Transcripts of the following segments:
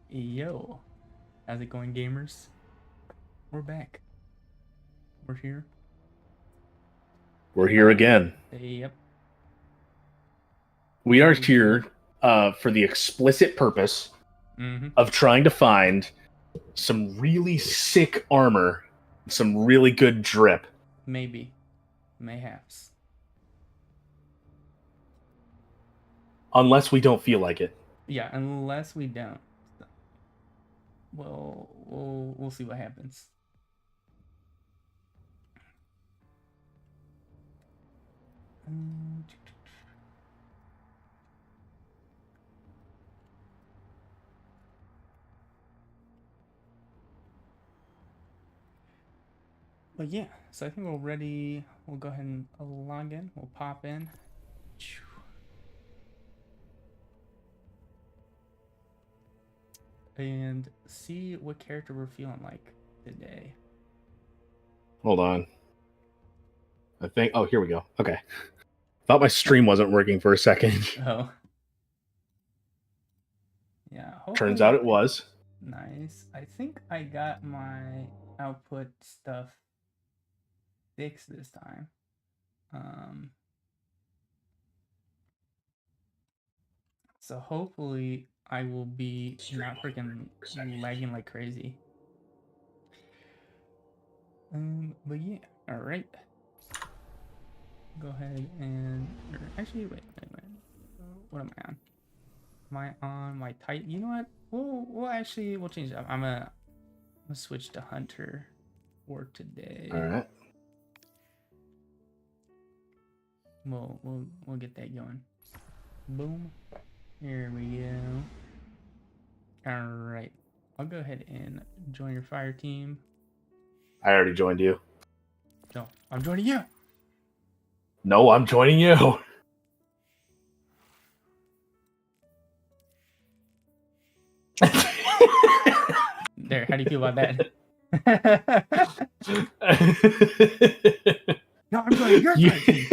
Yo, how's it going, gamers? We're back. We're here. We're here again. Yep. We Here are we go. here for the explicit purpose Mm-hmm. of trying to find some really sick armor, some really good drip. Maybe. Mayhaps. Unless we don't feel like it. Yeah, unless we don't. Well, we'll see what happens. Um, But yeah, so I think we're ready. We'll go ahead and log in. We'll pop in. And see what character we're feeling like today. Hold on. I think. Oh, here we go. Okay. Thought my stream wasn't working for a second. Oh. Yeah, Turns hopefully. out it was. Nice. I think I got my output stuff fixed this time. So hopefully I will be not freaking lagging like crazy. But yeah, all right. Go ahead and actually wait. What am I on? Am I on my tight? You know what? We'll change it up. I'm gonna switch to hunter for today. All right. We'll get that going. Boom. Here we go. All right. I'll go ahead and join your fire team. I already joined you. No, I'm joining you. No, I'm joining you. There, how do you feel about that? No, I'm joining your fire team.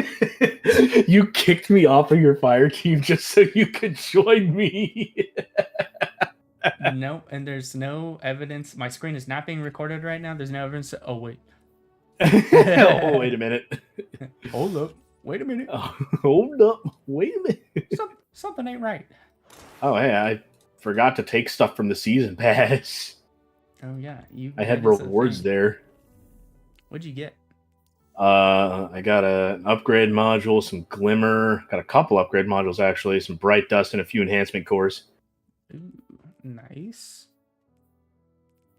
You kicked me off of your fire team just so you could join me. No, and there's no evidence. My screen is not being recorded right now. There's no evidence. Oh, wait. Oh, wait a minute. Hold up. Wait a minute. Oh, hold up. Wait a minute. Something ain't right. Oh, hey, I forgot to take stuff from the season pass. Oh, yeah. I had rewards there. What'd you get? I got an upgrade module, some glimmer, got a couple upgrade modules actually, some bright dust, and a few enhancement cores. Ooh, nice.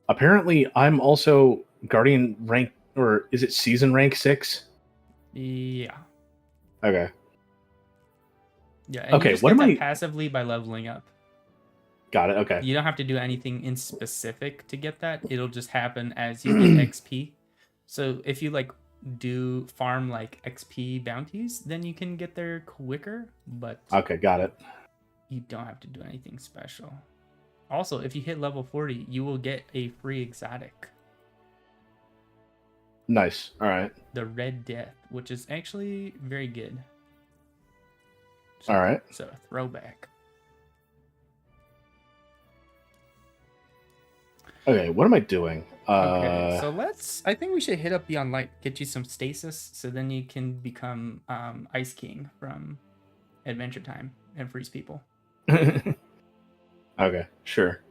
Apparently, I'm also Guardian rank, or is it season rank 6? Yeah. Okay. Yeah. And okay. You just What get am that I? passively by leveling up. Got it. Okay. You don't have to do anything in specific to get that. It'll just happen as you get XP. So if you like do farm like XP bounties, then you can get there quicker, but Okay, got it. you don't have to do anything special. Also, if you hit level 40, you will get a free exotic. Nice. All right. The Red Death, which is actually very good. So, all right. So, throwback. Okay, what am I doing? Okay, so I think we should hit up Beyond Light, get you some stasis, so then you can become Ice King from Adventure Time and freeze people. Okay, sure.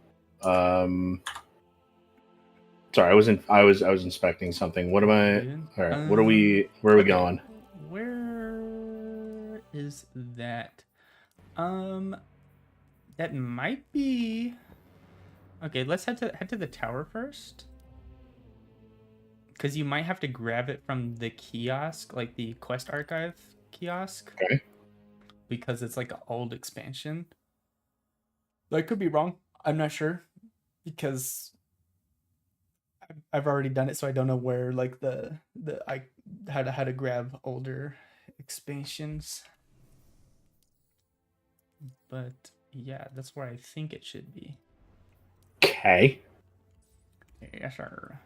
Sorry, I was inspecting something. What am I? All right, what are we? Where are we going? Where is that? That might be. Okay, let's head to the tower first. Because you might have to grab it from the kiosk, like the quest archive kiosk. Okay. Because it's like an old expansion. I could be wrong. I'm not sure. Because I've already done it, so I don't know where like how to grab older expansions. But yeah, that's where I think it should be. Okay. Yes, sir.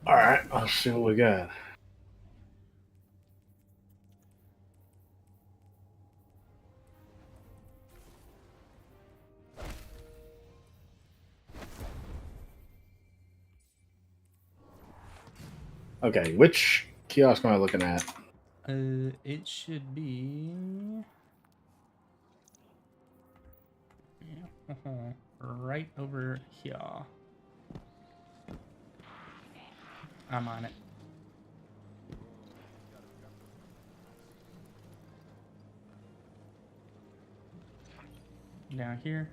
All right, let's see what we got. Okay, which kiosk am I looking at? It should be right over here. I'm on it. Down here.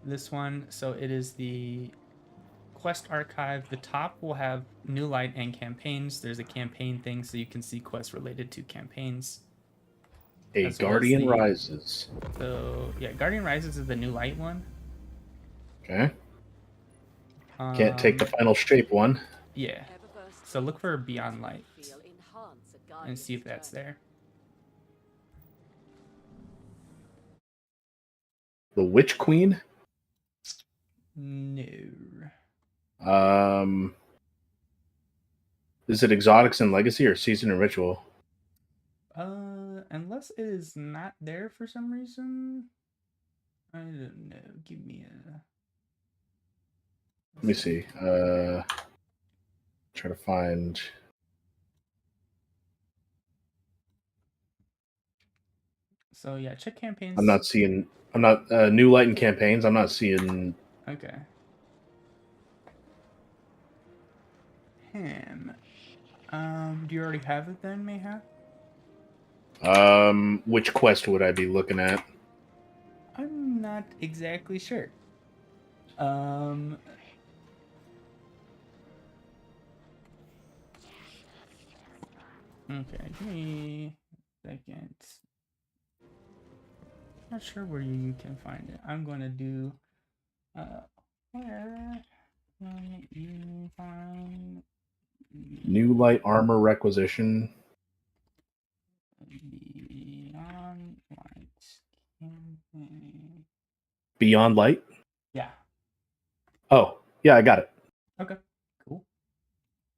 This one, so it is the quest archive. The top will have new light and campaigns. There's a campaign thing, so you can see quests related to campaigns. A Guardian Rises. So yeah, Guardian Rises is the new light one. Okay. Can't take the final shape one. Yeah. So look for Beyond Light and see if that's there. The Witch Queen? No. Is it Exotics and Legacy or Season and Ritual? Unless it is not there for some reason. I don't know. Give me a. Let me see. Try to find. So yeah, check campaigns. I'm not seeing. I'm not new light and campaigns. I'm not seeing. Okay. Do you already have it then, Mayhap? Which quest would I be looking at? I'm not exactly sure. Okay, give me a second. Not sure where you can find it. I'm gonna do where can you find New light armor requisition. Beyond Light campaign. Beyond Light? Yeah. Oh, yeah, I got it. Okay, cool.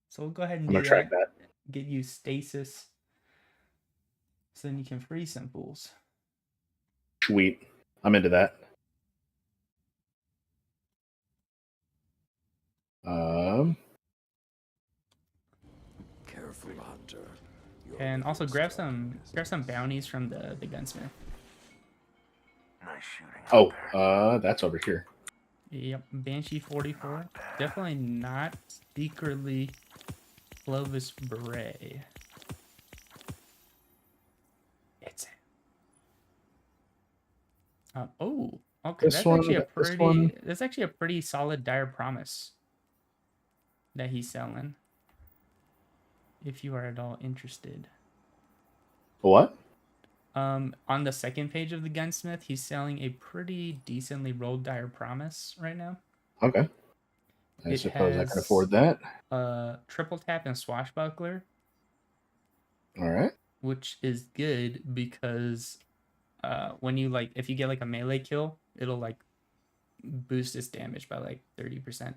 So we'll go ahead and I'm gonna track that. Get you stasis. So then you can free some fools. Sweet. I'm into that. Careful, hunter. And also grab some bounties from the gunsmith. Nice shooting. Oh, that's over here. Yep, Banshee 44. Definitely not secretly Clovis Beret. It's it. Oh, okay. That's actually a pretty solid dire promise that he's selling. If you are at all interested. What? On the second page of the gunsmith, he's selling a pretty decently rolled dire promise right now. Okay. I suppose I can afford that. Triple tap and swashbuckler. All right. Which is good because when you if you get like a melee kill, it'll like boost its damage by like 30%.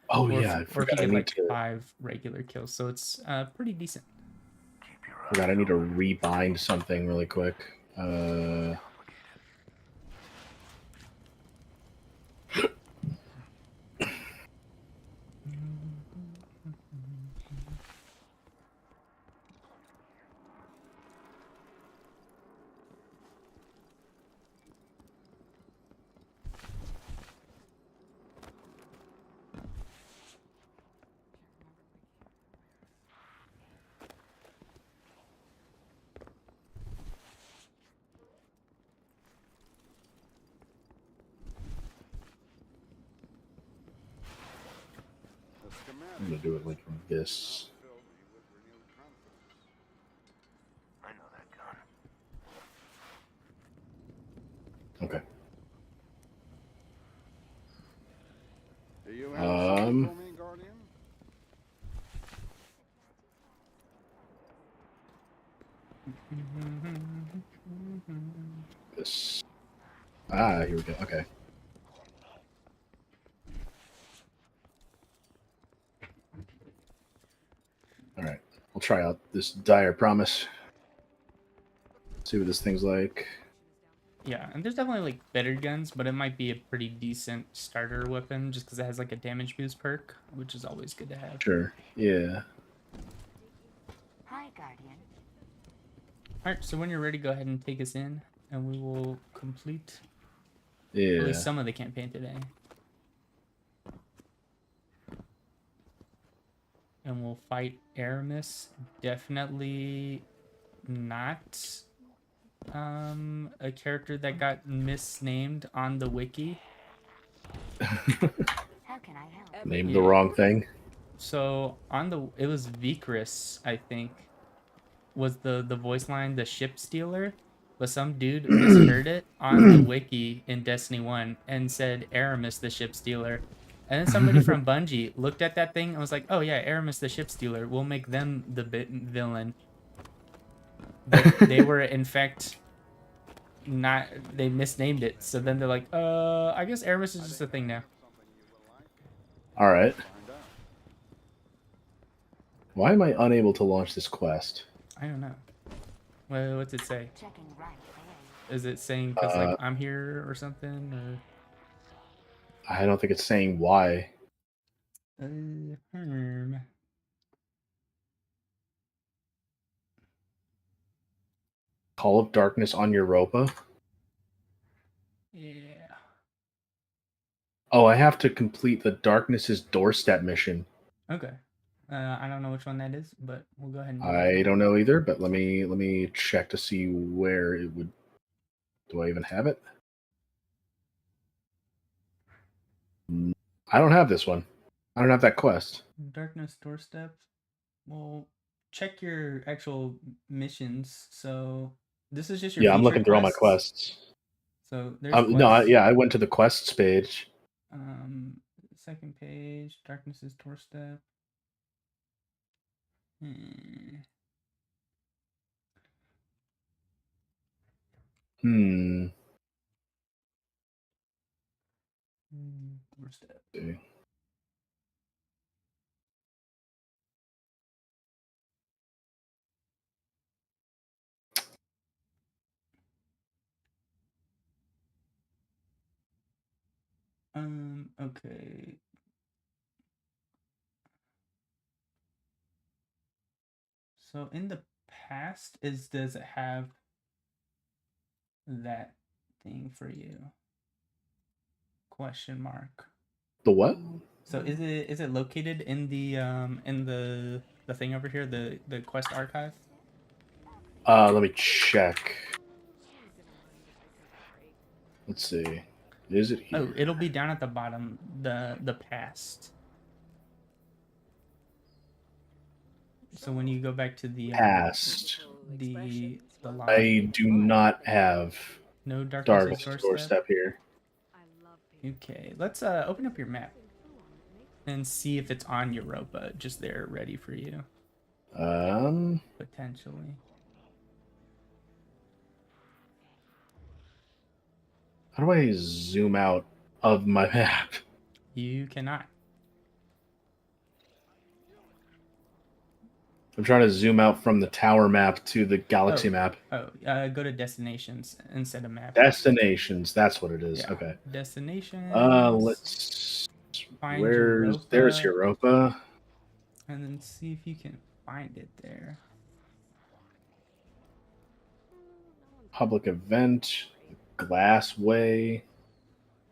Oh, or yeah. or if you get like 5 regular kills, so it's pretty decent. I forgot I need to rebind something really quick. I'm gonna do it like this. I know that gun. Okay. Do you have something for me, Guardian? This. Here we go. Okay. All right. We'll try out this dire promise. See what this thing's like. Yeah, and there's definitely like better guns, but it might be a pretty decent starter weapon just because it has like a damage boost perk, which is always good to have. Sure. Yeah. Hi, Guardian. All right, so when you're ready, go ahead and take us in, and we will complete at Yeah. least some of the campaign today. And we'll fight Aramis. Definitely not a character that got misnamed on the wiki. How can I help? Named Yeah. the wrong thing. So it was Vikris, I think, was the voice line, the ship stealer, but some dude misheard it on the wiki in Destiny 1 and said Aramis the ship stealer. And then somebody from Bungie looked at that thing and was like, "Oh yeah, Aramis the ship stealer. We'll make them the villain." But they were in fact not. They misnamed it. So then they're like, I guess Aramis is just a thing now." All right. Find out. Why am I unable to launch this quest? I don't know. Well, what's it say? Checking right away. Is it saying because like I'm here or something? Or I don't think it's saying why. Call of Darkness on Europa. Yeah. Oh, I have to complete the Darkness's doorstep mission. Okay. I don't know which one that is, but we'll go ahead and do I that. don't know either, but let me check to see where it would. Do I even have it? I don't have this one. I don't have that quest. Darkness doorstep. Well, check your actual missions. So this is just your Yeah, I'm featured looking through all my quests. quests. So there's No, quests. I went to the quests page. Second page, Darkness's doorstep. Hmm. Doorstep. See. Okay. So in the past, does it have that thing for you? Question mark. The what? So is it located in the thing over here, the quest archive? Let me check. Let's see. Is it here? Oh, it'll be down at the bottom, the past. So when you go back to the Past. the line, I do not have no Darkness Darkness's doorstep here. Okay, let's open up your map and see if it's on Europa, just there ready for you. Potentially. How do I zoom out of my map? You cannot. I'm trying to zoom out from the tower map to the galaxy map. Oh, go to destinations instead of map. Destinations, that's what it is. Yeah. Okay. Destinations. Let's find there's Europa. And then see if you can find it there. Public event, Glassway,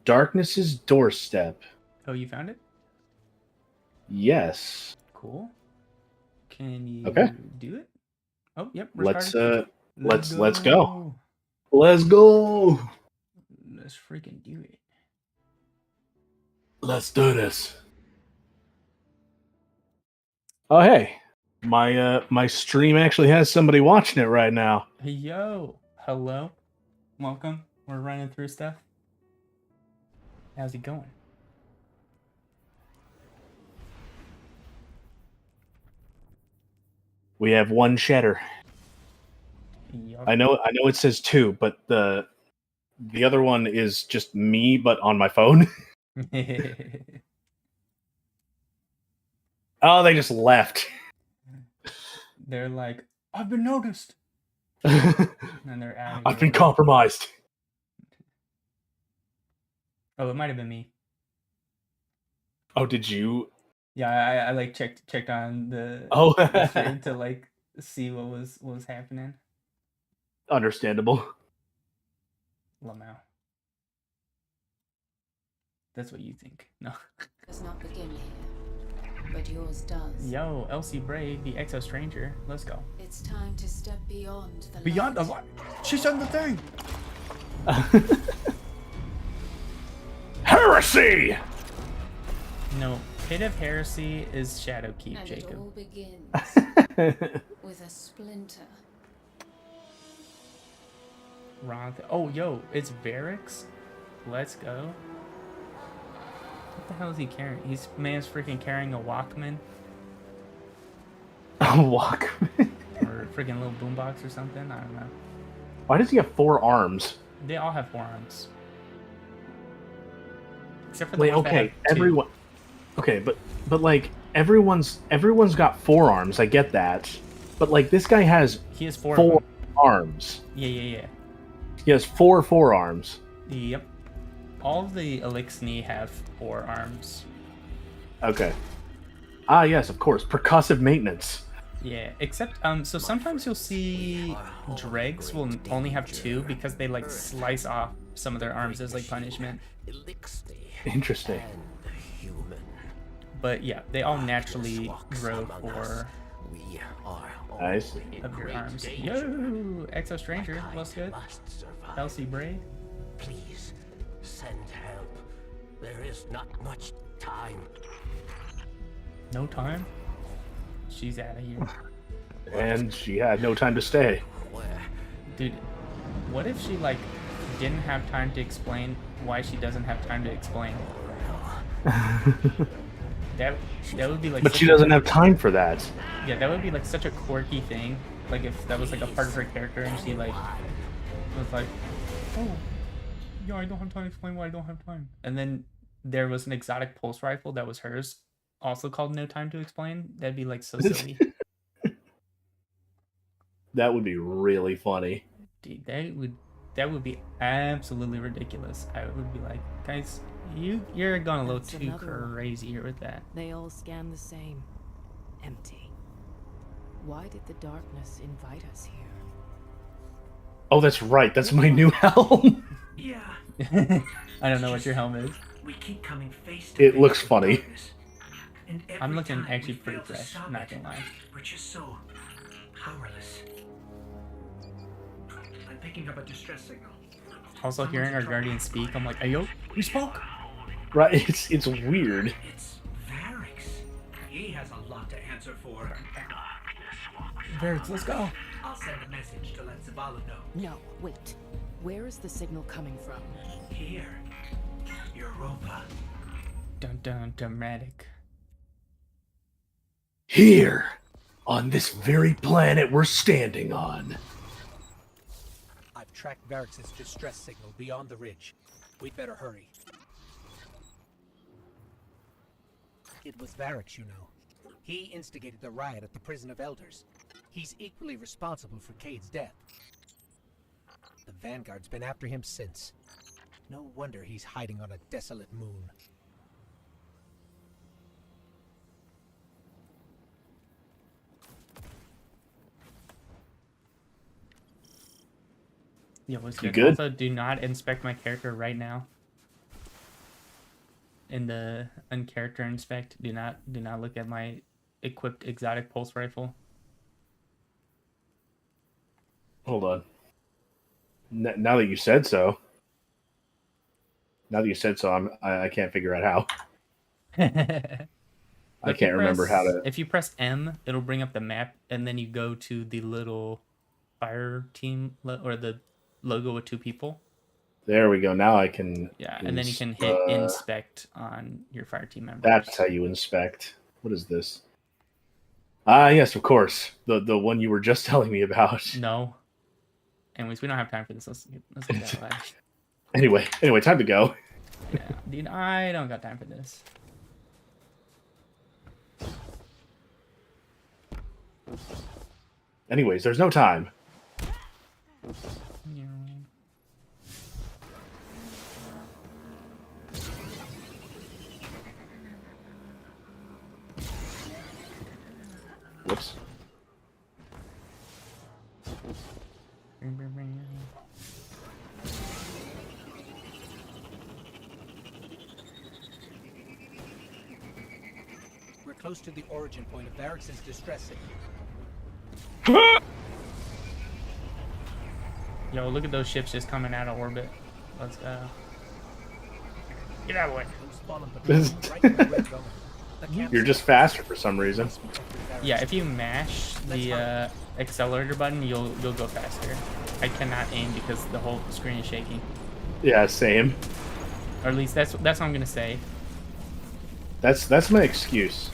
Darkness's doorstep. Oh, you found it? Yes. Cool. Can you do it? Oh, yep. Let's started. let's go. Let's go. Let's freaking do it. Let's do this. Oh hey, my stream actually has somebody watching it right now. Hey, yo. Hello. Welcome. We're running through stuff. How's it going? We have one cheddar. Yup. I know it says two, but the other one is just me, but on my phone. Oh, they just left. They're like, I've been noticed. And they're out of I've been here. compromised. Oh, it might have been me. Oh, did you? Yeah, I like checked on Oh, the stream to like see what was happening. understandable. Lamau. That's what you think. No. Does not begin here, but yours does. Yo, Elsie Bray, the Exo Stranger. Let's go. It's time to step beyond the Beyond the light. what? She said the thing. Heresy. No, Pit of Heresy is Shadowkeep, And it Jacob. all begins with a splinter. Wrong. Oh, yo, it's Varix. Let's go. What the hell is he carrying? He's man's freaking carrying a Walkman Walkman. or freaking little boombox or something. I don't know. Why does he have 4 arms? They all have 4 arms. Except for the Wait, ones that okay, have 2. everyone. Okay, but like everyone's got 4 arms. I get that, but like this guy has He has 4 of 4 them. arms. Yeah. He has 4 forearms. Yep. All of the Elixni have 4 arms. Okay. Ah, yes, of course. Percussive maintenance. Yeah, except so sometimes you'll see dregs will only have 2 because they like slice off some of their arms as like punishment. Interesting. But yeah, they all naturally grow 4 Nice. of your arms. Yo, Exo Stranger, what's good? Elsie Bray. Please send help. There is not much time. No time. She's out of here, And she had no time to stay. Where? dude. What if she like didn't have time to explain why she doesn't have time to explain? That would be like. But such she a- doesn't have time for that. Yeah, that would be like such a quirky thing. Like if that was like a part of her character and she like was like, oh, yeah, I don't have time to explain why I don't have time. And then there was an exotic pulse rifle that was hers, also called No Time to Explain. That'd be like so silly. That would be really funny. Dude, that would be absolutely ridiculous. I would be like, guys, you're going a little That's too another one. crazy here with that. They all scan the same. Empty. Why did the darkness invite us here? Oh, that's right. That's my new helm. Yeah. I don't know what your helm is. We keep coming face to It face looks with funny. darkness. And I'm every looking time actually we pretty fail to fresh, stop not it, gonna lie. We're just so powerless. I'm picking up a distress signal. Also hearing our guardian speak, I'm like, hey yo, we spoke. Right? It's weird. It's Varix. He has a lot to answer for. Varix, let's go. I'll send a message to let Zavala know. No, wait. Where is the signal coming from? Here, Europa. Dun dun dramatic. Here, on this very planet we're standing on. I've tracked Varix's distress signal beyond the ridge. We'd better hurry. It was Varix, you know. He instigated the riot at the Prison of Elders. He's equally responsible for Cade's death. The Vanguard's been after him since. No wonder he's hiding on a desolate moon. Yeah, what's You good? good? Also, do not inspect my character right now. In the uncharacter inspect, do not look at my equipped exotic pulse rifle. Hold on. Now that you said so. I can't figure out how. I If you can't remember how to. If you press M, it'll bring up the map, and then you go to the little fire team or the logo with 2 people. There we go. Now I can. Yeah, and then you can hit inspect on your fire team members. That's how you inspect. What is this? Ah, yes, of course. The one you were just telling me about. No. Anyways, we don't have time for this. Let's get that live. Anyway, time to go. Yeah, dude, I don't got time for this. Anyways, there's no time. We're close to the origin point of Varric's distress signal. Yo, look at those ships just coming out of orbit. Let's go. Get out of the way. Those fallen patrols right where we're going. The You're just faster for some reason. Yeah, if you mash the accelerator button, you'll go faster. I cannot aim because the whole screen is shaking. Yeah, same. Or at least that's what I'm gonna say. That's my excuse,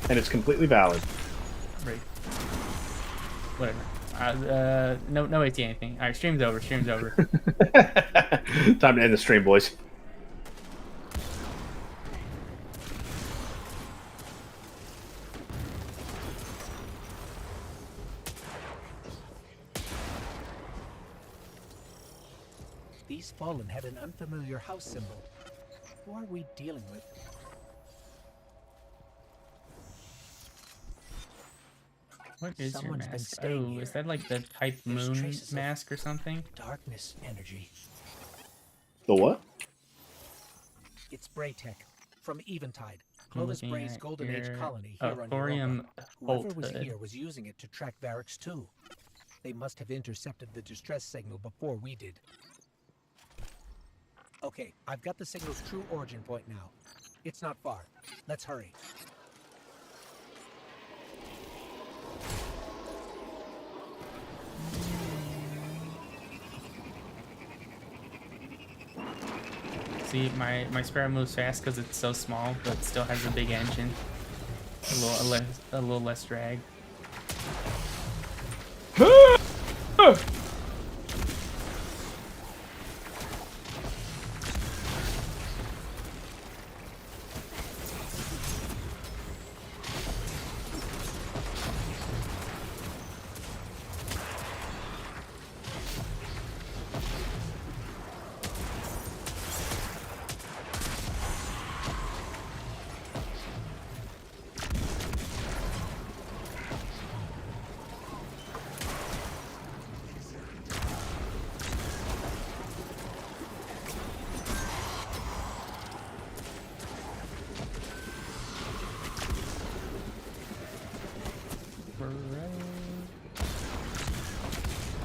and it's completely valid. Right. Whatever. No way to see anything. All right, stream's over. Stream's over. Time to end the stream, boys. These fallen had an unfamiliar house symbol. Who are we dealing with? What is Someone's your been mask? staying Oh, here. is that like the type There's moon traces of mask or something? Darkness energy. The what? It's Braytech from Eventide, Clovis looking Bray's at Golden Age your- colony oh, here on thorium Europa. Whoever was Holthood. here was using it to track Varric's too. They must have intercepted the distress signal before we did. Okay, I've got the signal's true origin point now. It's not far. Let's hurry. See, my Sparrow moves fast because it's so small, but still has a big engine. A little less drag.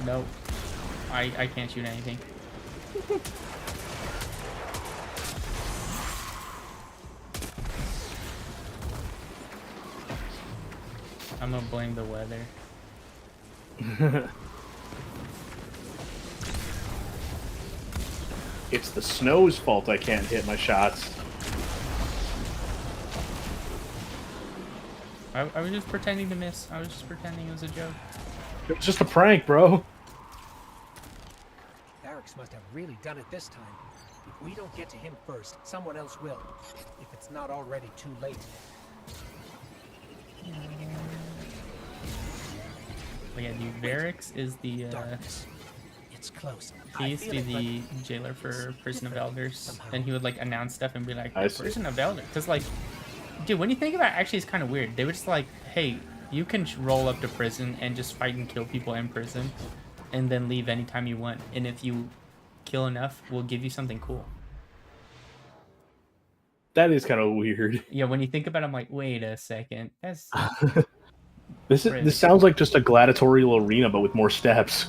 Nope. I can't shoot anything. I'm gonna blame the weather. It's the snow's fault I can't hit my shots. I was just pretending to miss. I was just pretending it was a joke. It was just a prank, bro. Varric's must have really done it this time. If we don't get to him first, someone else will. If it's not already too late. But yeah, dude, Varric's is the Darkness. It's close. he used to be the jailer for Prison of Elders, and he would like announce stuff and be like, I see. Prison of Elders, because like, dude, when you think about it, actually it's kind of weird. They were just like, hey, you can roll up to prison and just fight and kill people in prison, and then leave anytime you want, and if you kill enough, we'll give you something cool. That is kind of weird. Yeah, when you think about it, I'm like, wait a second, that's This sounds like just a gladiatorial arena, but with more steps.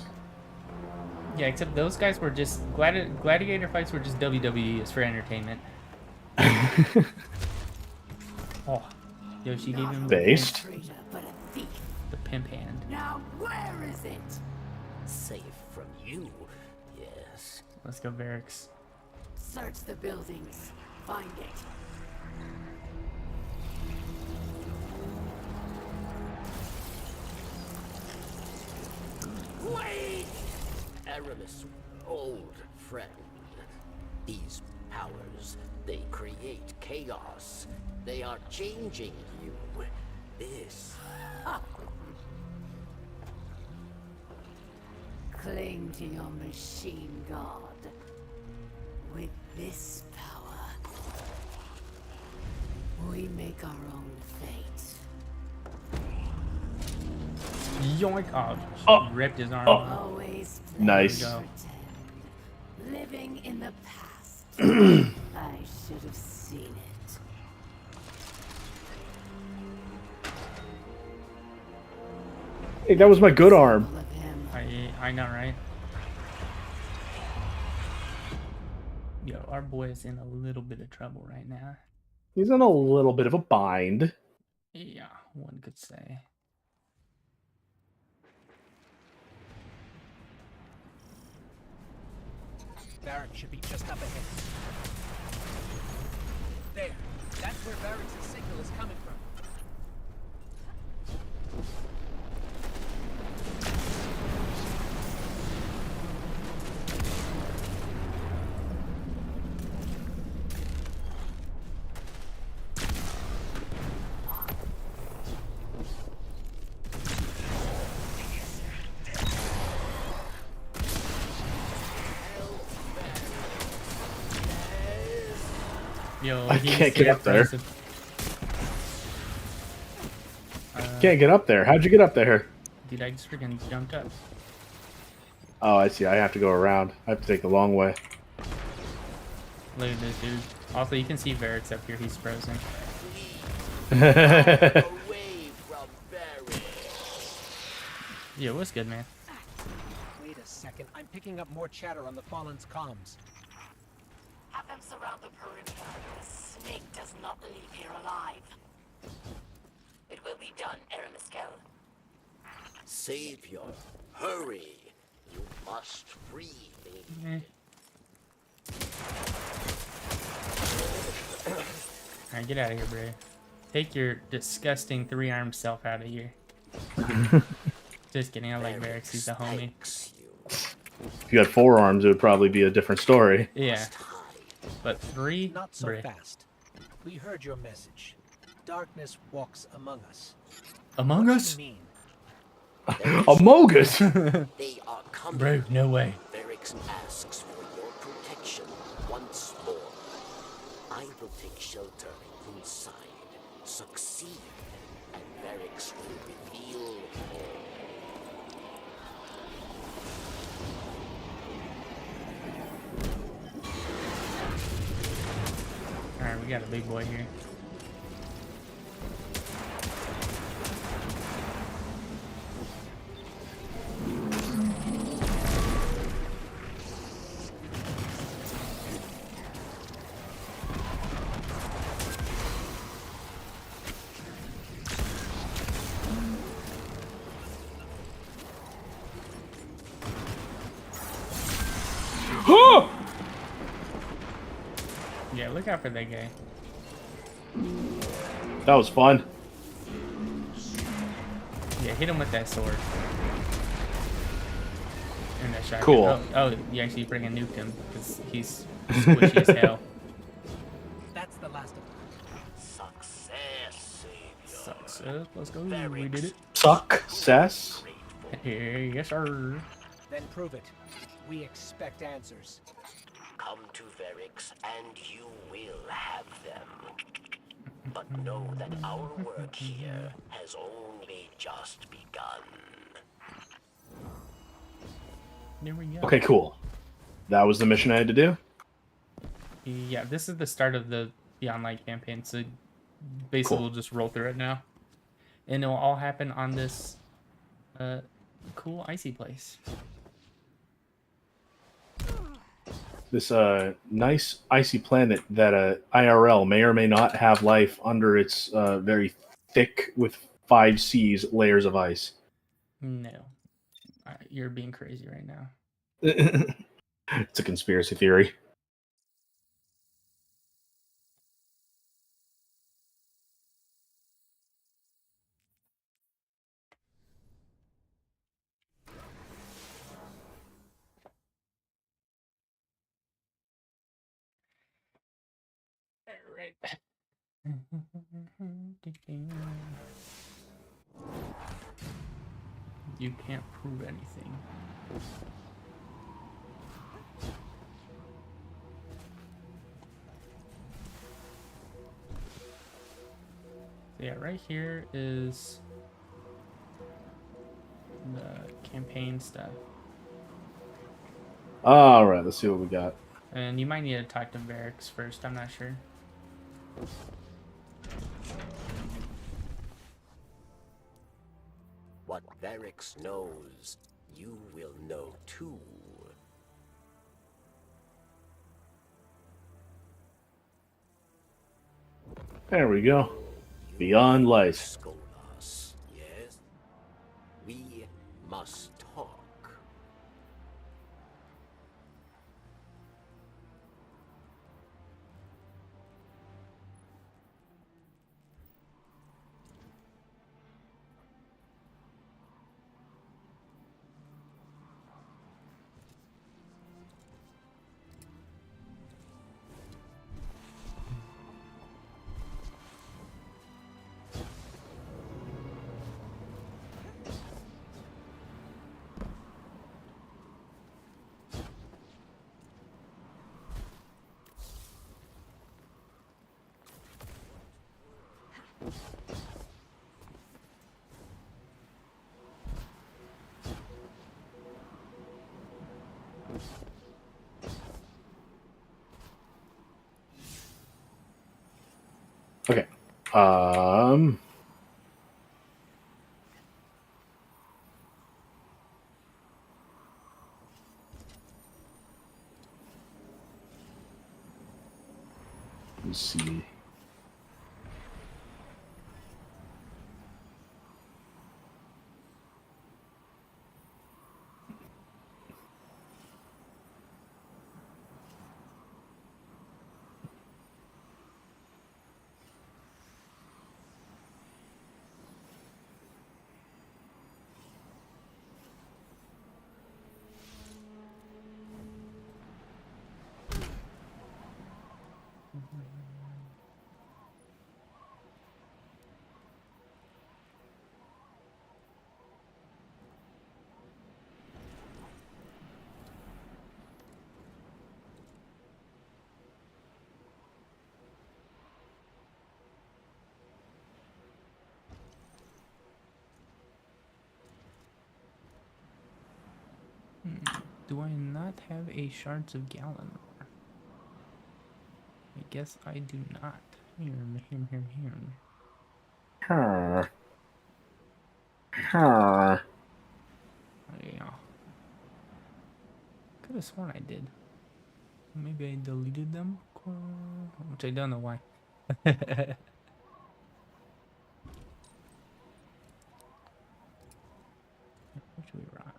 yeah, except those guys were just gladiator fights were just WWE. It's for entertainment. Oh, yo, she gave him Based. Traitor, but a thief. the pimp hand. Now where is it? Safe from you, yes. Let's go, Varric's. Search the buildings. Find it. Wait! Aramis, old friend. These powers, they create chaos. They are changing you. This. Cling to your machine god. With this power, we make our own fate. Yoink! Oh, Oh. ripped his arm. Oh. off. Always This Nice. There we go. pretend. Living in the past. I should have seen it. Hey, that was my good arm. Full of him. I know, right? Yo, our boy is in a little bit of trouble right now. He's in a little bit of a bind. Yeah, one could say. Barrack should be just up ahead. There. That's where Barrack's signal is coming from. Yo, I he's can't get up there. impressive. Can't get up there. How'd you get up there? Dude, I just freaking jumped up. Oh, I see. I have to go around. I have to take the long way. Look at this dude. Also, you can see Varric's up here. He's frozen. Away from Barrack. Yo, what's good, man? Wait a second. I'm picking up more chatter on the Fallen's comms. Have them surround the perimeter. The snake does not leave here alive. It will be done, Aramiskel. Savior, hurry. You must free me. Alright, get out of here, bro. Take your disgusting three-armed self out of here. Just kidding, I like Varric. He's a homie. If you had 4 arms, it would probably be a different story. Yeah. But 3? Not so bruh. fast. We heard your message. Darkness walks among us. Among What Us? do you mean? Among Us! They are coming. Bro, no way. Varric asks for your protection once more. I will take shelter inside, succeed, and Varric will reveal all. Alright, we got a big boy here. Yeah, look out for that guy. That was fun. Yeah, hit him with that sword. And that shotgun. Cool. Oh, you actually freaking nuked him because he's squishy as hell. That's the last of them. Success, Savior. Success. Let's go. We did it. Success? Hey, yes, sir. Then prove it. We expect answers. Come to Varric and you will have them. But know that our work here has only just begun. There we go. Okay, cool. That was the mission I had to do? Yeah, this is the start of the Beyond Light campaign, so basically Cool. we'll just roll through it now. And it'll all happen on this cool icy place. This nice icy planet that IRL may or may not have life under its very thick with 5 seas layers of ice. No. You're being crazy right now. It's a conspiracy theory. Alright. You can't prove anything. So yeah, right here is the campaign stuff. All right, let's see what we got. And you might need to talk to Varix first. I'm not sure. What Varix knows, you will know too. There we go. Beyond light. Skolas, yes? We must talk. Okay. Let's see. Do I not have a Shards of Gallon? I guess I do not. Here. Huh. Huh. Yeah. Could have sworn I did. Maybe I deleted them, which I don't know why. What should we rock?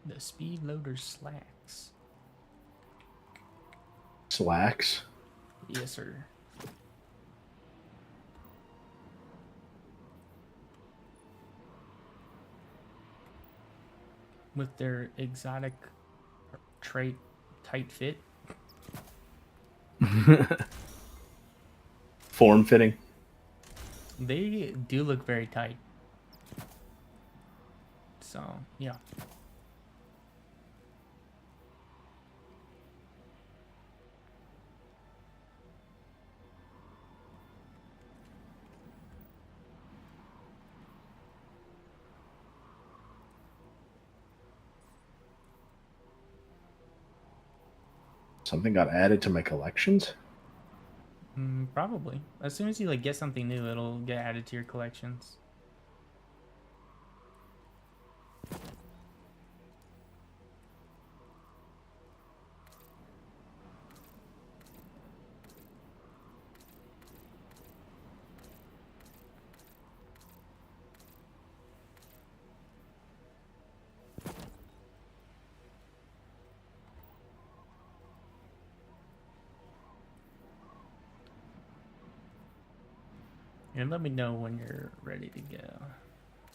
The speed loader slacks. Slacks. Yes, sir. With their exotic trait tight fit. Form fitting. They do look very tight. So, yeah. Something got added to my collections? Probably. As soon as you like get something new, it'll get added to your collections. And let me know when you're ready to go.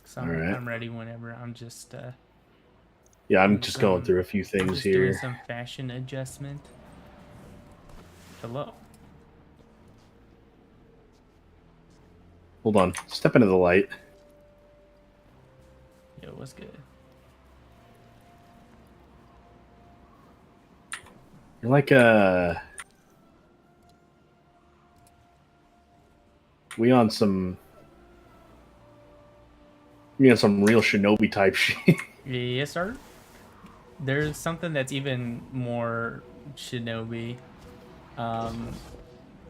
'Cause I'm, Alright. I'm ready whenever. I'm just Yeah, I'm doing just going some- through a few I'm things just doing here. some fashion adjustment. Hello. Hold on. Step into the light. Yo, what's good? You're like we on some real shinobi type shit. Yes, sir. There's something that's even more shinobi.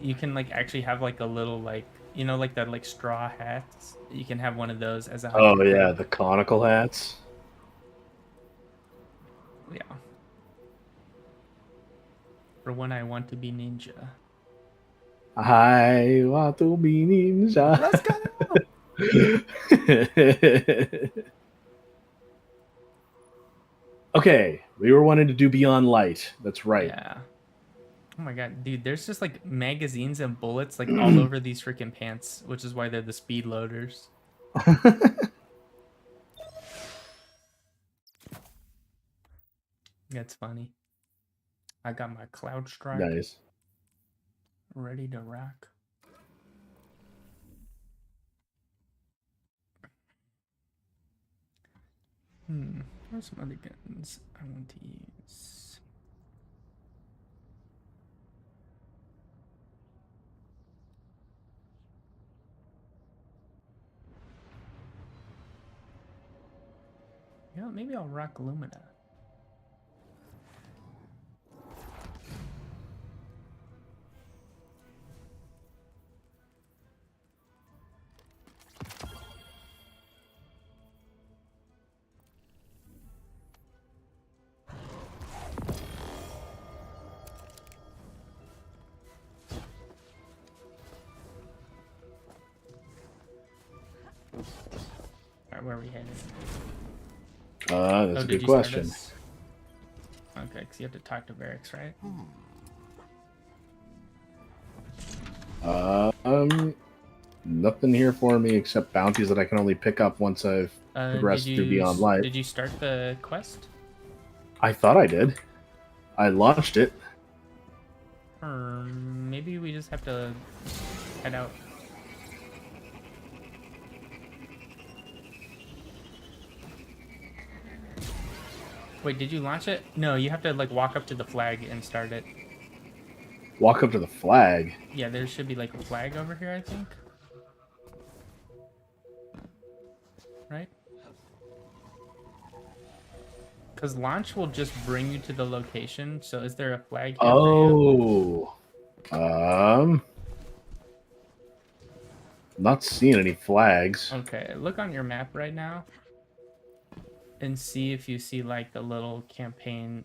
You can like actually have like a little like like that like straw hats. You can have one of those as a Oh hunting yeah, thing. the conical hats. Yeah. For when I want to be ninja. I want to be ninja. Let's go. Okay, we were wanting to do Beyond Light. That's right. Yeah. Oh my god, dude, there's just like magazines and bullets like all over these freaking pants, which is why they're the speed loaders. That's funny. I got my Cloud Strike Nice. ready to rock. Where's some other guns I want to use? Yeah, maybe I'll rock Lumina. Alright, where are we headed? That's a did good you start question. us? Okay, because you have to talk to Varix, right? Nothing here for me except bounties that I can only pick up once I've progressed through Beyond Light. Did you start the quest? I thought I did. I launched it. Or maybe we just have to head out. Wait, did you launch it? No, you have to like walk up to the flag and start it. Walk up to the flag. Yeah, there should be like a flag over here, I think. Right? Because launch will just bring you to the location. So is there a flag here for you? Not seeing any flags. Okay, look on your map right now. And see if you see like the little campaign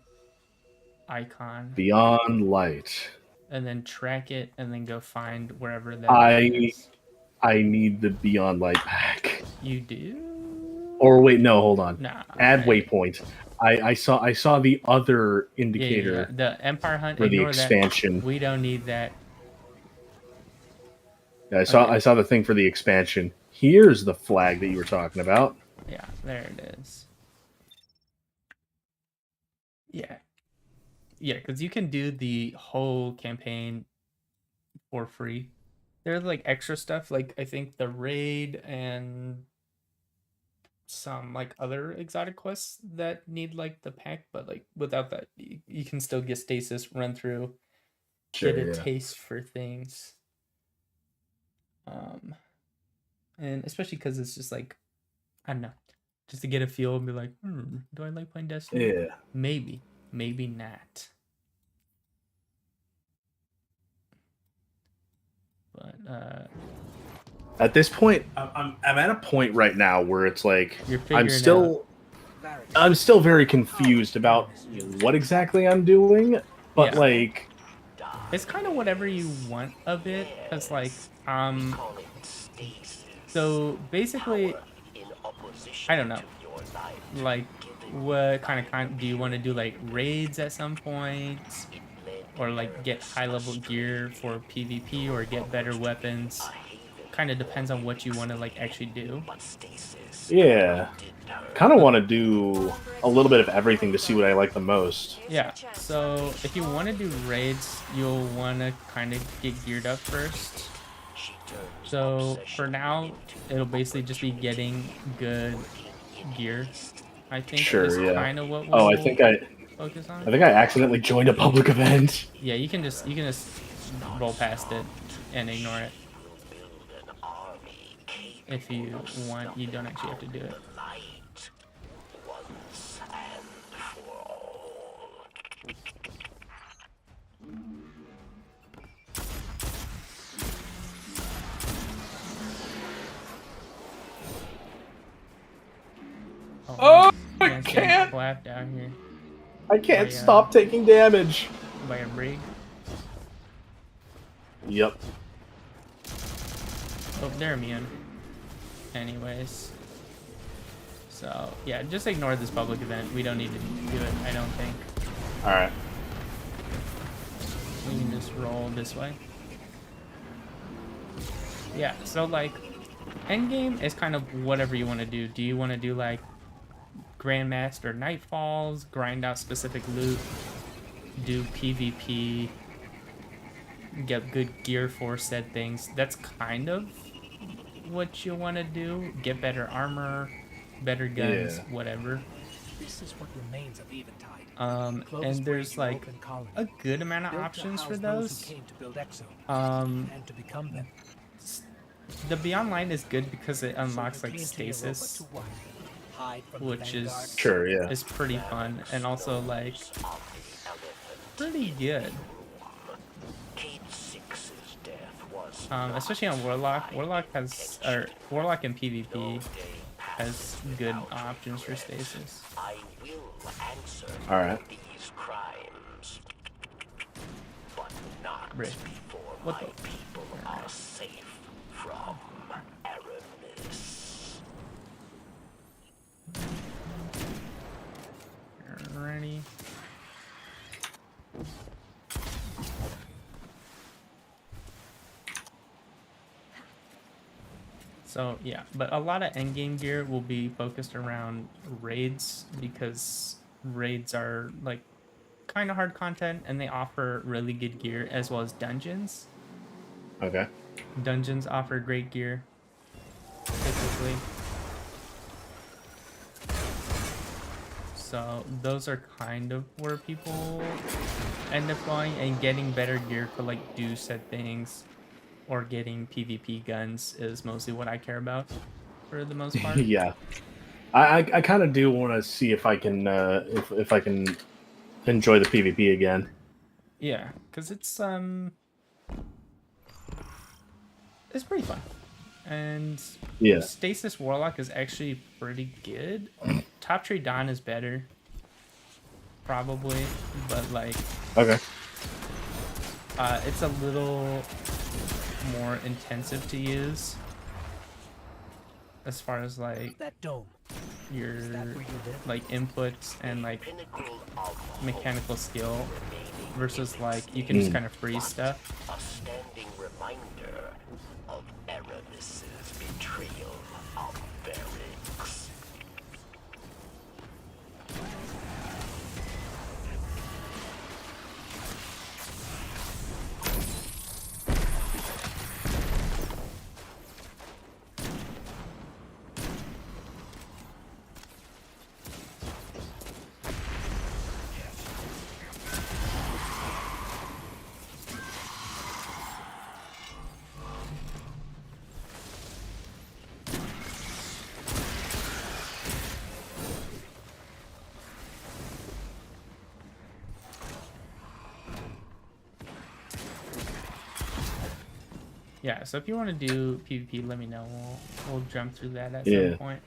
icon. Beyond Light. And then track it and then go find wherever that is. I need the Beyond Light back. You do? Or wait, no, hold on. Nah. Add waypoint. I saw the other indicator. Yeah. The Empire Hunt. For the Ignore expansion. That. We don't need that. Yeah, I saw the thing for the expansion. Here's the flag that you were talking about. Yeah, there it is. Yeah. Yeah, because you can do the whole campaign for free. There's like extra stuff, like I think the raid and some like other exotic quests that need like the pack, but like without that, you can still get stasis, run through, get a taste for things. And especially because it's just like, I don't know, just to get a feel and be like, do I like playing Destiny? Yeah. Maybe not. But at this point, I'm at a point right now where it's like you're I'm still very confused about what exactly I'm doing, but Yeah. like it's kind of whatever you want of it, because like so basically I don't know, like what kind of do you want to do, like raids at some point, or like get high level gear for PvP, or get better weapons, kind of depends on what you want to like actually do. Yeah. Kind of want to do a little bit of everything to see what I like the most. Yeah, so if you want to do raids, you'll want to kind of get geared up first. So for now, it'll basically just be getting good gear. I think Sure, is yeah. kind of what we'll Oh, I think I focus on. accidentally joined a public event. Yeah, you can just roll past it and ignore it. If you want, you don't actually have to do it. Oh, I Man's getting can't. clapped out here I can't By, stop taking damage. by a brig. Yep. Oh, they're immune. Anyways. So, yeah, just ignore this public event. We don't need to do it, I don't think. Alright. We can just roll this way. Yeah, so, like, endgame is kind of whatever you want to do. Do you want to do, like, Grandmaster Nightfalls, grind out specific loot, do PvP, get good gear for said things? That's kind of what you want to do. Get better armor, better guns, whatever. This is what remains of Eventide. And there's like a good amount of options for those. And to become them. The Beyond line is good because it unlocks like stasis, which is Sure, yeah. is pretty fun and also like pretty good. Especially on Warlock. Warlock and PvP has good options for stasis. Alright. Rick. What the? Alrighty. So yeah, but a lot of endgame gear will be focused around raids because raids are like kind of hard content and they offer really good gear, as well as dungeons. Okay. Dungeons offer great gear, typically. So those are kind of where people end up going and getting better gear to like do said things, or getting PvP guns is mostly what I care about for the most part. Yeah. I kind of do want to see if I can if I can enjoy the PvP again. Yeah, because it's pretty fun. And Yeah. Stasis Warlock is actually pretty good. Top Tree Dawn is better, probably, but like Okay. it's a little more intensive to use as far as like That dome. your Is that where you live? like inputs and like mechanical skill versus like you can just kind of freeze stuff. A standing reminder of Eramis's betrayal of Barracks. Yeah, so if you want to do PvP, let me know. We'll jump through that at Yeah. some point.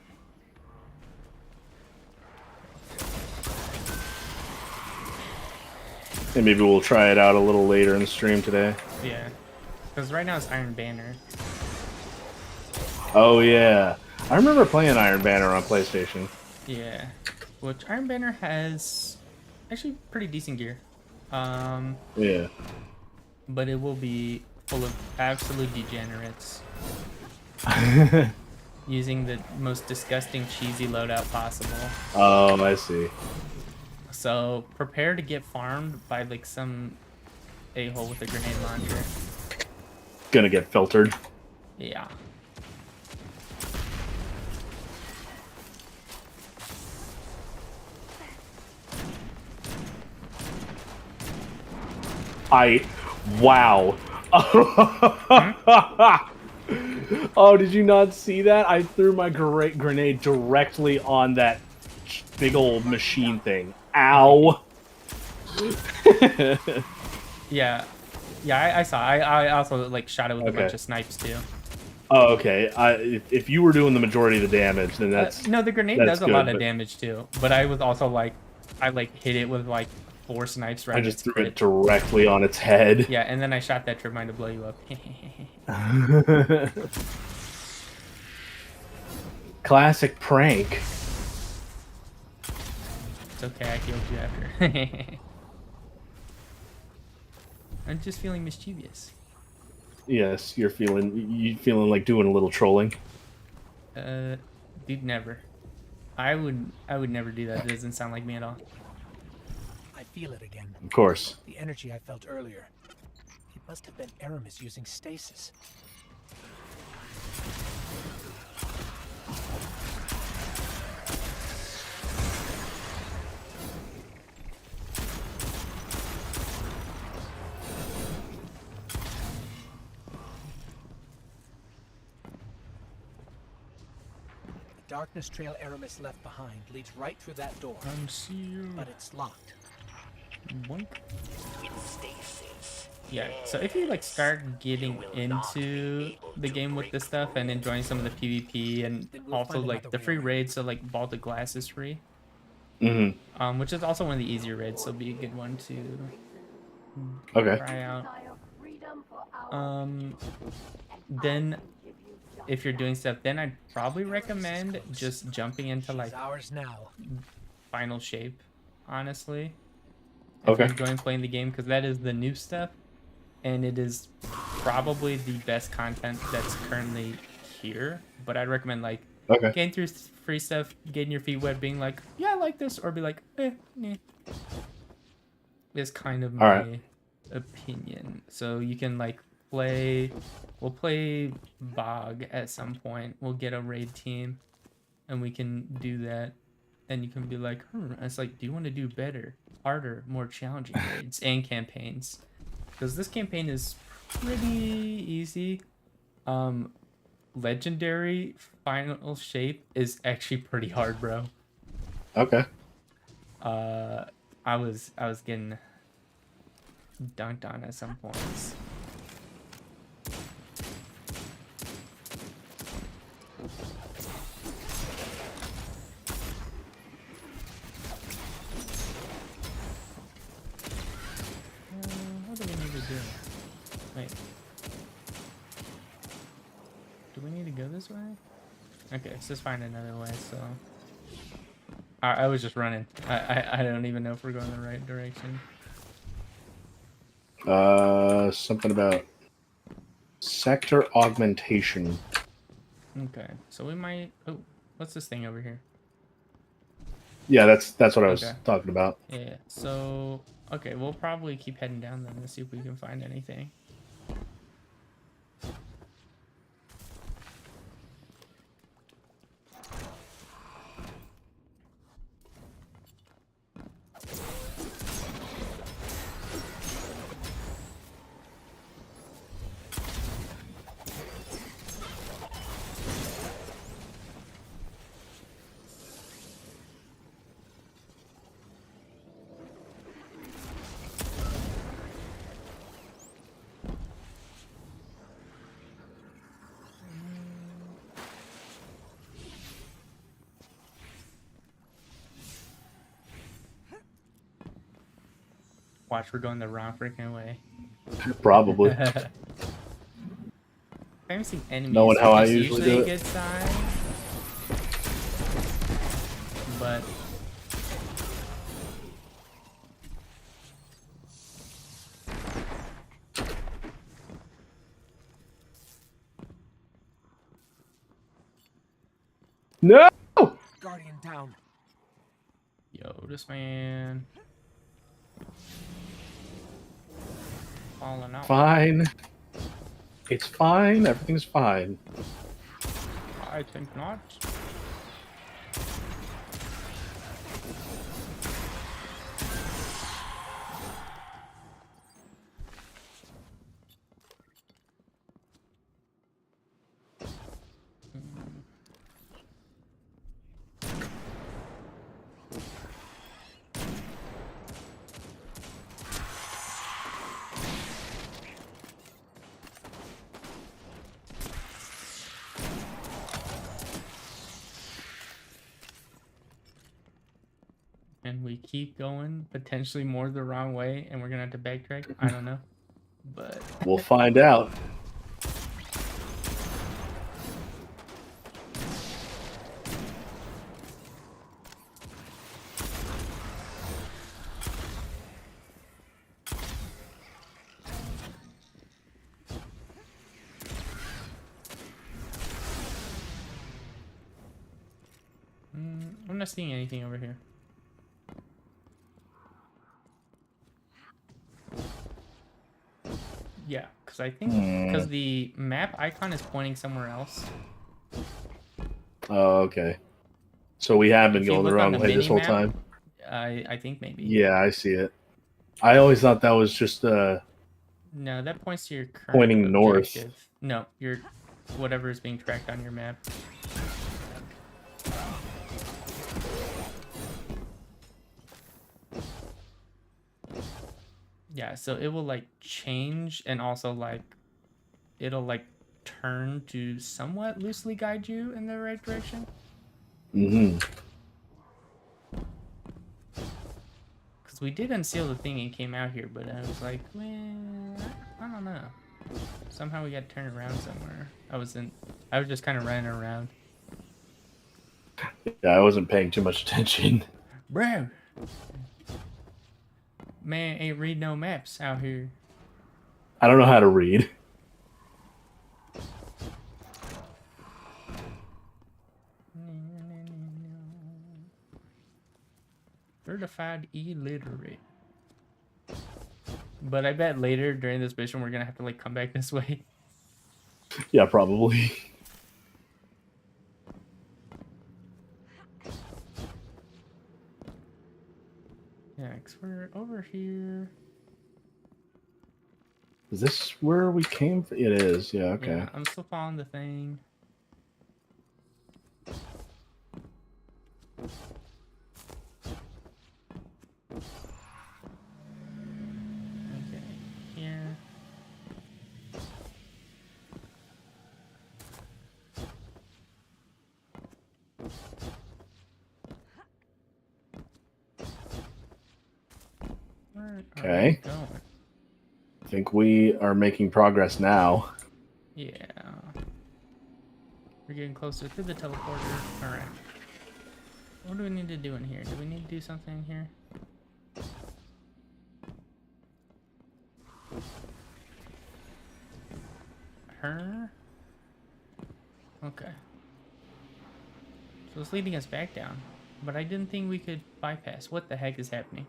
And maybe we'll try it out a little later in the stream today. Yeah, because right now it's Iron Banner. Oh yeah. I remember playing Iron Banner on PlayStation. Yeah, which Iron Banner has actually pretty decent gear. Yeah. But it will be full of absolute degenerates Using the most disgusting cheesy loadout possible. Oh, I see. So prepare to get farmed by like some a-hole with a grenade launcher. Gonna get filtered. Yeah. Wow. Oh, did you not see that? I threw my grenade directly on that big old machine thing. Ow. Yeah. Yeah, I saw. I also like shot it with a bunch Okay. of snipes too. Oh, okay. If you were doing the majority of the damage, then that's No, the grenade that's does a lot good, of but damage too. But I was also like, I like hit it with like 4 snipes right I in just its threw crit. it directly on its head. Yeah, and then I shot that trip mine to blow you up. Classic prank. It's okay, I healed you after. I'm just feeling mischievous. Yes, you feeling like doing a little trolling. Dude, never. I would never do that. It doesn't sound like me at all. I feel it again. Of course. The energy I felt earlier. It must have been Aramis using stasis. The darkness trail Aramis left behind leads right through that door, See you. but it's locked. Boink. In stasis. Yeah, so if you like start getting into the game with this stuff and enjoying some of the PvP and Then we'll also find like another the way free around. raids, so like Ball to Glass is free, Mm-hmm. which is also one of the easier raids, so be a good one to Okay. try out. Then if you're doing stuff, then I'd probably recommend just jumping into like She's ours now. Final Shape, honestly. If Okay. you're enjoying playing the game, because that is the new stuff, and it is probably the best content that's currently here. But I'd recommend like Okay. getting through free stuff, getting your feet wet, being like, yeah, I like this, or be like, nah. Is kind of my Alright. opinion. So you can like play. We'll play Bog at some point. We'll get a raid team, and we can do that. And you can be like, it's like, do you want to do better, harder, more challenging raids and campaigns? Because this campaign is pretty easy. Legendary Final Shape is actually pretty hard, bro. Okay. I was getting dunked on at some points. What do we need to do? Wait. Do we need to go this way? Okay, let's just find another way, so... I was just running. I don't even know if we're going the right direction. Something about sector augmentation. Okay, so we might... Oh, what's this thing over here? Yeah, that's what I was Okay. talking about. Yeah, so... Okay, we'll probably keep heading down then to see if we can find anything. Watch, we're going the wrong freaking way. Probably. I haven't seen enemies. Knowing how I which is usually do a it. good sign. But No! Guardian down. Yo, this man. Falling out. Fine. It's fine. Everything's fine. I think not. And we keep going, potentially more the wrong way, and we're gonna have to backtrack. I don't know, but We'll find out. I'm not seeing anything over here. Yeah, because I think because the map icon is pointing somewhere else. Oh, okay. So we have been If you going the look on wrong the way this whole mini-map, time. I think maybe. Yeah, I see it. I always thought that was just No, that points to your current Pointing north. objective. No, your whatever is being tracked on your map. Yeah, so it will like change and also like it'll like turn to somewhat loosely guide you in the right direction. Because we did unseal the thing and came out here, but I was like, man, I don't know. Somehow we got turned around somewhere. I was just kind of running around. Yeah, I wasn't paying too much attention. Bro, man ain't read no maps out here. I don't know how to read. Certified illiterate. But I bet later during this mission we're gonna have to like come back this way. Yeah, probably. Yeah, because we're over here. Is this where we came from? It is. Yeah, okay. Yeah, I'm still following the thing. Okay, here. Where are we Okay. going? I think we are making progress now. Yeah. We're getting closer to the teleporter. Alright. What do we need to do in here? Do we need to do something in here? Her? Okay. So it's leading us back down. But I didn't think we could bypass. What the heck is happening?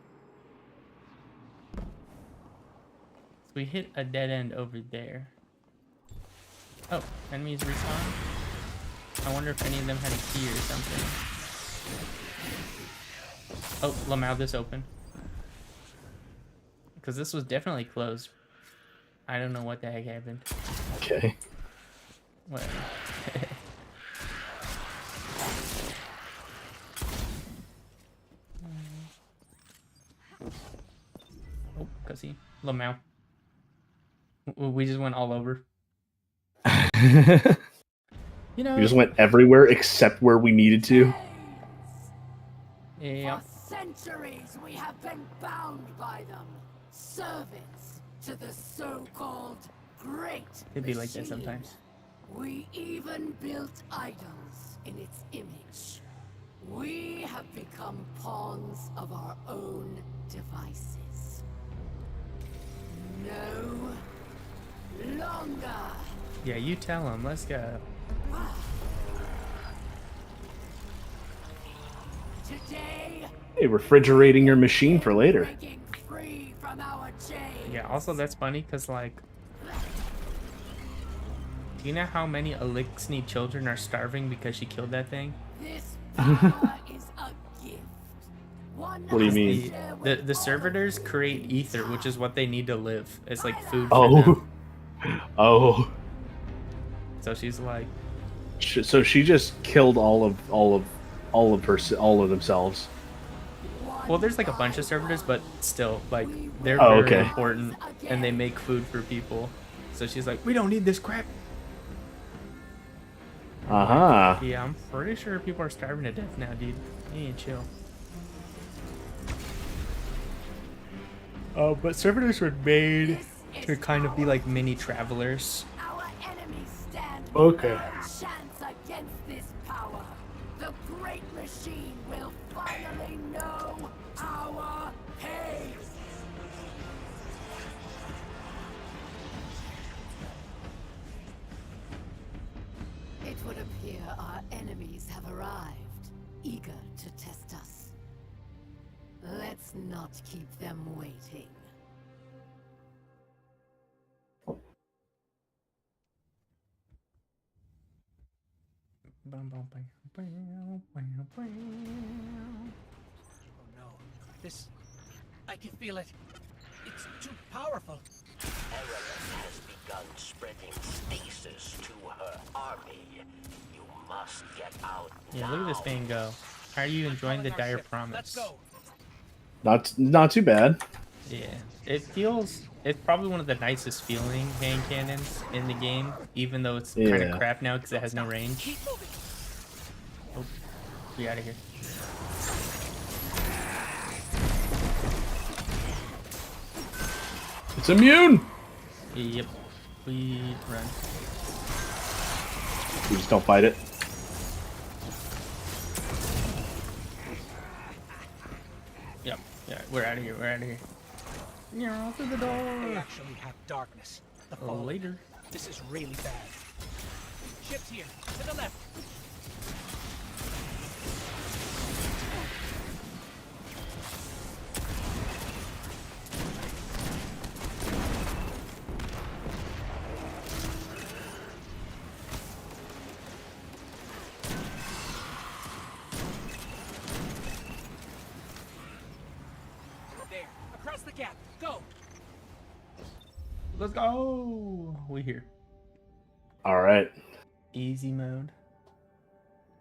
So we hit a dead end over there. Oh, enemies respawn? I wonder if any of them had a key or something. Oh, Lamau, this open. Because this was definitely closed. I don't know what the heck happened. Okay. Whatever. Oh, cussy. Lamau. We just went all over. You know, We just went everywhere except where we needed to. yeah. For centuries we have been bound by them. Servants to the so-called Great It'd be like that Machine. sometimes. We even built idols in its image. We have become pawns of our own devices. No longer. Yeah, you tell him. Let's go. day. Hey, refrigerating your machine for later. Breaking free from our chains. Yeah, also that's funny because, like, do you know how many Elixni children are starving because she killed that thing? This power is a gift. One What do you I mean? share The with the all servitors of create ether, which is what they need to live. It's like food for Oh, them. oh. So she's like, So she just killed all of themselves. well, there's like a bunch of servitors, but still, like, they're Oh, very okay. important, and they make food for people. So she's like, we don't need this crap. Uh-huh. Yeah, I'm pretty sure people are starving to death now, dude. You need to chill. But servitors were made to kind of be like mini travelers. our enemies stand Okay. no chance against this power. The great machine will finally know our pain. It would appear our enemies have arrived, eager to test us. Let's not keep them waiting. Oh no. This... I can feel it. It's too powerful. Erebus has begun spreading stasis to her army. You must get out Yeah, look at this now. thing go. How are you enjoying the dire promise? Let's go. Not too bad. Yeah, it feels. It's probably one of the nicest feeling hand cannons in the game, even though it's kind Yeah. of crap now because it has no range. Keep moving. Oh, be out of here. It's immune. Yep, we run. We just don't fight it. Yep, yeah, we're out of here. We're out of here. Yeah, through the They door. actually have darkness. The fall. Later. This is really bad. Ships here, to the left. There, across the gap. Go. Let's go. We here. All right. Easy mode.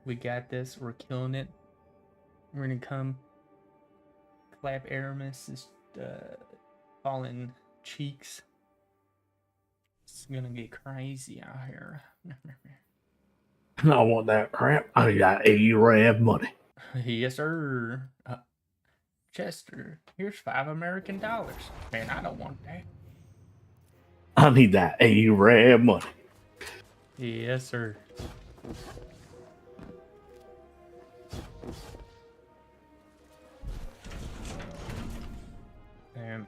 We got this. We're killing it. We're gonna come clap Aramis's fallen cheeks. It's gonna get crazy out here. I want that crap. I got ARAB money. Yes, sir. Chester, here's $5 American. Man, I don't want that. I need that ARAB money. Yes, sir.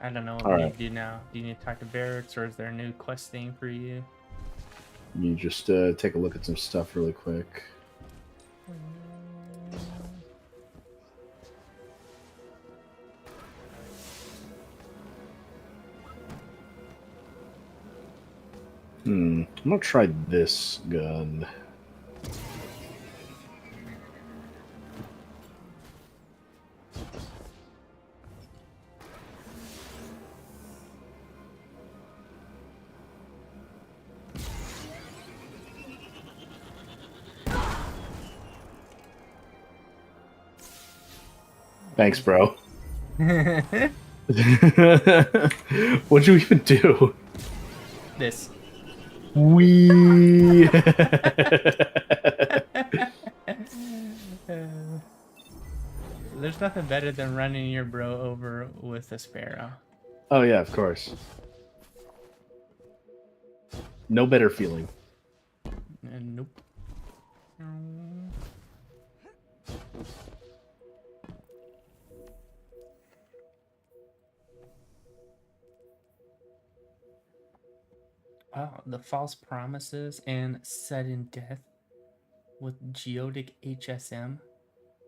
I don't know what All we right. need to do now. Do you need to talk to Barracks, or is there a new quest thing for you? You just take a look at some stuff really quick. I'm gonna try this gun. Thanks, bro. What'd you even do? This. We. There's nothing better than running your bro over with a sparrow. Oh yeah, of course. No better feeling. Nope. Oh, the false promises and sudden death with geodic HSM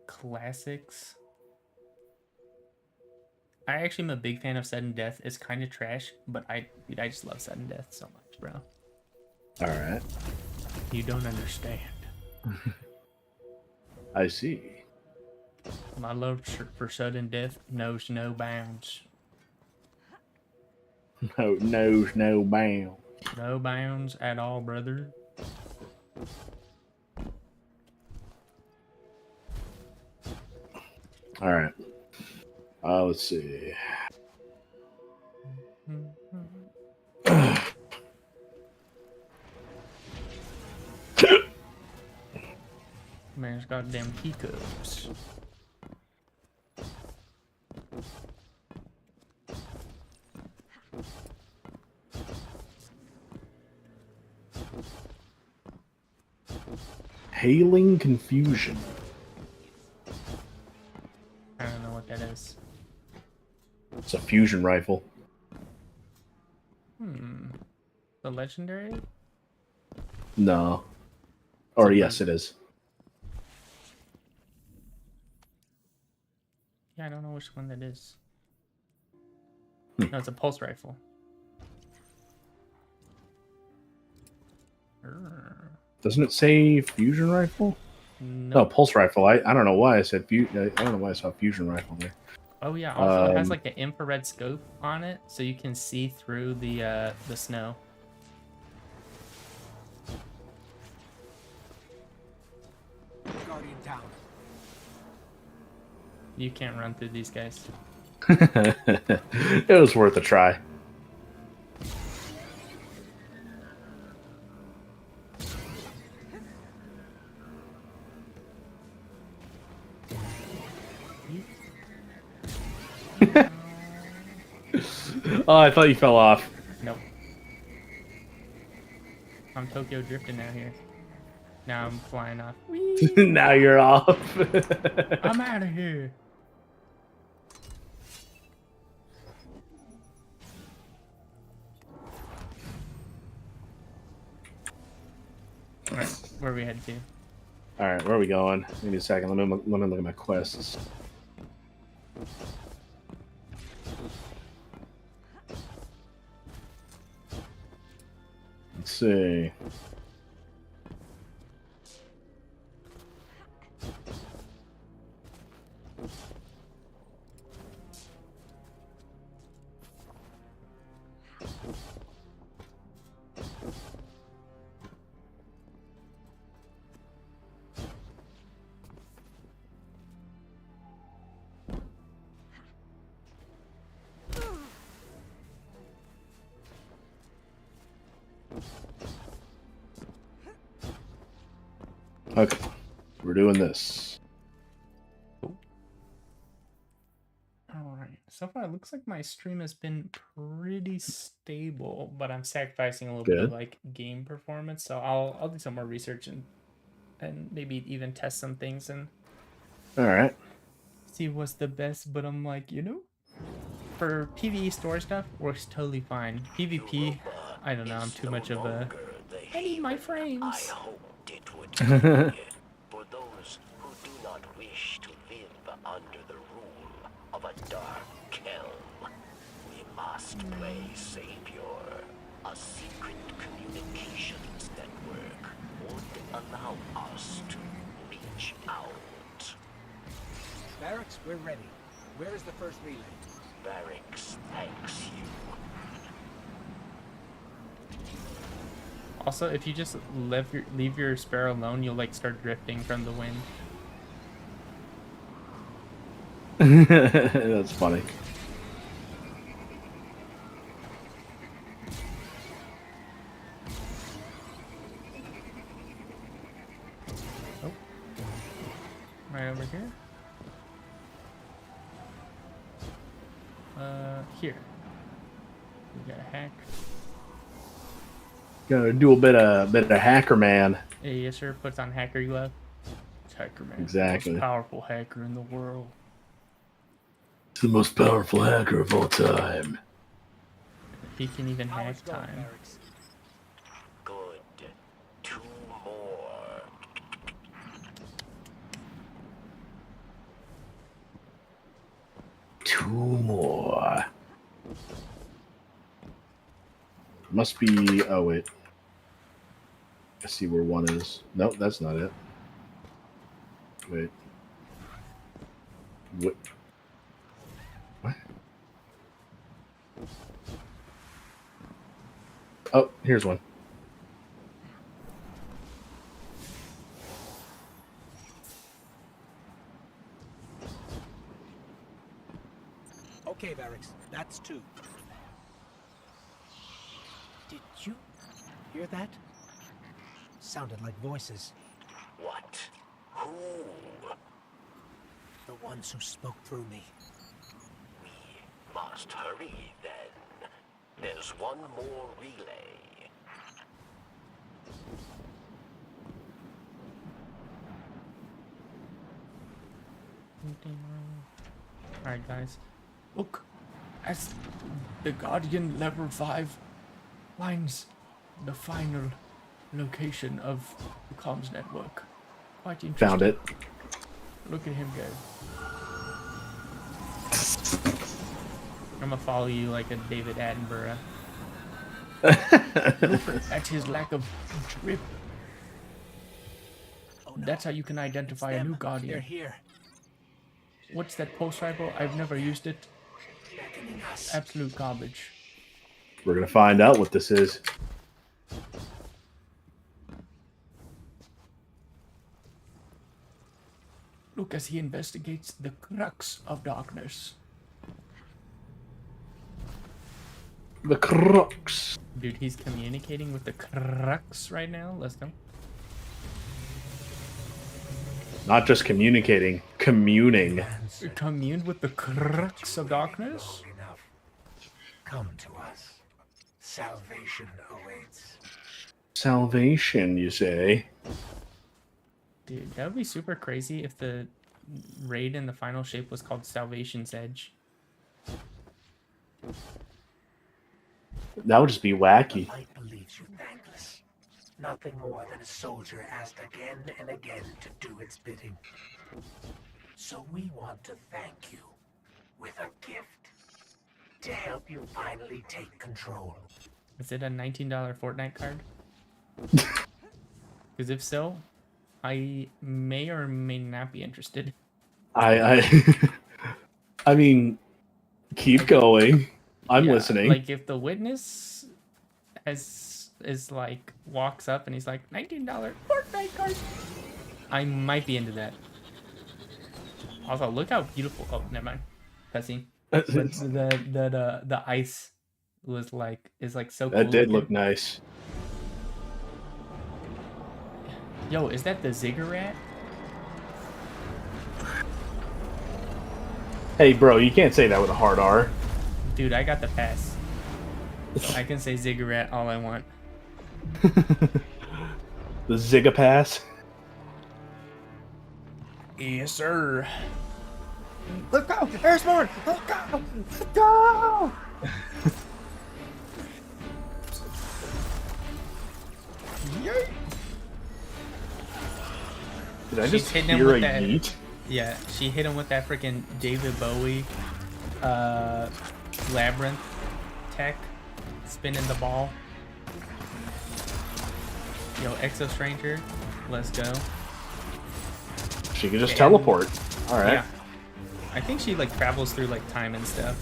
classics. I actually am a big fan of sudden death. It's kind of trash, but dude, I just love sudden death so much, bro. All right. You don't understand. I see. My love for sudden death knows no bounds. No, no bound. No bounds at all, brother. All right. Let's see. Man's goddamn teacups. Hailing confusion. I don't know what that is. It's a fusion rifle. The legendary? No. Or yes, it is. Yeah, I don't know which one that is. No, it's a pulse rifle. Doesn't it say fusion rifle? No, pulse rifle. I don't know why I said I don't know why I saw fusion rifle there. Oh yeah, also it has like an infrared scope on it, so you can see through the snow. Guardian down. You can't run through these guys. It was worth a try. Oh, I thought you fell off. Nope. I'm Tokyo drifting out here. Now I'm flying off. Now you're off. I'm out of here. Alright, where are we headed to? Alright, where are we going? Give me a second. Let me look at my quests. Let's see. Okay, we're doing this. Alright, so far it looks like my stream has been pretty stable, but I'm sacrificing a little bit of like game performance, so I'll do some more research and maybe even test some things and Alright. see what's the best, but I'm like, you know, for PvE store stuff works totally fine. PvP, I don't know, I'm too much of a I need my frames. For those who do not wish to live under the rule of a dark kelm, we must play Savior. A secret communications network would allow us to reach out. Barracks, we're ready. Where is the first relay? Barracks thanks you. Also, if you just leave your sparrow alone, you'll like start drifting from the wind. That's funny. Oh. Right over here. Here. We got a hack. Gotta do a bit of hacker man. Hey, yes sir, puts on hacker glove. It's hacker man. Exactly. Most powerful hacker in the world. It's the most powerful hacker of all time. He can even hack time. Good. 2 more. Two more. Must be. Oh wait. I see where one is. Nope, that's not it. Wait. What? What? Oh, here's one. Okay, Varix, that's 2. Did you hear that? Sounded like voices. What? Who? The ones who spoke through me. We must hurry then. There's one more relay. Alright, guys. Look, as the Guardian level 5 finds the final location of the comms network. Quite interesting. Found it. Look at him go. I'm gonna follow you like a David Attenborough. Look at his lack of drip. Oh, no. That's how you can It's identify a them. new They're Guardian. here. What's that pulse rifle? I've never used it. Beckoning us. Absolute garbage. We're gonna find out what this is. Look as he investigates the crux of darkness. The crux. Dude, he's communicating with the crux right now. Let's go. Not just communicating, communing. Commune with the crux of darkness? Enough. Come to us. Salvation awaits. Salvation, you say? Dude, that would be super crazy if the raid in the final shape was called Salvation's Edge. That would just be wacky. The light believes you thankless. Nothing more than a soldier asked again and again to do its bidding. So we want to thank you with a gift to help you finally take control. Is it a $19 Fortnite card? Because if so, I may or may not be interested. I mean, keep going. I'm Yeah, listening. Like if the witness is like walks up and he's like $19 Fortnite card, I might be into that. Also, look how beautiful. Oh, never mind. Cutscene. But the ice was like is like so. That cool did looking. look nice. Yo, is that the ziggurat? Hey, bro, you can't say that with a hard R. Dude, I got the pass. I can say ziggurat all I want. The Zigapass. Yes, sir. Let's go! There's more! Let's go! Let's go! Yay! Did I She's just hitting him hear with a that- yeet? Yeah, she hit him with that freaking David Bowie labyrinth tech, spinning the ball. Yo, Exo Stranger, let's go. She can just And- teleport. All right. Yeah. I think she like travels through like time and stuff.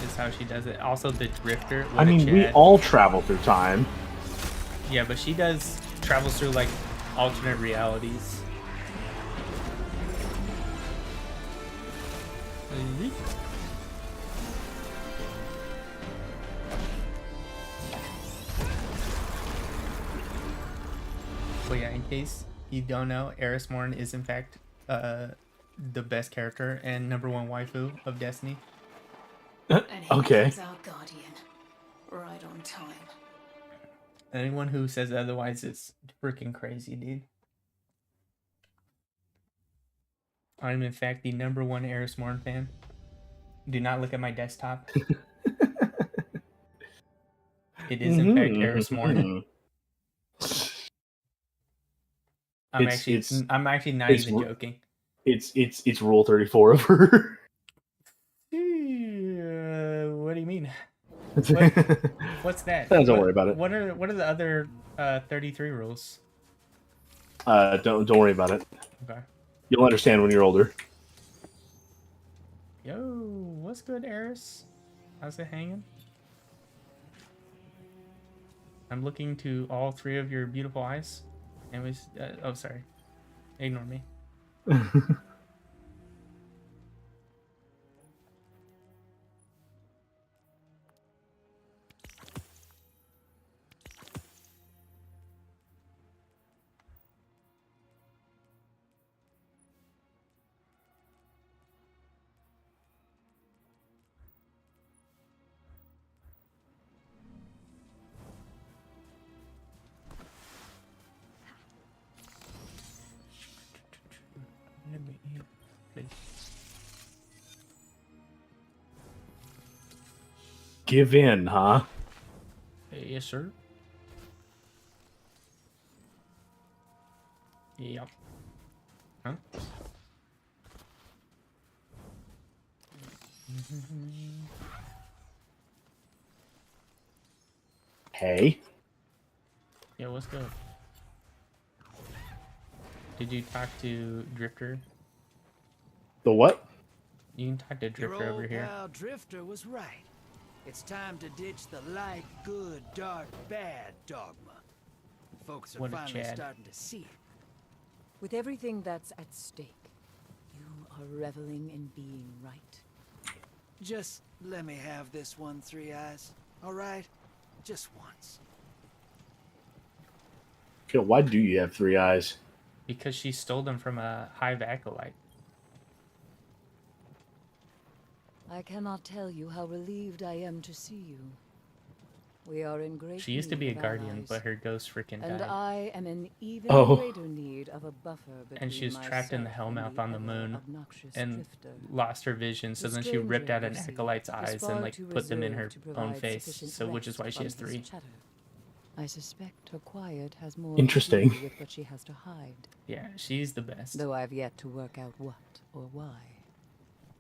Is how she does it. Also the drifter. I mean, we all travel through time. Yeah, but she travels through like alternate realities. But yeah, in case you don't know, Eris Morn is in fact the best character and #1 waifu of Destiny. And he Okay. is our guardian. Right on time. Anyone who says otherwise is freaking crazy, dude. I'm in fact the #1 Eris Morn fan. Do not look at my desktop. It is in fact Eris Morn. I'm actually not it's- even joking. It's Rule 34 of her. do you mean? Don't What's that? worry about it. What are the other 33 rules? Don't worry about it. Okay. You'll understand when you're older. Yo, what's good, Eris? How's it hanging? I'm looking to all three of your beautiful eyes. Anyways, oh, sorry. Ignore me. Let me eat, please. Give in, huh? Yes, sir. Yep. Huh? Hey. Yeah, what's good? Did you talk to Drifter? The what? You can talk to Your Drifter over old here. pal Drifter was right. It's time to ditch the light, good, dark, bad dogma. Folks are What a finally Chad. starting to see it. With everything that's at stake, you are reveling in being right. Just let me have this one, Three Eyes. All right? Just once. Yo, why do you have 3 eyes? Because she stole them from a hive acolyte. I cannot tell you how relieved I am to see you. We are in great She used to be a need of guardian, allies, but her ghost freaking and died. I am in even Oh. greater need of a buffer between And she was trapped in the myself and Hellmouth on the moon ever-obnoxious and Drifter. lost her vision. So The then she ripped stranger, out you an see, acolyte's is eyes far and like too put them in her reserved to own provide face. sufficient So which is rest why she from has his 3. chatter. I suspect her quiet has more Interesting. to do with what she has to hide, Yeah, she's the best. though I've yet to work out what or why.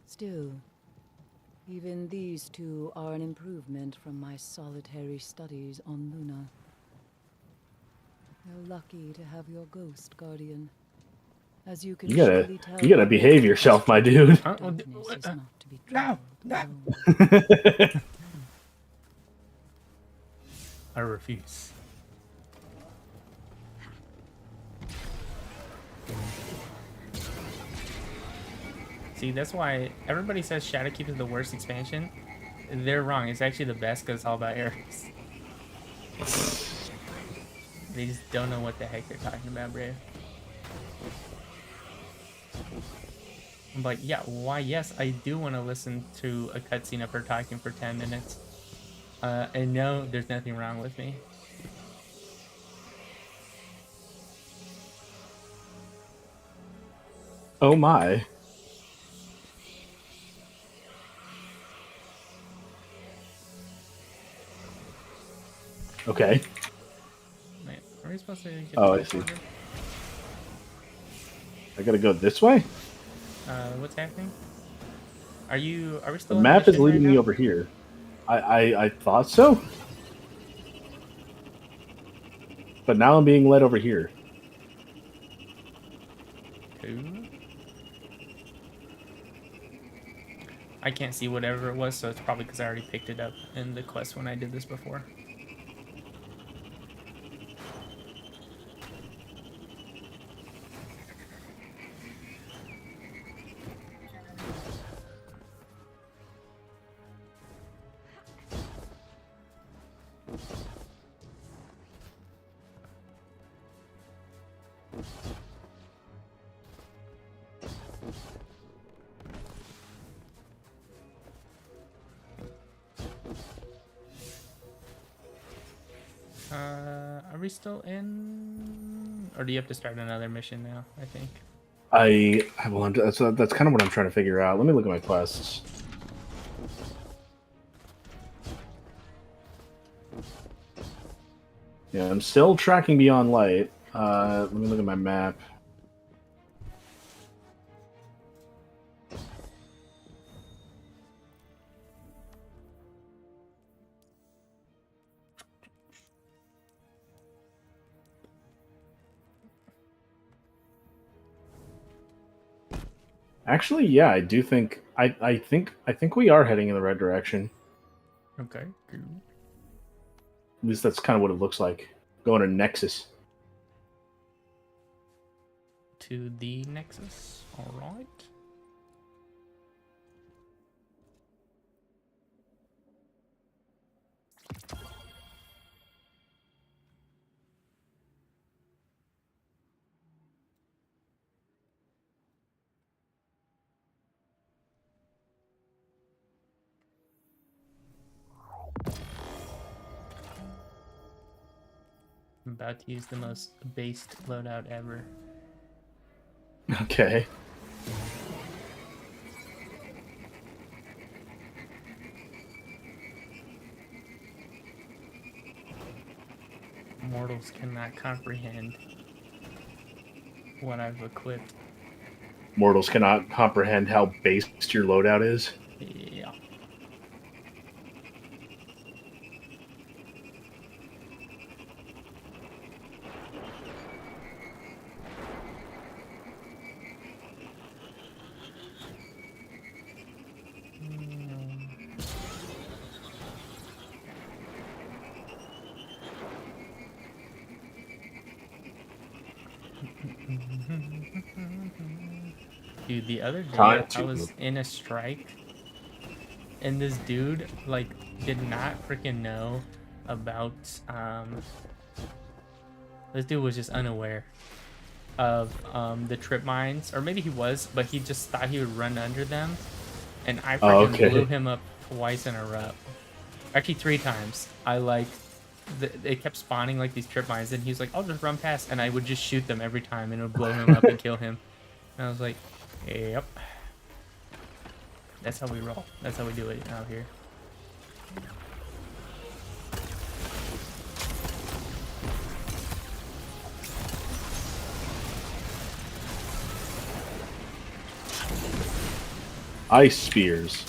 Still, even these two are an improvement from my solitary studies on Luna. You're lucky to have your ghost, Guardian. As you can You gotta- surely tell you gotta by behave the yourself, my question, dude. darkness is not to be No, troubled alone. I refuse. See, that's why everybody says Shadowkeep is the worst expansion. They're wrong. It's actually the best because it's all about Ares. They just don't know what the heck they're talking about, Brave. I'm like, yeah, why? Yes, I do want to listen to a cutscene of her talking for 10 minutes. And no, there's nothing wrong with me. Oh my. Okay. Wait, are we supposed to get Oh, I teleported? see. I gotta go this way? What's happening? Are we The still in map is mission leading right me now? over here. I thought so. But now I'm being led over here. Cool. I can't see whatever it was, so it's probably because I already picked it up in the quest when I did this before. Are we still in? Or do you have to start another mission now, I think? That's kind of what I'm trying to figure out. Let me look at my quests. Yeah, I'm still tracking Beyond Light. Let me look at my map. Actually, yeah, I do think I think we are heading in the right direction. Okay. Cool. At least that's kind of what it looks like. Going to Nexus. To the Nexus. All right. I'm about to use the most based loadout ever. Okay. Mortals cannot comprehend what I've equipped. Mortals cannot comprehend how based your loadout is. Yeah. Dude, the other day I was in a strike and this dude like did not freaking know about this dude was just unaware of the trip mines, or maybe he was, but he just thought he would run under them, and I freaking blew him up twice in a row. Actually 3 times. I like they kept spawning like these trip mines, and he was like, I'll just run past, and I would just shoot them every time and it would blow him up and kill him. And I was like, yep. That's how we roll. That's how we do it out here. Ice spears.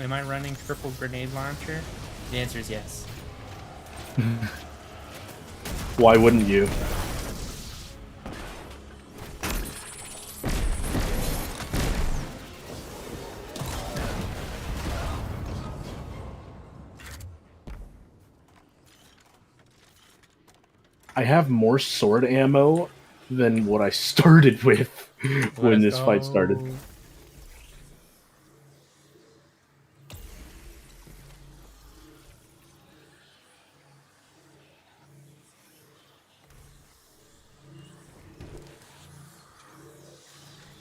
Am I running triple grenade launcher? The answer is yes. Why wouldn't you? I have more sword ammo than what I started with when this fight started.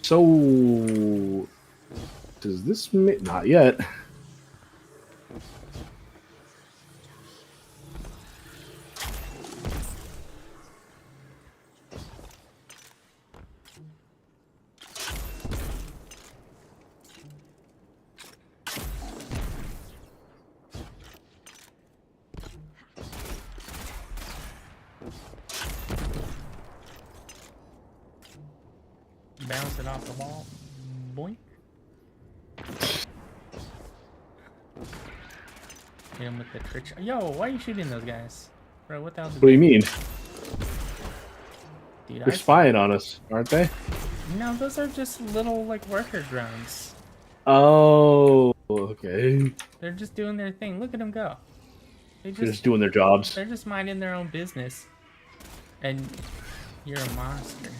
So, does this not yet? Bounce it off the wall. Boink. Hit him with the trick shot. Yo, why are you shooting those guys? Bro, what the hell? What do you mean? Dude, They're spying on us, aren't they? No, those are just little like worker drones. Oh, okay. They're just doing their thing. Look at them go. They They're just doing their jobs. They're just minding their own business. And you're a monster.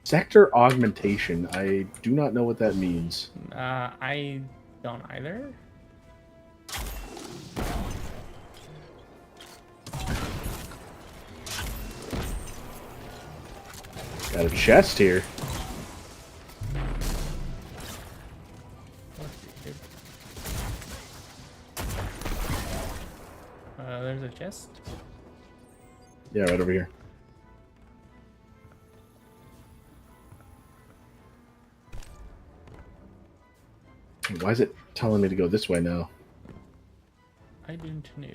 Sector augmentation. I do not know what that means. I don't either. Got a chest here. There's a chest. Yeah, right over here. Why is it telling me to go this way now? I didn't know.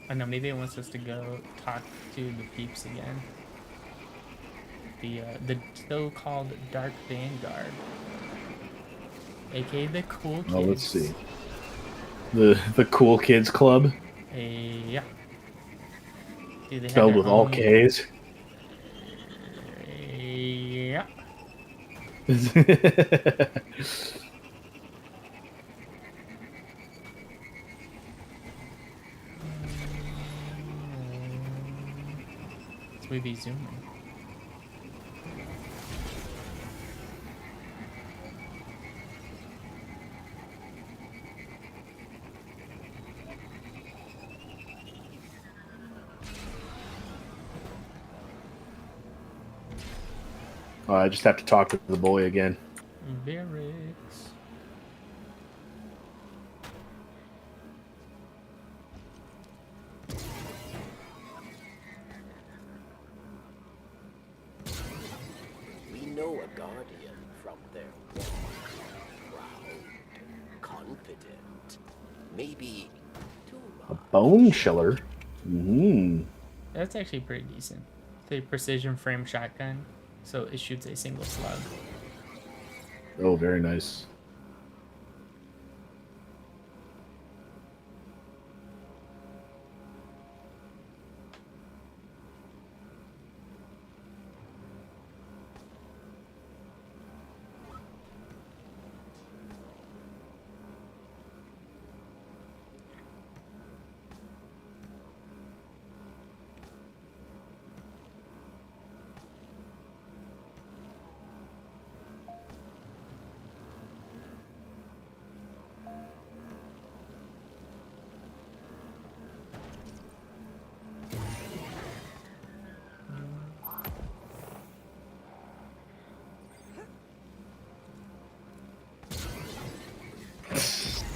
I know, maybe it wants us to go talk to the peeps again. The so-called Dark Vanguard, aka the cool kids. Oh, let's see. The cool kids club. Yeah. Dude, they have Spelled their with all own- K's. Yeah. We be zooming. I just have to talk to the boy again. Barracks. We know a guardian from their walk. Proud, confident, maybe too A much. bone chiller. Hmm. That's actually pretty decent. It's a precision frame shotgun, so it shoots a single slug. Oh, very nice.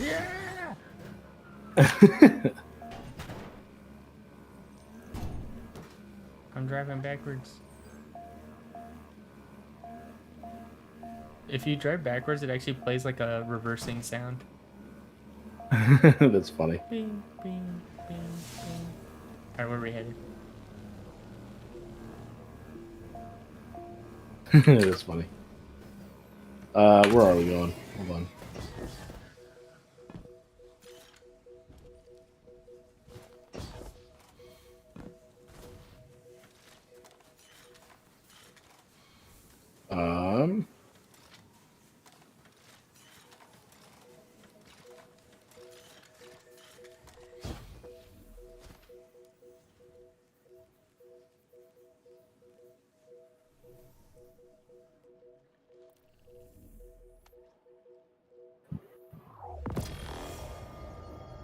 Yeah. I'm driving backwards. If you drive backwards, it actually plays like a reversing sound. That's funny. Bing, bing, bing, bing. Alright, where are we headed? That's funny. Where are we going? Hold on.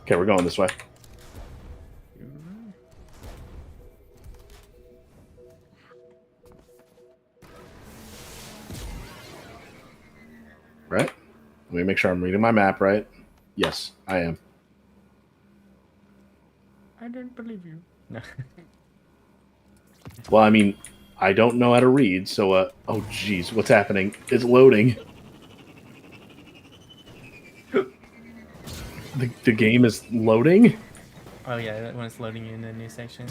Okay, we're going this way. Let me make sure I'm reading my map right. Yes, I am. I didn't believe you. No. Well, I mean, I don't know how to read, so, oh, jeez, what's happening? It's loading. The game is loading? Oh yeah, when it's loading you in the new section.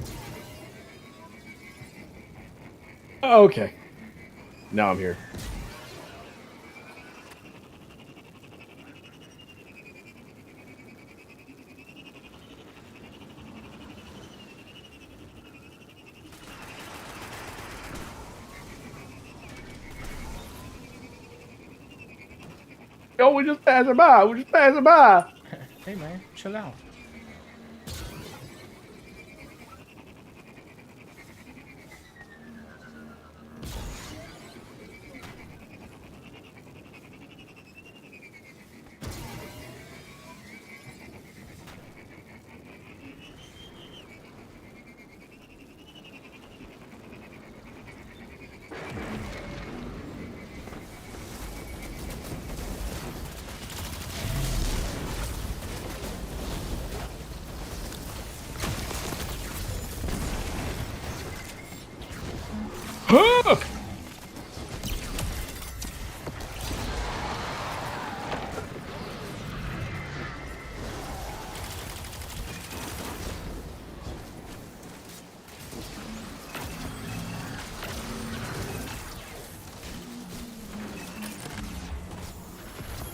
Oh, okay. Now I'm here. Yo, we're just passing by. We're just passing by. Hey man, chill out.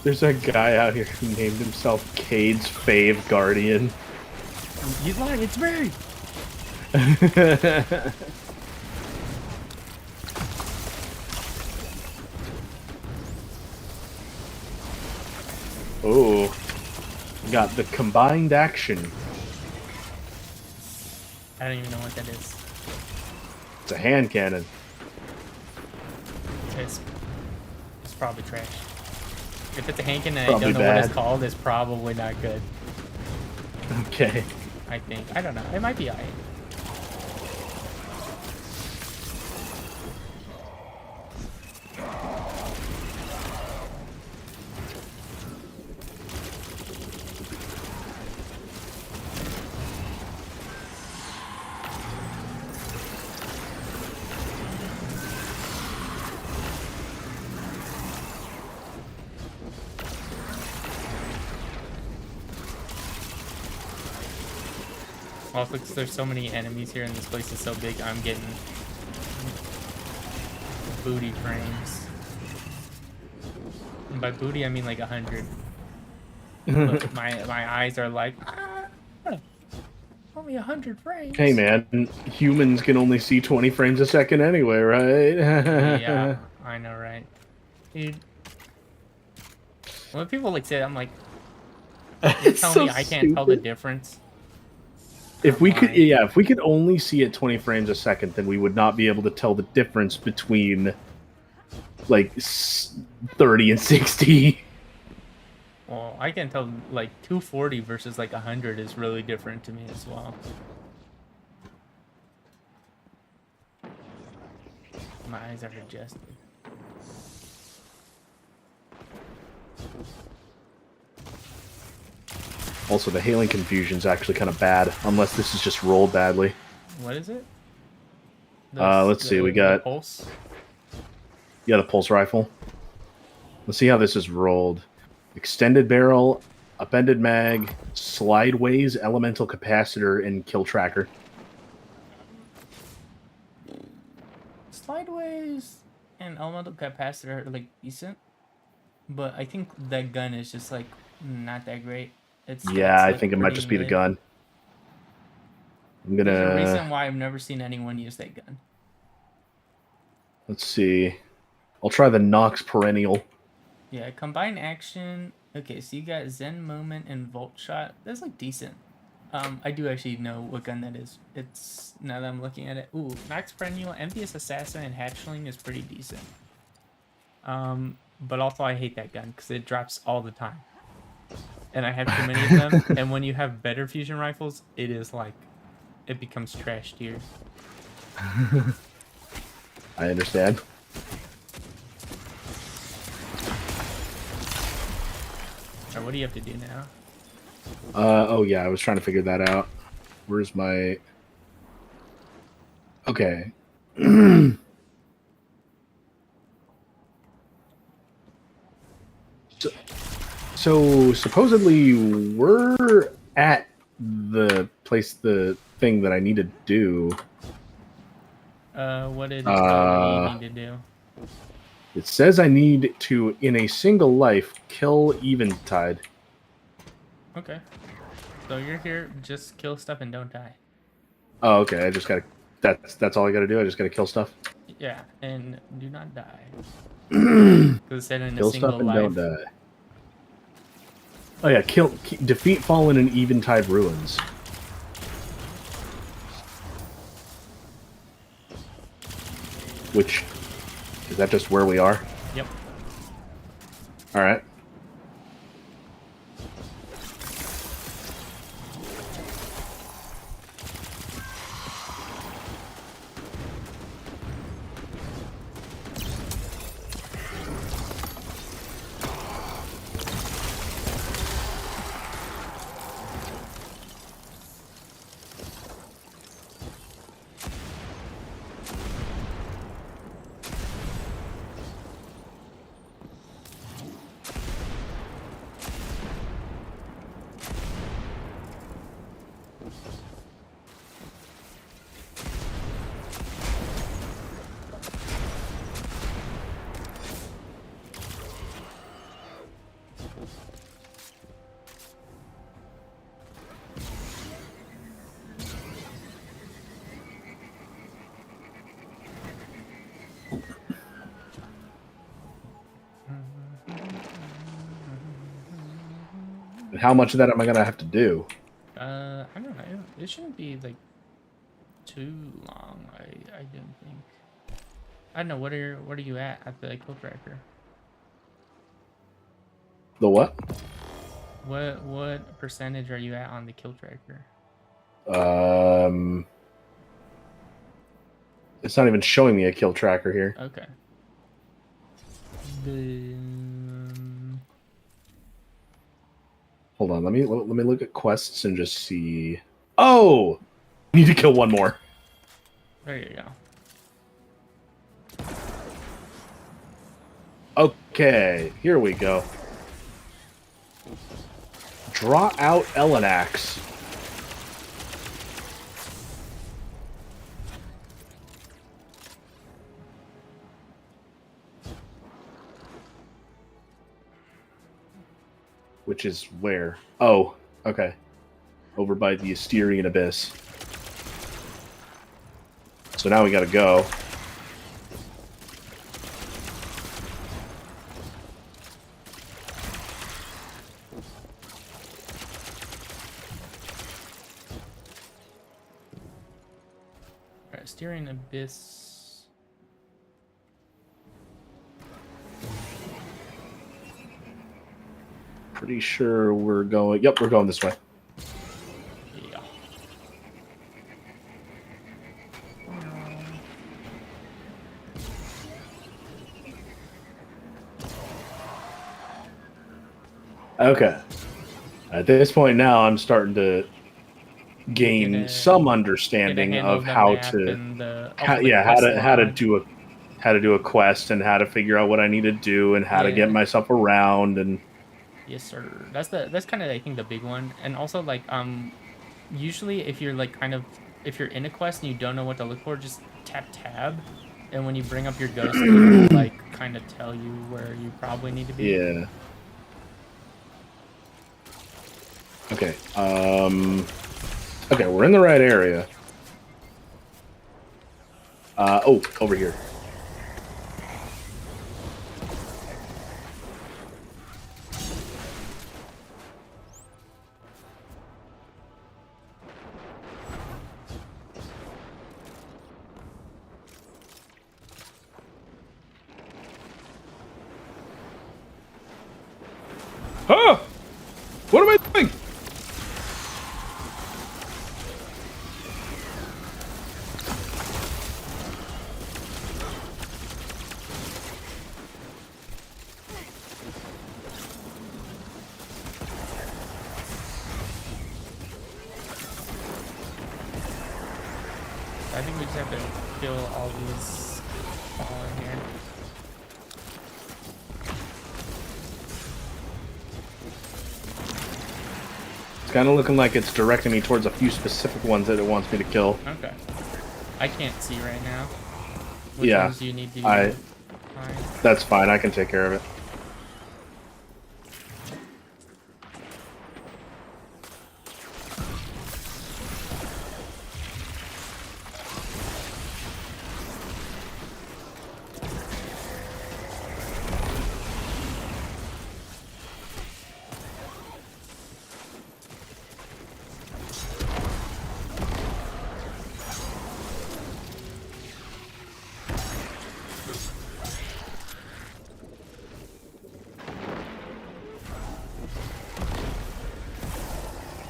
There's a guy out here who named himself Cade's Fave Guardian. He's lying, it's me! Oh, got the combined action. I don't even know what that is. It's a hand cannon. It's probably trash. If it's a hand cannon and I Probably don't know what it's bad. called, it's probably not good. Okay. I think. I don't know. It might be alright. Also, because there's so many enemies here and this place is so big, I'm getting booty frames. And by booty, I mean like 100. Look, my eyes are like, only 100 frames. Hey man, humans can only see 20 frames a second anyway, right? Yeah, I know, right? Dude. When people like say that, I'm like, you tell so me I can't tell the stupid. difference? If we could, yeah, if we could only see at 20 frames a second, then we would not be able to tell the difference between like 30 and 60. Well, I can tell like 240 versus like 100 is really different to me as well. My eyes are adjusted. Also, the hailing confusion is actually kind of bad, unless this is just rolled badly. What is it? Let's see, we got... Pulse? Yeah, the pulse rifle. Let's see how this is rolled. Extended barrel, upended mag, slideways, elemental capacitor, and kill tracker. Slideways and elemental capacitor are like decent, but I think that gun is just like not that great. Yeah, I think it might just be the gun. I'm gonna... There's a reason why I've never seen anyone use that gun. Let's see. I'll try the Nox Perennial. Yeah, combined action. Okay, so you got Zen Moment and Volt Shot. That's like decent. I do actually know what gun that is. It's, now that I'm looking at it. Ooh, Nox Perennial, Envious Assassin, and Hatchling is pretty decent. But also I hate that gun because it drops all the time. And I have too many of them. And when you have better fusion rifles, it is like, it becomes trash tier. I understand. Or what do you have to do now? Oh yeah, I was trying to figure that out. Where's my... Okay. So supposedly we're at the place, the thing that I need to do. What did it tell you need to do? It says I need to, in a single life, kill Eventide. Okay. So you're here, just kill stuff and don't die. Oh, okay. I just gotta... That's all I gotta do? I just gotta kill stuff? Yeah, and do not die. Because it said in Kill a single stuff and life. don't die. Oh yeah, defeat fallen in Eventide ruins. Which... Is that just where we are? Yep. Alright. And how much of that am I gonna have to do? I don't know. It shouldn't be like too long. I don't think. I don't know. What are you at the kill tracker? The what? What percentage are you at on the kill tracker? It's not even showing me a kill tracker here. Okay. Hold on, let me look at quests and just see. Oh, I need to kill one more. There you go. Okay, here we go. Draw out Elanax. Which is where? Oh, okay. Over by the Asterian Abyss. So now we gotta go. Alright, Asterian Abyss. Pretty sure we're going... Yep, we're going this way. Yeah. Okay. At this point now, I'm starting to gain some understanding of how to... how to do a quest and how to figure out what I need to do and how to get myself around and... Yes, sir. That's kind of, I think, the big one. And also, like, usually if you're like if you're in a quest and you don't know what to look for, just tap tab, and when you bring up your ghost, it will like kind of tell you where you probably need to be. Yeah. Okay. Okay, we're in the right area. Oh, over here. Ah! What am I doing? think we just have to kill all these all in here. It's kind of looking like it's directing me towards a few specific ones that it wants me to kill. Okay. I can't see right now. Which Yeah, ones do you need to find? That's fine. I can take care of it.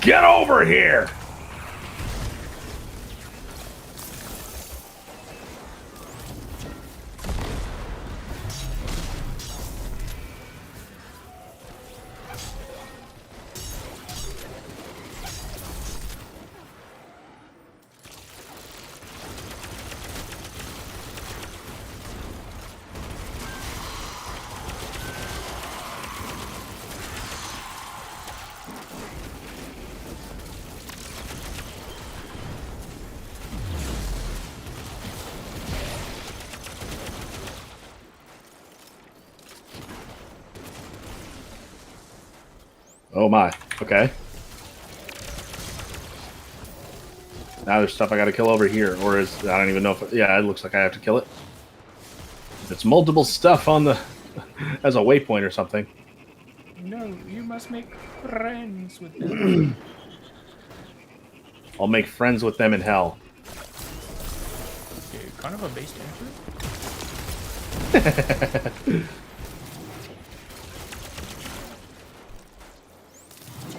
Get over here! Oh my. Okay. Now there's stuff I gotta kill over here, or is I don't even know if yeah, it looks like I have to kill it. It's multiple stuff on the as a waypoint or something. No, you must make friends with them. I'll make friends with them in hell. Okay, kind of a base answer.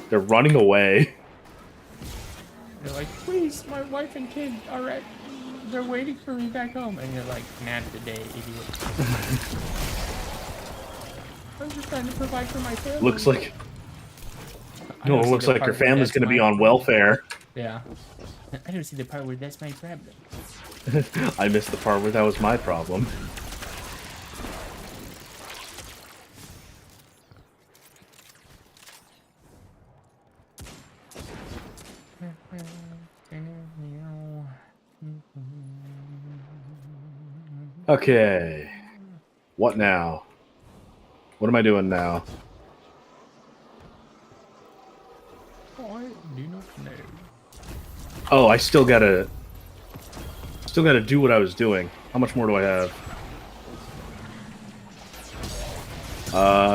They're running away. They're like, please, my wife and kid are at... They're waiting for me back home. And you're like, not today, idiot. I'm just trying to provide for my family. Looks like... No, it looks like your family's going to be on welfare. Yeah. I don't see the part where that's my problem. I missed the part where that was my problem. Okay. What now? What am I doing now? I do not know. Oh, I still gotta do what I was doing. How much more do I have?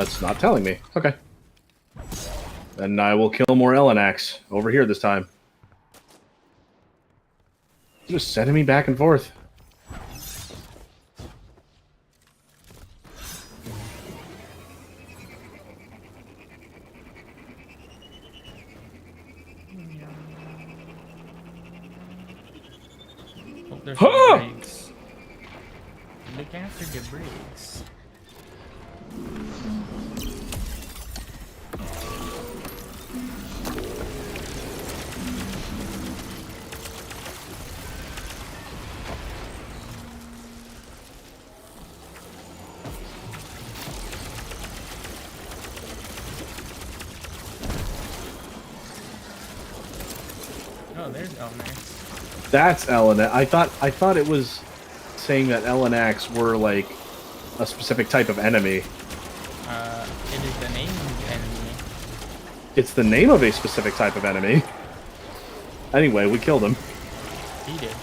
It's not telling me. Okay. Then I will kill more Elanax over here this time. Just sending me back and forth. Oh, there's some bricks. Look after the bricks. Oh, there's Elanax. That's Elanax. I thought it was saying that Elanax were like a specific type of enemy. It is the name of the enemy. It's the name of a specific type of enemy. Anyway, we killed him. He did.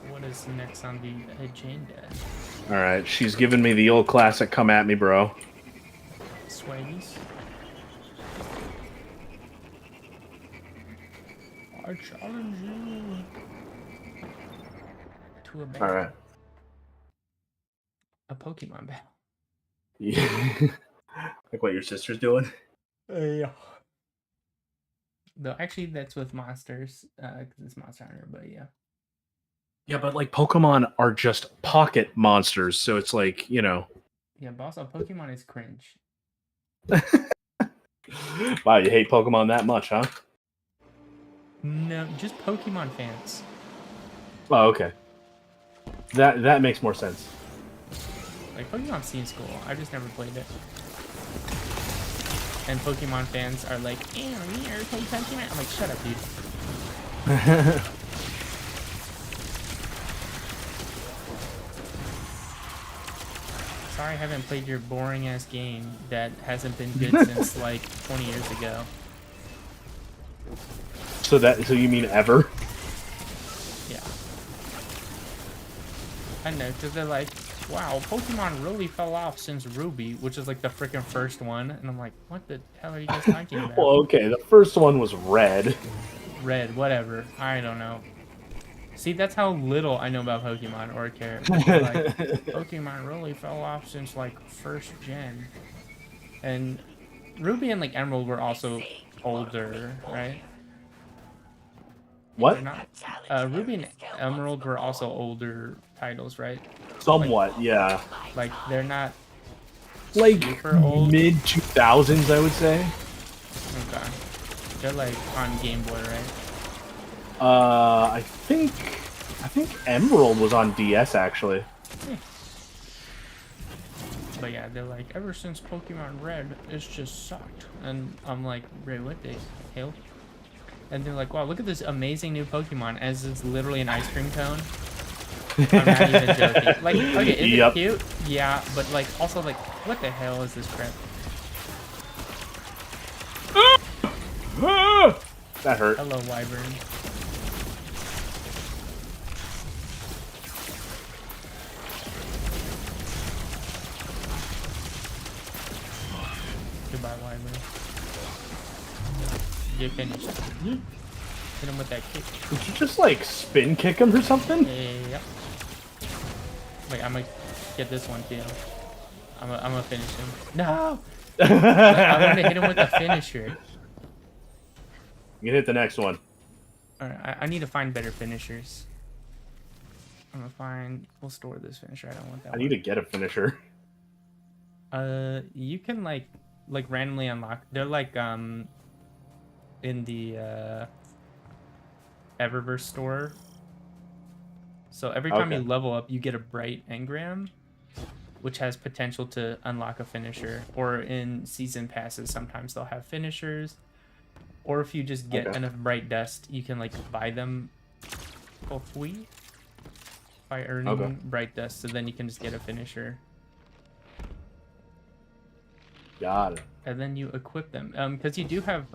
What is next on the agenda? Alright, she's giving me the old classic come at me, bro. Swaggies. I challenge you to a battle. Alright. A Pokemon battle. Yeah. Like what your sister's doing? Yeah. Though actually that's with monsters, because it's Monster Hunter, but yeah. Yeah, but like Pokemon are just pocket monsters, so it's like, you know. Yeah, but also Pokemon is cringe. Wow, you hate Pokemon that much, huh? No, just Pokemon fans. Oh, okay. That makes more sense. Like, Pokemon seems cool. I just never played it. And Pokemon fans are like, ew, you never played Pokemon? I'm like, shut up, dude. Sorry I haven't played your boring-ass game that hasn't been good since, like, 20 years ago. So you mean ever? Yeah. I know, because they're like, wow, Pokemon really fell off since Ruby, which is like the freaking first one. And I'm like, what the hell are you guys talking about? Well, okay, the first one was Red. Red, whatever. I don't know. See, that's how little I know about Pokemon or care. Like, Pokemon really fell off since, like, first gen. And Ruby and, like, Emerald were also older, right? What? Not, Ruby and Emerald were also older titles, right? Somewhat, like, yeah. Like, they're not like super old. Mid 2000s, I would say. Okay. They're like on Game Boy, right? I think Emerald was on DS actually. But yeah, they're like, ever since Pokemon Red, it's just sucked. And I'm like, Ray, what the hell? And they're like, wow, look at this amazing new Pokemon, as it's literally an ice cream cone. I'm not even joking. Like, okay, is it cute? Yeah, but like, also like, what the hell is this crap? That hurt. Hello, Wyvern. Goodbye, Wyvern. You finished. Hit him with that kick. Did you just like spin kick him or something? Yep. Like, I'm gonna get this one too. I'm gonna finish him. No! I want to hit him with a finisher. You can hit the next one. Alright, I need to find better finishers. I'm gonna find... We'll store this finisher. I don't want that I one. need to get a finisher. You can like randomly unlock... They're like, in the, Eververse store. So every time you level up, you get a bright engram, which has potential to unlock a finisher. Or in season passes, sometimes they'll have finishers. Or if you just get enough bright dust, you can like buy them for free by earning bright dust. So then you can just get a finisher. Got it. And then you equip them. Because you do have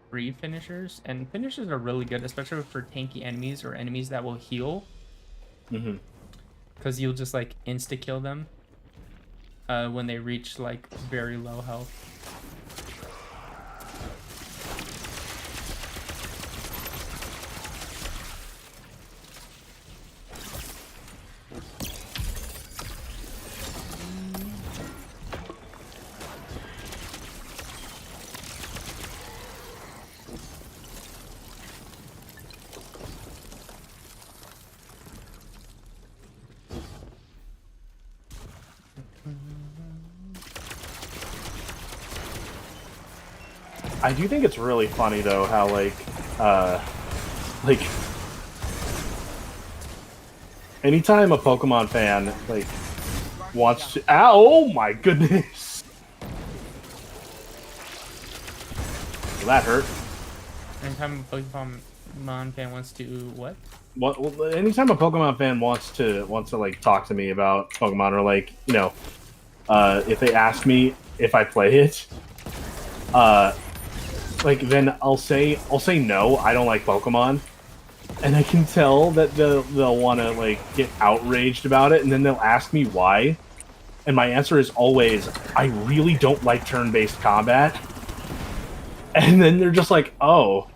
free finishers, and finishers are really good, especially for tanky enemies or enemies that will heal. Mm-hmm. Because you'll just like insta kill them when they reach like very low health. I do think it's really funny though how like anytime a Pokemon fan like wants to oh my goodness. Well, that hurt. Anytime a Pokemon fan wants to what? Well, anytime a Pokemon fan wants to like talk to me about Pokemon or like, you know, if they ask me if I play it, like then I'll say no, I don't like Pokemon, and I can tell that they'll want to like get outraged about it, and then they'll ask me why, and my answer is always I really don't like turn-based combat, and then they're just like, oh,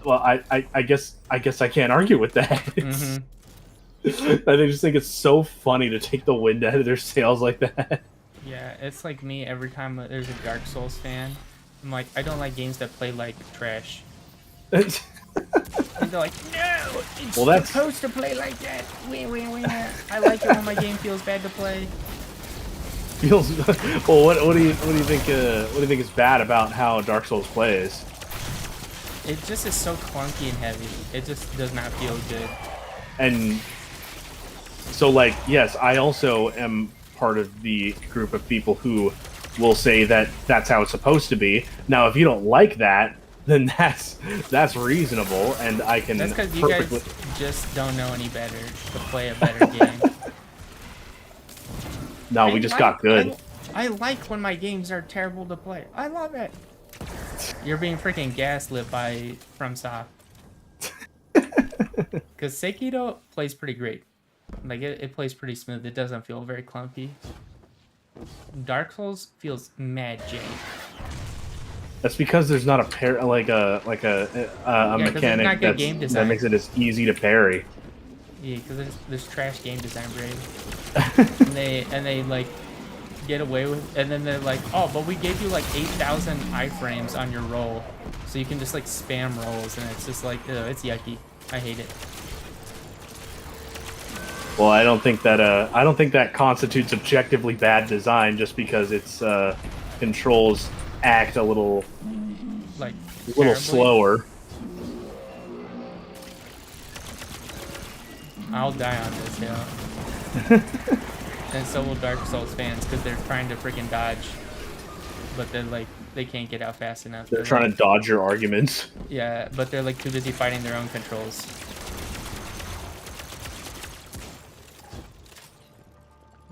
well I guess I can't argue with that. Mm-hmm. I just think it's so funny to take the wind out of their sails like that. Yeah, it's like me every time there's a Dark Souls fan. I'm like, I don't like games that play like trash. And they're like, no, it's Well, that's supposed to play like that. I like it when my game feels bad to play. feels. Well, what do you think? What do you think is bad about how Dark Souls plays? It just is so clunky and heavy. It just does not feel good. And so, like, yes, I also am part of the group of people who will say that that's how it's supposed to be. Now, if you don't like that, then that's reasonable, and I can. That's because you guys just don't know any better to play a better game. No, we just got good. I like when my games are terrible to play. I love it. You're being freaking gaslit by FromSoft. Because Sekiro plays pretty great. Like, it plays pretty smooth. It doesn't feel very clunky. Dark Souls feels mad jank. That's because there's not a mechanic that makes it as easy to parry. Yeah, because there's trash game design, right? and they like get away with, and then they're like, oh, but we gave you like 8,000 iframes on your roll, so you can just like spam rolls, and it's just like, ugh, it's yucky. I hate it. Well, I don't think that constitutes objectively bad design just because its controls act a little slower. I'll die on this, yeah. And so will Dark Souls fans, because they're trying to freaking dodge, but then like they can't get out fast enough. They're trying to dodge your arguments. Yeah, but they're like too busy fighting their own controls.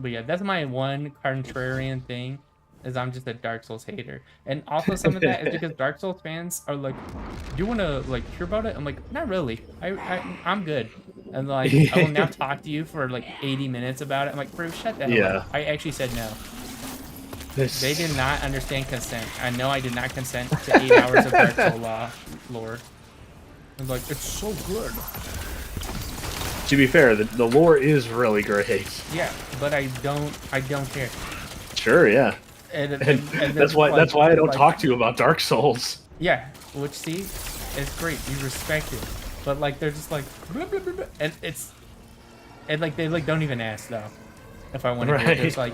But yeah, that's my one contrarian thing, is I'm just a Dark Souls hater. And also some of that is because Dark Souls fans are like, do you want to like hear about it? I'm like, not really. I'm good. And like, I will now talk to you for like 80 minutes about it. I'm like, bro, shut the hell up. I actually said no. They did not understand consent. I know I did not consent to 8 hours of Dark Souls lore. I'm like, it's so good. To be fair, the lore is really great. Yeah, but I don't care. Sure, yeah. And that's why I don't talk to you about Dark Souls. Yeah, which see, it's great. You respect it, but like they're just like, blah, blah, blah, blah. And like they like don't even ask though. If I want to, it's like,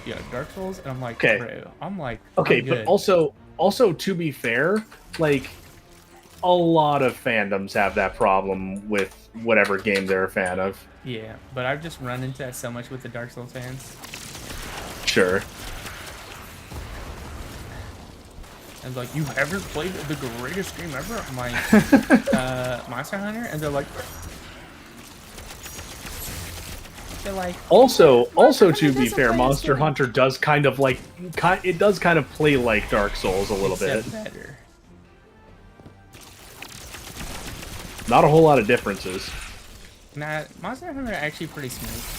yeah, Dark Souls, and I'm like, okay. Bro, I'm like, okay, I'm but also to be fair, like a lot of fandoms have that problem with whatever game they're a fan of. Yeah, but I've just run into that so much with the Dark Souls fans. Sure. And like, you ever played the greatest game ever? I'm like, Monster Hunter? And they're like, also to be fair, Monster Hunter does kind of like, it does kind of play like Dark Souls a little bit. Better. Not a whole lot of differences. Nah, Monster Hunter are actually pretty smooth.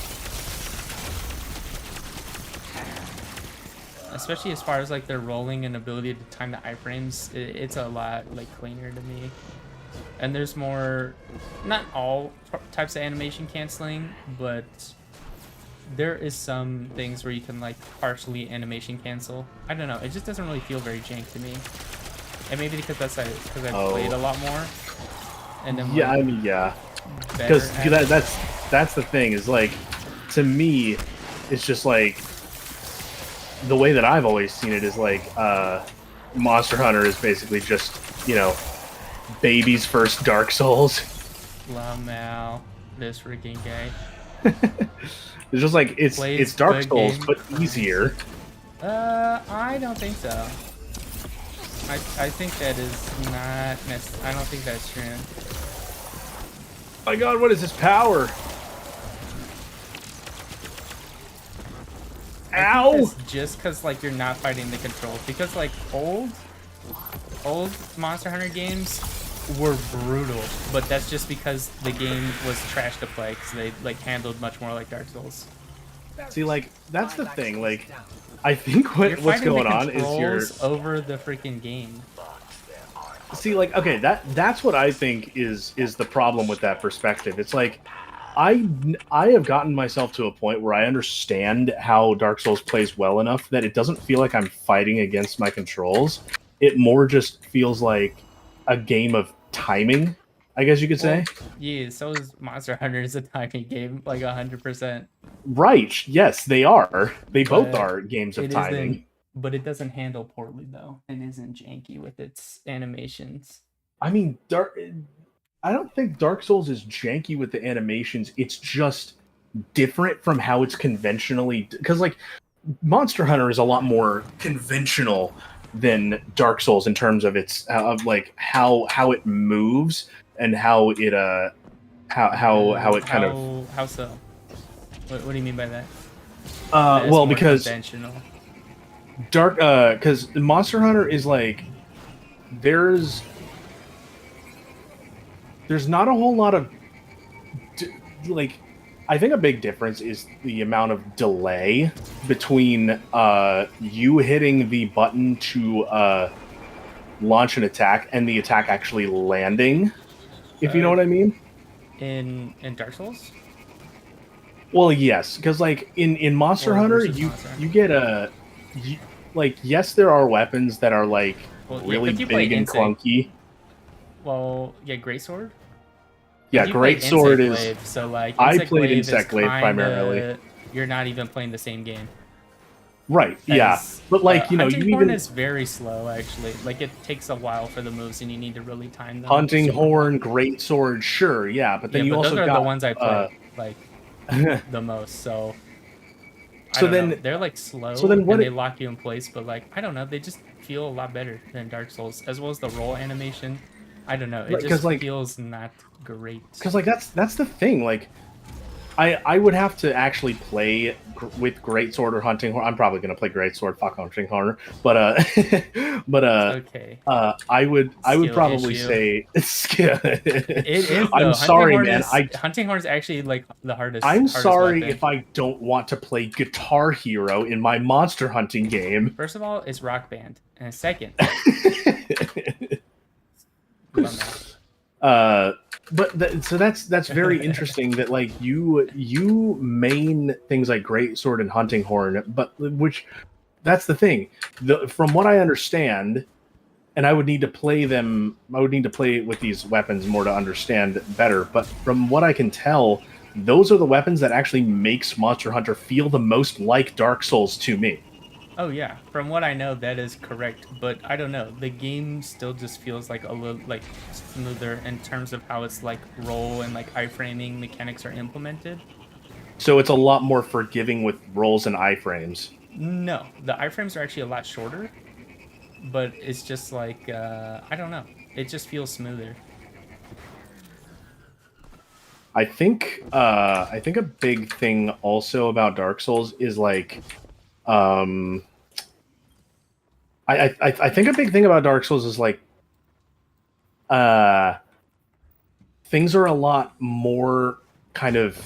Especially as far as like their rolling and ability to time the iframes, it's a lot like cleaner to me. And there's more, not all types of animation canceling, but there is some things where you can like partially animation cancel. I don't know, it just doesn't really feel very jank to me. And maybe because I've played a lot more. And then yeah, I mean, yeah, because that's the thing is like, to me, it's just like the way that I've always seen it is like Monster Hunter is basically just, you know, baby's first Dark Souls. Wow, this freaking guy. It's just like it's Dark Souls but easier. I don't think so. I think that is not I don't think that's true. My God, what is his power? Ow! Just because like you're not fighting the controls, because like old Monster Hunter games were brutal, but that's just because the game was trash to play, because they like handled much more like Dark Souls. See, like that's the thing. Like, I think what's going on is you're over the freaking game. See, like, okay, that's what I think is the problem with that perspective. It's like I have gotten myself to a point where I understand how Dark Souls plays well enough that it doesn't feel like I'm fighting against my controls. It more just feels like a game of timing I guess you could say. Yeah, so is Monster Hunter is a timing game, like 100%. Right. Yes, they are. They both But are games of it timing. isn't, but it doesn't handle poorly though, and isn't janky with its animations. I mean, I don't think Dark Souls is janky with the animations. It's just different from how it's conventionally, because like Monster Hunter is a lot more conventional than Dark Souls in terms of its of like how it moves and how it how it kind of how so? What do you mean by that? well, because conventional. because Monster Hunter is like there's not a whole lot of like I think a big difference is the amount of delay between you hitting the button to launch an attack and the attack actually landing, if you know what I mean. In Dark Souls? Well, yes, because like in Monster Hunter, you get like yes, there are weapons that are like really big and clunky. Well, yeah, Greatsword. Yeah, Greatsword is. Glaive, so like I played Insect Glaive primarily. You're not even playing the same game. Right. Yeah, but like you know, Hunting you Horn even is very slow actually. Like it takes a while for the moves, and you need to really time them. Hunting Horn, Greatsword, sure, yeah, but then you also those are got the ones I play like the most. So so then know. They're like slow. So then what? And they lock you in place, but like I don't know, they just feel a lot better than Dark Souls, as well as the roll animation. I don't know, it just like, feels not great. Because like that's the thing. Like I would have to actually play with Greatsword or Hunting Horn. I'm probably gonna play Greatsword. Fuck Hunting Horn. But okay. I would probably say it is. I'm sorry, man. Hunting Horn is actually like the hardest. I'm sorry weapon. if I don't want to play Guitar Hero in my monster hunting game. First of all, it's Rock Band, and second. So that's very interesting that like you main things like Greatsword and Hunting Horn, but which that's the thing. From what I understand, and I would need to play them. I would need to play with these weapons more to understand better. But from what I can tell, those are the weapons that actually makes Monster Hunter feel the most like Dark Souls to me. Oh yeah, from what I know, that is correct. But I don't know, the game still just feels like a little like smoother in terms of how it's like roll and like iframing mechanics are implemented. So it's a lot more forgiving with rolls and iframes. No, the iframes are actually a lot shorter, but it's just like I don't know, it just feels smoother. I think a big thing also about Dark Souls is like. I think a big thing about Dark Souls is like things are a lot more kind of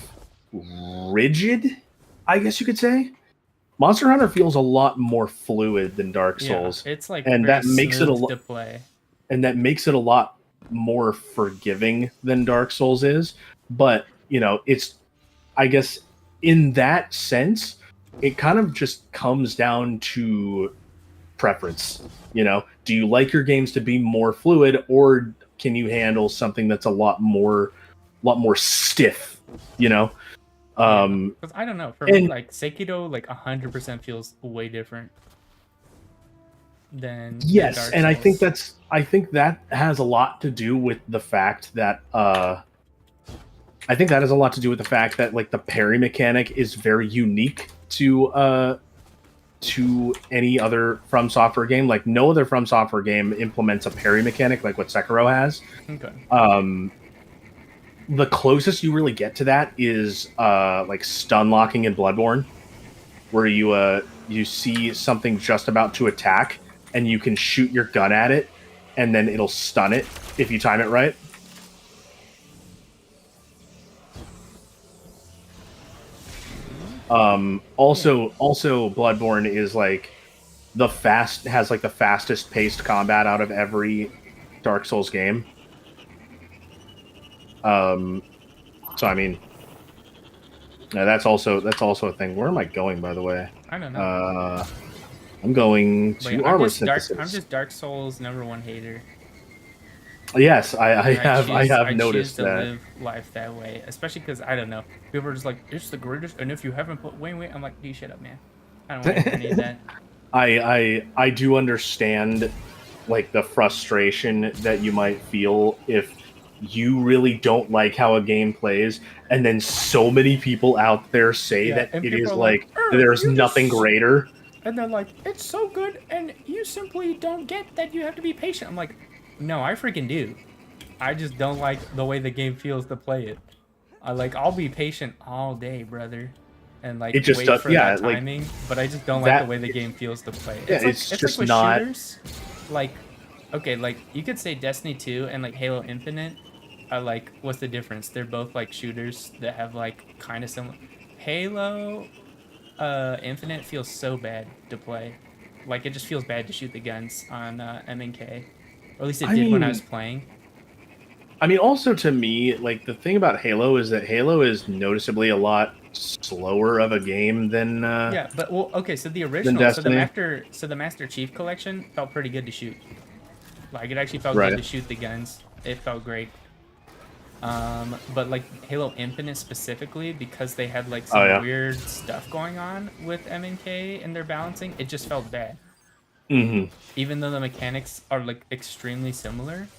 rigid, I guess you could say. Monster Hunter feels a lot more fluid than Dark Souls. Yeah, it's like and that makes it a lot to play. And that makes it a lot more forgiving than Dark Souls is. But, you know, it's I guess in that sense it kind of just comes down to preference. You know, do you like your games to be more fluid, or can you handle something that's a lot more stiff? You know, because I don't know. For me, like Sekiro, like 100% feels way different than yes, Dark and Souls. I think that has a lot to do with the fact that like the parry mechanic is very unique to any other From Software game. Like no other From Software game implements a parry mechanic like what Sekiro has. Okay. The closest you really get to that is like stun locking in Bloodborne, where you see something just about to attack and you can shoot your gun at it and then it'll stun it if you time it right. Also Bloodborne is like has like the fastest paced combat out of every Dark Souls game. So I mean, that's also a thing. Where am I going, by the way? I don't know. I'm going to Armor Synthesis. I'm just Dark Souls #1 hater. Yes, I have I noticed choose to that. live life that way, especially because I don't know. People are just like, it's the greatest, and if you haven't put wait, I'm like, dude, shut up, man. I don't want to hear any of that. I do understand like the frustration that you might feel if you really don't like how a game plays, and then so many people out there say Yeah, that and it people is are like, like there's you nothing just, greater. and they're like, it's so good, and you simply don't get that you have to be patient. I'm like, no, I freaking do. I just don't like the way the game feels to play it. I'll be patient all day, brother, and like It just wait does, for yeah, that like timing. But I just don't like the that. way the game feels to play. Yeah, it's It's like just with not. shooters, like okay, like you could say Destiny 2 and like Halo Infinite are like what's the difference? They're both like shooters that have like kind of similar. Halo Infinite feels so bad to play. Like it just feels bad to shoot the guns on MNK. Or at least it I did when I was mean, playing. also to me, like the thing about Halo is that Halo is noticeably a lot slower of a game Yeah, but well, okay, so the than original, Destiny. So the Master Chief Collection felt pretty good to shoot. Like it actually felt good Right. to shoot the guns. It felt great. But like Halo Infinite specifically, because they had like Oh some yeah. weird stuff going on with MNK and their balancing, it just felt bad. Mm-hmm. Even though the mechanics are like extremely similar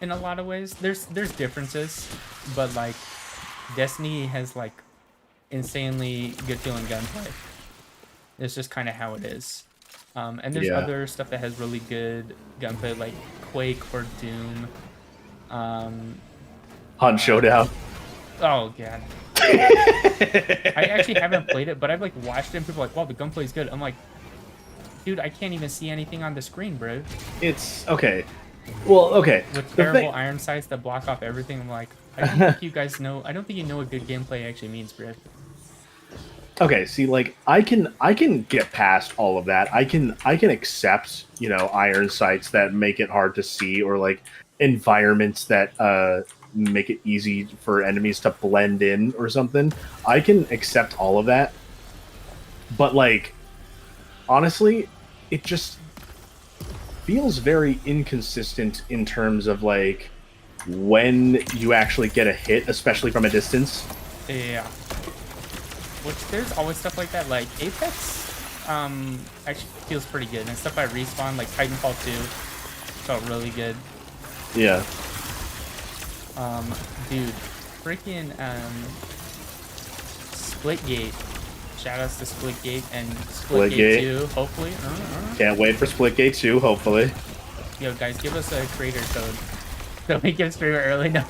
in a lot of ways. There's differences, but like Destiny has like insanely good feeling gunplay. It's just kind of how it is. And there's Yeah. other stuff that has really good gunplay, like Quake or Doom. Hunt Showdown. Oh god. I actually haven't played it, but I've like watched it and people are like, wow, the gunplay is good. I'm like, dude, I can't even see anything on the screen, bro. It's okay. Well, okay. With The terrible thing- iron sights that block off everything, I'm like, I don't think you guys know. I don't think you know what good gameplay actually means, bro. Okay, see, like I can get past all of that. I can accept, iron sights that make it hard to see, or like environments that make it easy for enemies to blend in or something. I can accept all of that. But like honestly, it just feels very inconsistent in terms of like when you actually get a hit, especially from a distance. Yeah. Which there's always stuff like that. Like Apex, actually feels pretty good. And stuff I Respawn, like Titanfall 2, felt really good. Yeah. Dude, freaking Splitgate. Shoutouts to Splitgate and Splitgate 2, hopefully. Can't wait for Splitgate 2, hopefully. Yo, guys, give us a creator code so we can stream it early. No.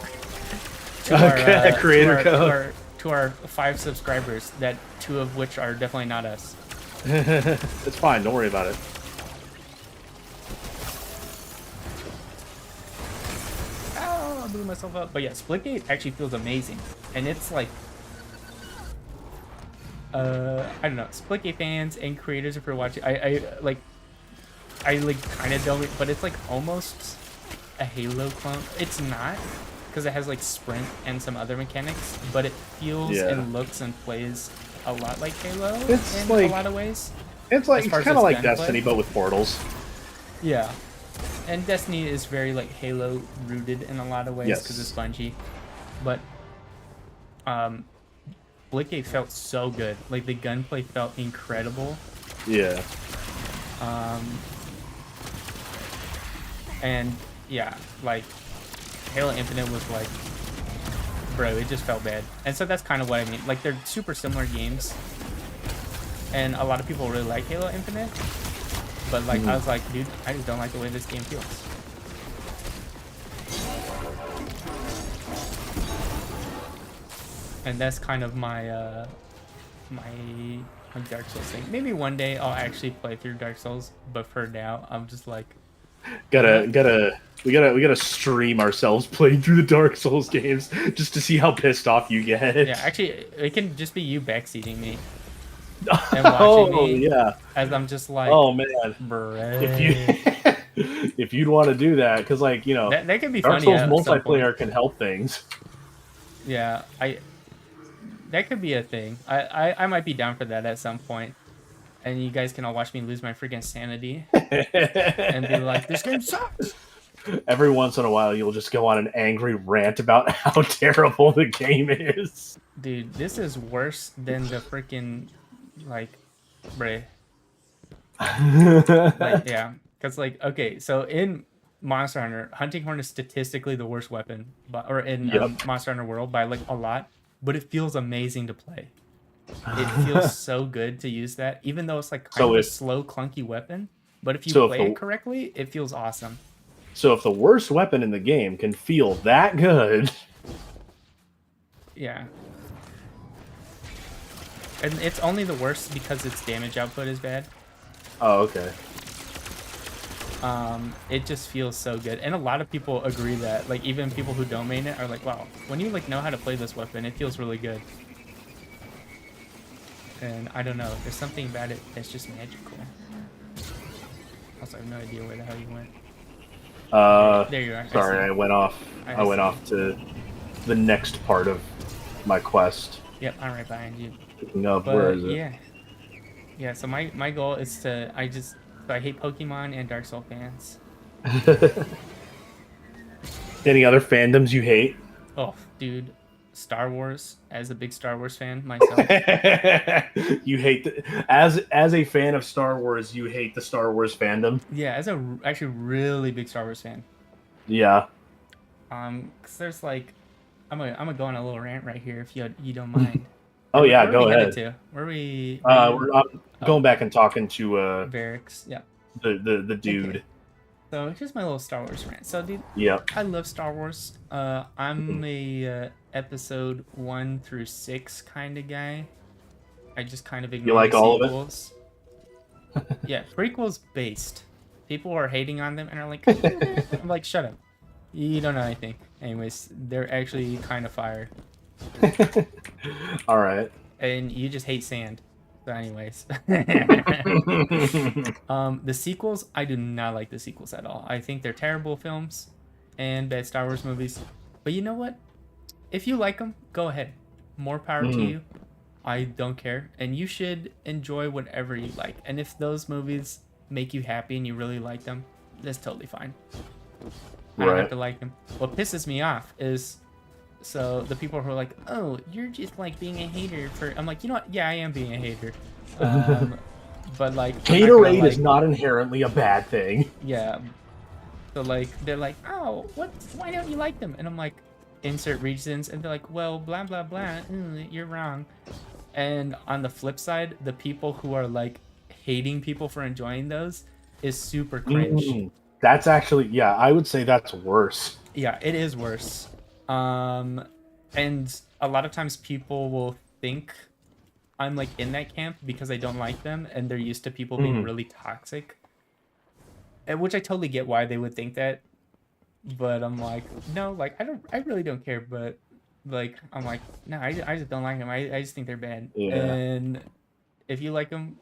Creator code. To our 5 subscribers, that 2 of which are definitely not us. It's fine. Don't worry about it. Oh, I blew myself up. But yeah, Splitgate actually feels amazing. And it's like, I don't know, Splitgate fans and creators, if you're watching, I kind of don't, but it's like almost a Halo clone. It's not, because it has like sprint and some other mechanics, but it feels and looks and plays a lot like Halo in a lot of ways. It's kind of like Destiny, but with portals. Yeah, and Destiny is very like Halo rooted in a lot of ways because it's Bungie, but Splitgate felt so good. Like the gunplay felt incredible. Yeah. And yeah, like Halo Infinite was like, bro, it just felt bad. And so that's kind of what I mean. Like they're super similar games, and a lot of people really like Halo Infinite, but like I was like, dude, I just don't like the way this game feels. And that's kind of my my Dark Souls thing. Maybe one day I'll actually play through Dark Souls, but for now I'm just like, we gotta stream ourselves playing through the Dark Souls games just to see how pissed off you get. Yeah, actually, it can just be you backseating me and watching me. Yeah. As I'm just like, oh man, bruh. if you'd want to do that, because like that could be Dark funny. Souls multiplayer can help things. Yeah, that could be a thing. I might be down for that at some point. And you guys can all watch me lose my freaking sanity and be like, this game sucks. Every once in a while, you'll just go on an angry rant about how terrible the game is. Dude, this is worse than the freaking, like, bruh. Like, yeah. Because, like, okay, so in Monster Hunter, Hunting Horn is statistically the worst weapon, or in Yep. Monster Hunter World by, like, a lot, but it feels amazing to play. It feels so good to use that, even though it's, like, kind of a slow, clunky weapon. But if you play it correctly, it feels awesome. So if the worst weapon in the game can feel that good... Yeah. And it's only the worst because its damage output is bad. Oh, okay. It just feels so good. And a lot of people agree that, like, even people who don't main it are like, wow, when you, like, know how to play this weapon, it feels really good. And I don't know, there's something about it that's just magical. Also, I have no idea where the hell you went. There you are. Sorry, I went off. I went off to the next part of my quest. Yep, I'm right behind you. Picking up, But, where is it? Yeah. Yeah, so my goal is to, I hate Pokemon and Dark Souls fans. Any other fandoms you hate? Oh, dude. Star Wars, as a big Star Wars fan myself. You hate as a fan of Star Wars, you hate the Star Wars fandom? Yeah, as a actually really big Star Wars fan. Yeah. Cause there's like, I'm gonna go on a little rant right here if you don't mind. Oh yeah, where go are we ahead. To? Where are we? We're going back and talking to Varix. Yeah. The dude. Okay. So here's my little Star Wars rant. So dude, yeah, I love Star Wars. I'm a episode 1 through 6 kind of guy. I just kind of ignore you like the all sequels. Of it? Yeah, prequels based. People are hating on them and are like, I'm like, shut up. You don't know anything. Anyways, they're actually kind of fire. All right. And you just hate sand. So anyways. The sequels, I do not like the sequels at all. I think they're terrible films and bad Star Wars movies. But you know what? If you like them, go ahead. More power to you. I don't care. And you should enjoy whatever you like. And if those movies make you happy and you really like them, that's totally fine. I don't have to like them. What pisses me off is, so the people who are like, oh, you're just like being a hater for, I'm like, you know what? Yeah, I am being a hater. But like, haterade is not inherently a bad thing. Yeah. So like, they're like, oh, why don't you like them? And I'm like, insert reasons. And they're like, well, blah, blah, blah. You're wrong. And on the flip side, the people who are like hating people for enjoying those is super cringe. That's actually, yeah, I would say that's worse. Yeah, it is worse. And a lot of times people will think I'm like in that camp because I don't like them and they're used to people being really toxic. And which I totally get why they would think that. But I'm like, no, like I really don't care, but like I'm like, no, I just don't like them. I just think they're bad. Yeah. And if you like them,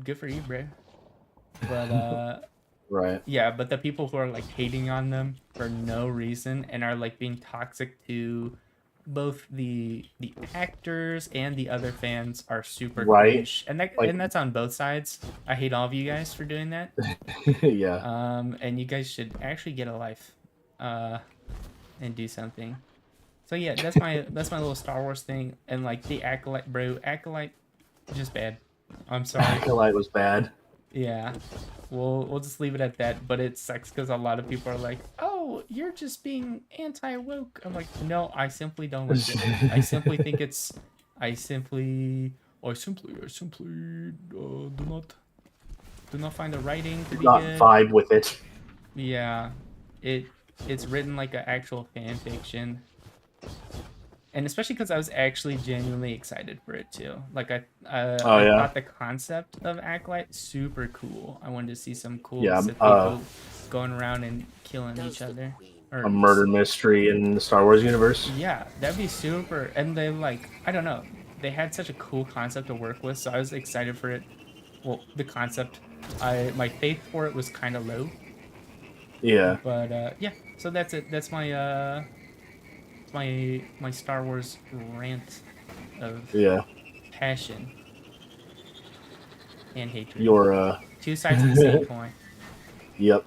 good for you, bro. But right. Yeah, but the people who are like hating on them for no reason and are like being toxic to both the actors and the other fans are super cringe. And that's on both sides. I hate all of you guys for doing that. Yeah. And you guys should actually get a life and do something. So yeah, that's my little Star Wars thing. And like the Acolyte, bro, Acolyte just bad. I'm sorry. Acolyte was bad. Yeah. We'll just leave it at that, but it sucks because a lot of people are like, "Oh, you're just being anti-woke." I'm like, "No, I simply don't like it. I simply think it's, I simply do not find the writing to be good. Vibe with it. Yeah, it's written like an actual fan fiction, and especially because I was actually genuinely excited for it too. Like I thought the concept of Acolyte super cool. I wanted to see some cool people going around and killing each other. A murder mystery in the Star Wars universe. Yeah, that'd be super. And they like, I don't know, they had such a cool concept to work with, so I was excited for it. Well, the concept, my faith for it was kind of low. Yeah. But yeah, so that's it. That's my my Star Wars rant of passion and hatred. Your two sides of the same coin. Yep.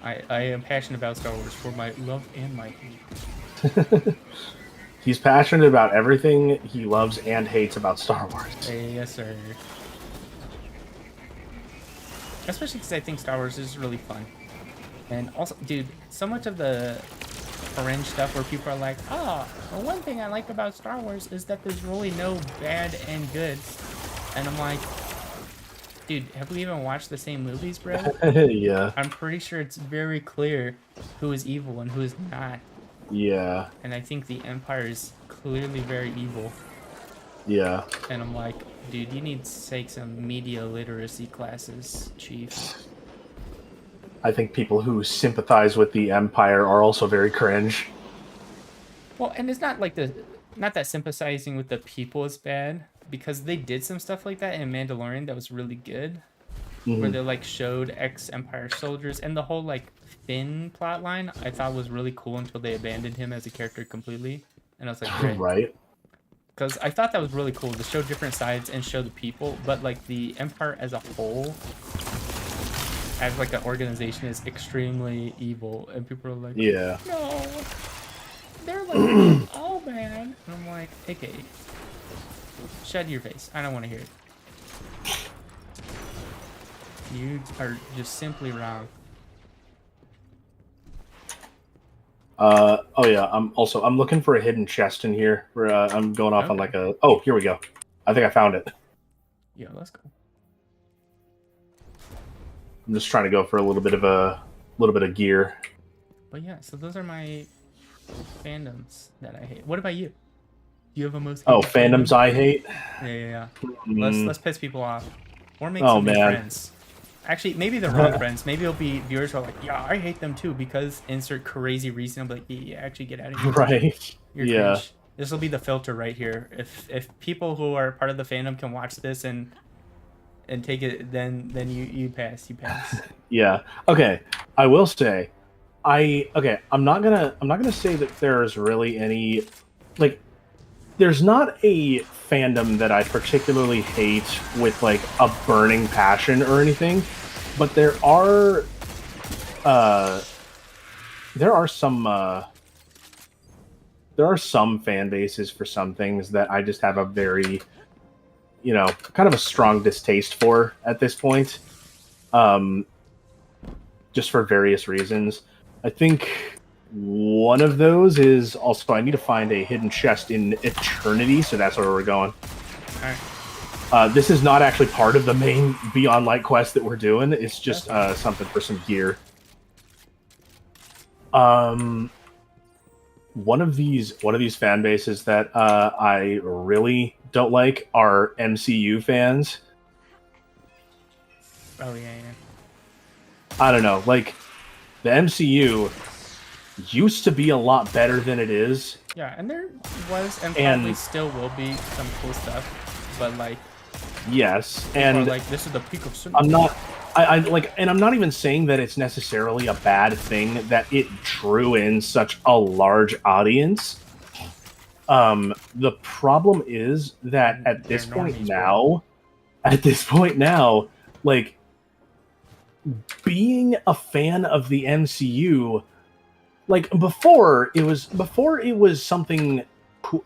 I am passionate about Star Wars for my love and my hate. He's passionate about everything he loves and hates about Star Wars. Yes, sir. Especially because I think Star Wars is really fun. And also, dude, so much of the cringe stuff where people are like, oh, well, one thing I like about Star Wars is that there's really no bad and good. And I'm like, dude, have we even watched the same movies, bro? Yeah. I'm pretty sure it's very clear who is evil and who is not. Yeah. And I think the Empire is clearly very evil. Yeah. And I'm like, dude, you need to take some media literacy classes, Chief. I think people who sympathize with the Empire are also very cringe. Well, and it's not like not that sympathizing with the people is bad, because they did some stuff like that in Mandalorian that was really good, where they like showed ex-Empire soldiers, and the whole like Finn plotline I thought was really cool until they abandoned him as a character completely, and I was like, great. Right. Because I thought that was really cool to show different sides and show the people, but like the Empire as a whole, as like an organization, is extremely evil, and people are like, yeah, no, they're like all bad. And I'm like, okay, shut your face. I don't want to hear it. You are just simply wrong. Oh yeah, I'm looking for a hidden chest in here. Where I'm going off on like a. Oh, here we go. I think I found it. Yeah, let's go. I'm just trying to go for a little bit of gear. But yeah, so those are my fandoms that I hate. What about you? Do you have a most? Oh, fandoms fandom? I hate. Yeah. Let's piss people off, or make some new friends. Actually, maybe the wrong friends. Maybe it'll be viewers who are like, yeah, I hate them too, because insert crazy reason. I'm like, yeah, actually get out of here. Right. You're cringe. This will be the filter right here. If people who are part of the fandom can watch this and take it, then you pass. You pass. Yeah. Okay. I will say, I'm not gonna say that there's really any, like, there's not a fandom that I particularly hate with like a burning passion or anything, but there are some fan bases for some things that I just have a very, kind of a strong distaste for at this point, just for various reasons. I think one of those is also I need to find a hidden chest in Eternity, so that's where we're going. Alright. This is not actually part of the main Beyond Light quest that we're doing. It's just something for some gear. One of these fan bases that I really don't like are MCU fans. Oh yeah. I don't know, like the MCU used to be a lot better than it is. Yeah, and there was and probably still will be some cool stuff, but like, yes, and like this is the peak of cinema. I'm not. I like, and I'm not even saying that it's necessarily a bad thing that it drew in such a large audience. The problem is that at this point now, like, being a fan of the MCU, like before it was something cool.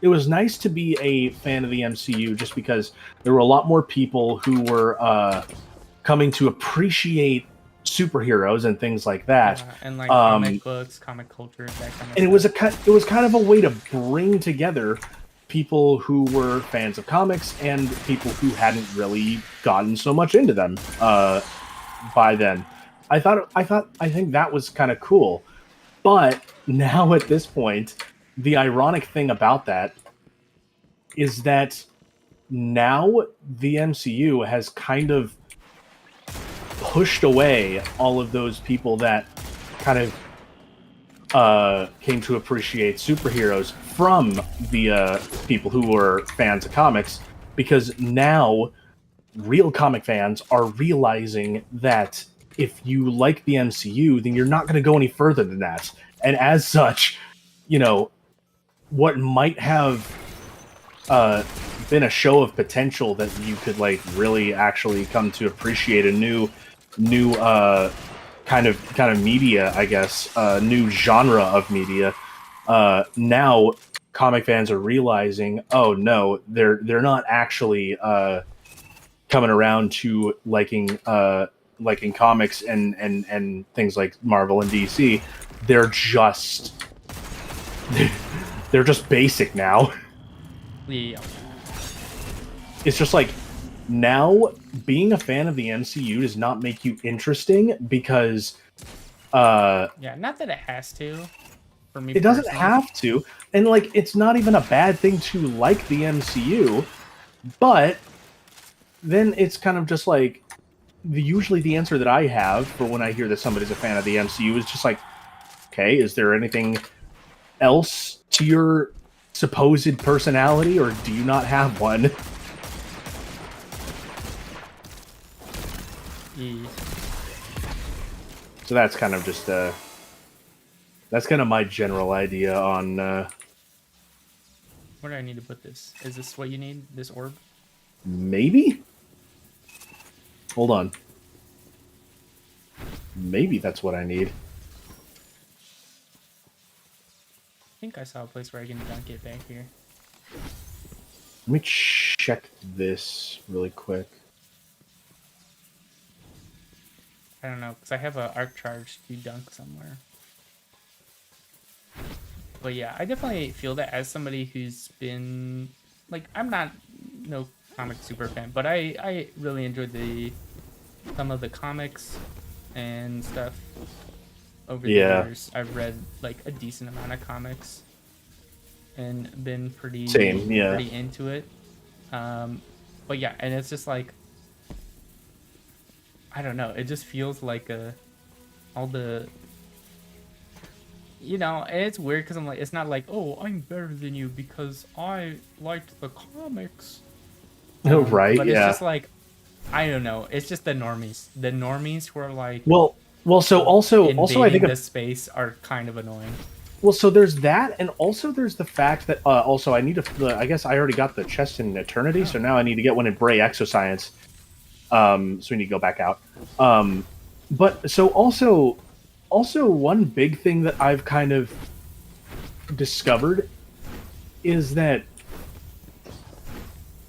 It was nice to be a fan of the MCU just because there were a lot more people who were coming to appreciate superheroes and things like that, and like comic books, comic culture, that kind of stuff. And it was kind of a way to bring together people who were fans of comics and people who hadn't really gotten so much into them by then. I think that was kind of cool. But now at this point, the ironic thing about that is that now the MCU has kind of pushed away all of those people that kind of came to appreciate superheroes from the people who were fans of comics, because now real comic fans are realizing that if you like the MCU, then you're not going to go any further than that. And as such, what might have been a show of potential that you could like really actually come to appreciate a new new kind of media, I guess, new genre of media. Now comic fans are realizing, oh no, they're not actually coming around to liking comics and things like Marvel and DC. They're just basic now. Yeah. It's just like, now being a fan of the MCU does not make you interesting because yeah, not that it has to. For me, it doesn't have to, and like, it's not even a bad thing to like the MCU, but then it's kind of just like, usually the answer that I have for when I hear that somebody's a fan of the MCU is just like, okay, is there anything else to your supposed personality, or do you not have one? So that's kind of just that's kind of my general idea on where do I need to put this? Is this what you need? This orb? Maybe? Hold on. Maybe that's what I need. I think I saw a place where I can dunk it back here. Let me check this really quick. I don't know, because I have an arc charge to dunk somewhere. But yeah, I definitely feel that as somebody who's been, like, I'm not no comic super fan, but I really enjoyed some of the comics and stuff over the years. I've read like a decent amount of comics and been pretty into it. But yeah, and it's just like, I don't know, it just feels like all the, you know, and it's weird because I'm like, it's not like, oh, I'm better than you because I liked the comics. Right, but it's just like, I don't know, it's just the normies who are like, well, so also I think this space are kind of annoying. Well, so there's that, and also there's the fact that also I need to. I guess I already got the chest in Eternity, so now I need to get one in Bray Exoscience. So we need to go back out. But so also one big thing that I've kind of discovered is that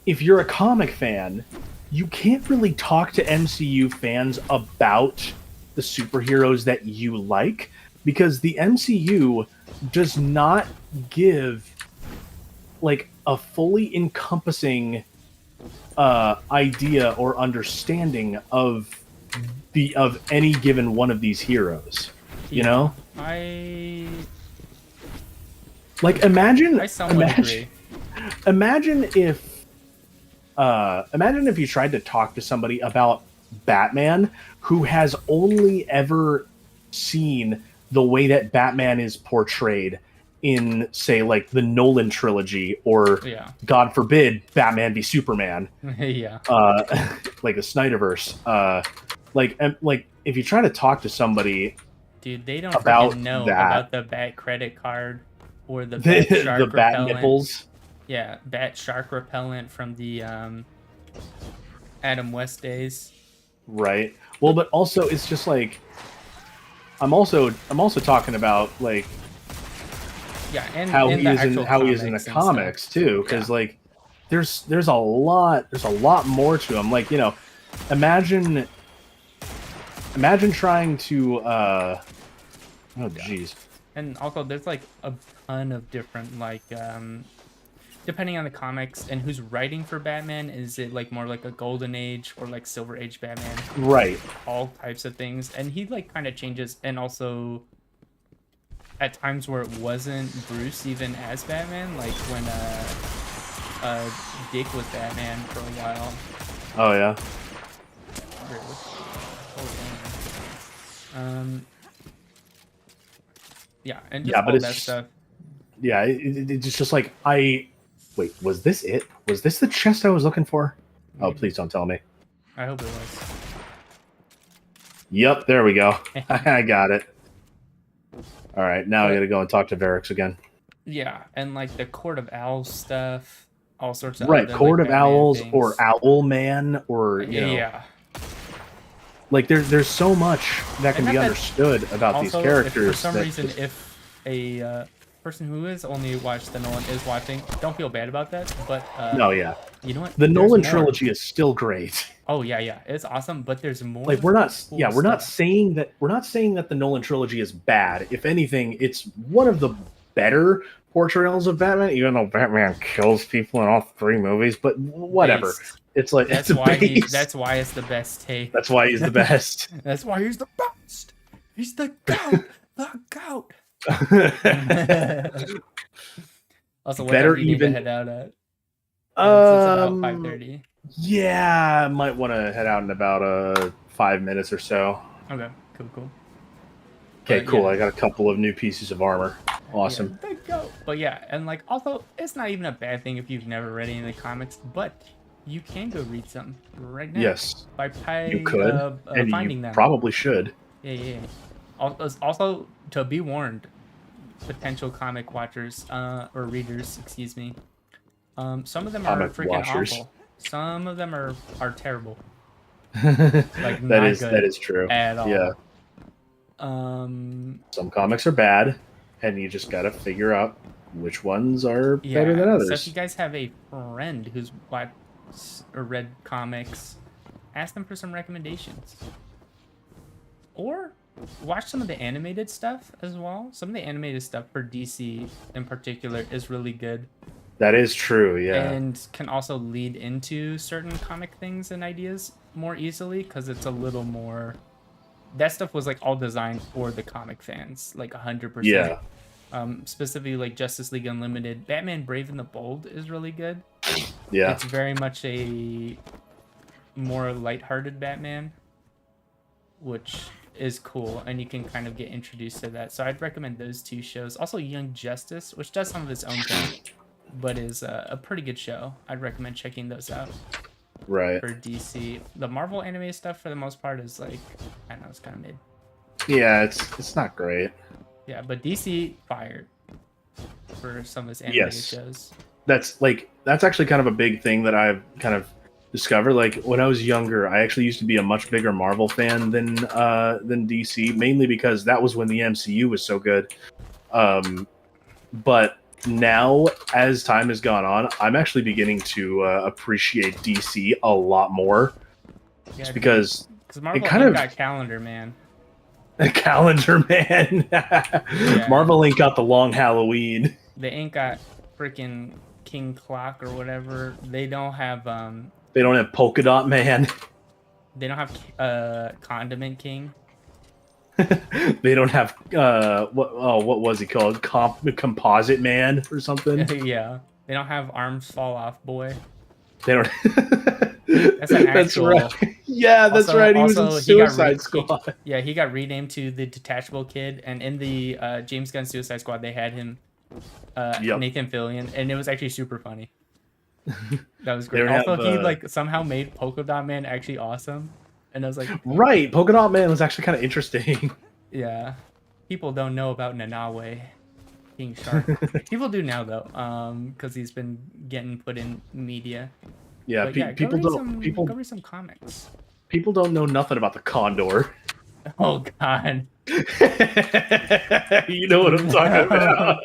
if you're a comic fan, you can't really talk to MCU fans about the superheroes that you like, because the MCU does not give like a fully encompassing idea or understanding of any given one of these heroes. You know? Imagine if you tried to talk to somebody about Batman who has only ever seen the way that Batman is portrayed in, say, like the Nolan trilogy, or God forbid, Batman v Superman. Yeah. Like the Snyderverse. Like if you try to talk to somebody, dude, they don't freaking know about the Bat credit card or the Bat shark the Bat repellent. nipples. Yeah, Bat shark repellent from the Adam West days. Right. Well, but also it's just like, I'm also talking about like and how he is in the comics too, because like there's a lot more to him. Like, you know, imagine trying to oh jeez. And also there's like a ton of different like depending on the comics and who's writing for Batman, is it like more like a Golden Age or like Silver Age Batman? Right. All types of things. And he like kind of changes, and also at times where it wasn't Bruce even as Batman, like when Dick was Batman for a while. Oh yeah. Yeah, and just all that stuff. Yeah, it's just like, wait, was this it? Was this the chest I was looking for? Oh, please don't tell me. I hope it was. Yep, there we go. I got it. All right, now I gotta go and talk to Varix again. Yeah, and like the Court of Owls stuff, all sorts of right, other, Court like, of Owls things. or Owl Man, or you know. Yeah. Like there's so much that can And be not that- understood about these Also, characters. if for some that reason, just- if a person who is only watched the Nolan is watching, don't feel bad about that. But no, yeah, you know what? the There's Nolan more. trilogy is still great. Oh yeah, it's awesome. But there's more. Like we're not cool we're not stuff. saying that the Nolan trilogy is bad. If anything, it's one of the better portrayals of Batman, even though Batman kills people in all 3 movies, but whatever. Based. It's like That's it's why base. that's why it's the best take. That's why he's the best. That's why he's the best. He's the goat. The goat. Also, what Better time do you need to even- head out at? It's about 5:30. Yeah, might want to head out in about 5 minutes or so. Okay, cool. Okay, But, cool. yeah. I got a couple of new pieces of armor. Awesome. Yeah, the goat. But yeah, and like also, it's not even a bad thing if you've never read any of the comics, but you can go read some right now. Yes, By you could, and finding you them. probably should. Yeah. Also, to be warned, potential comic watchers or readers, excuse me. Some of them are Comic freaking watchers. awful. Some of them are terrible. that not is good that is true. at all. Yeah, Um. some comics are bad, and you just got to figure out which ones are Yeah. better than So others. if you guys have a friend who's watched or read comics, ask them for some recommendations. Or watch some of the animated stuff as well. Some of the animated stuff for DC in particular is really good. That is true. Yeah. And can also lead into certain comic things and ideas more easily because it's a little more. That stuff was like all designed for the comic fans, like 100%. Yeah. Specifically like Justice League Unlimited, Batman Brave and the Bold is really good. Yeah. It's very much a more lighthearted Batman, which is cool, and you can kind of get introduced to that. So I'd recommend those 2 shows. Also, Young Justice, which does some of its own thing, but is a pretty good show. I'd recommend checking those out Right. for DC. The Marvel anime stuff, for the most part, is like, I don't know, it's kind of mid. Yeah, it's not great. Yeah, but DC fired for some of its animated Yes. shows. That's actually kind of a big thing that I've kind of discovered. Like when I was younger, I actually used to be a much bigger Marvel fan than DC, mainly because that was when the MCU was so good. But now, as time has gone on, I'm actually beginning to appreciate DC a lot more. Yeah, Just because Marvel kind ain't of- got Calendar Man. Calendar Man, Marvel ain't got the long Halloween. They ain't got freaking King Clock or whatever. They don't have They don't have Polka Dot Man. They don't have Condiment King. They don't have what was he called? Composite Man or something. Yeah. They don't have Arms Fall Off Boy. They don't. That's an That's actual. right. Yeah, that's right. He was in Suicide Squad. Yeah, he got renamed to the Detachable Kid, and in the James Gunn Suicide Squad, they had him Nathan Fillion, and it was actually super funny. That was great. They Also, have, he like somehow made Polka Dot Man actually awesome, and I was like, Right, Polka Dot Man was actually kind of interesting. yeah, people don't know about Nanawe, King Shark. People do now though, because he's been getting put in media. Yeah, But people go don't read some comics. people don't know nothing about the Condor. Oh God. You know what I'm talking about.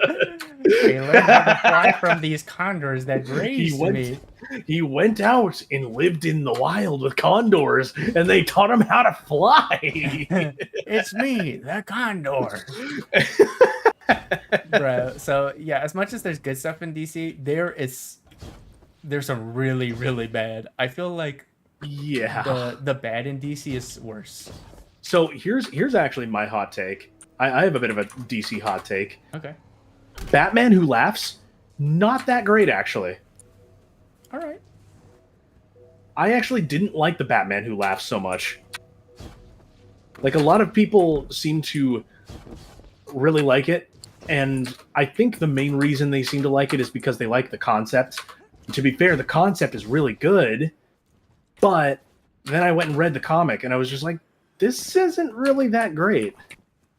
They learned how to fly from these condors that raised me. He went out and lived in the wild with condors, and they taught him how to fly. It's me, the condor. Bro, so yeah, as much as there's good stuff in DC, there's some really, really bad. I feel like the bad in DC is worse. So here's actually my hot take. I have a bit of a DC hot take. Okay. Batman Who Laughs, not that great actually. All right. I actually didn't like the Batman Who Laughs so much. Like a lot of people seem to really like it, and I think the main reason they seem to like it is because they like the concept. To be fair, the concept is really good, but then I went and read the comic, and I was just like, this isn't really that great.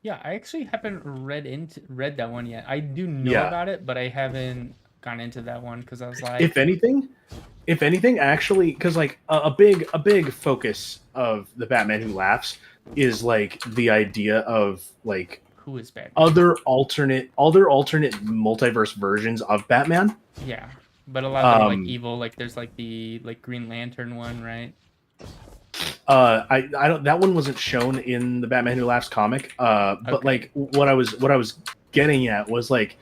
Yeah, I actually haven't read that one yet. I do know Yeah. about it, but I haven't gone into that one because I was like, If anything, if anything, actually, because like a big focus of the Batman Who Laughs is like the idea of like Who is Batman? other alternate multiverse versions of Batman. Yeah, but a lot of them are like evil. Like there's like the Green Lantern one, right? I don't, that one wasn't shown in the Batman Who Laughs comic. But Okay. like what I was getting at was like,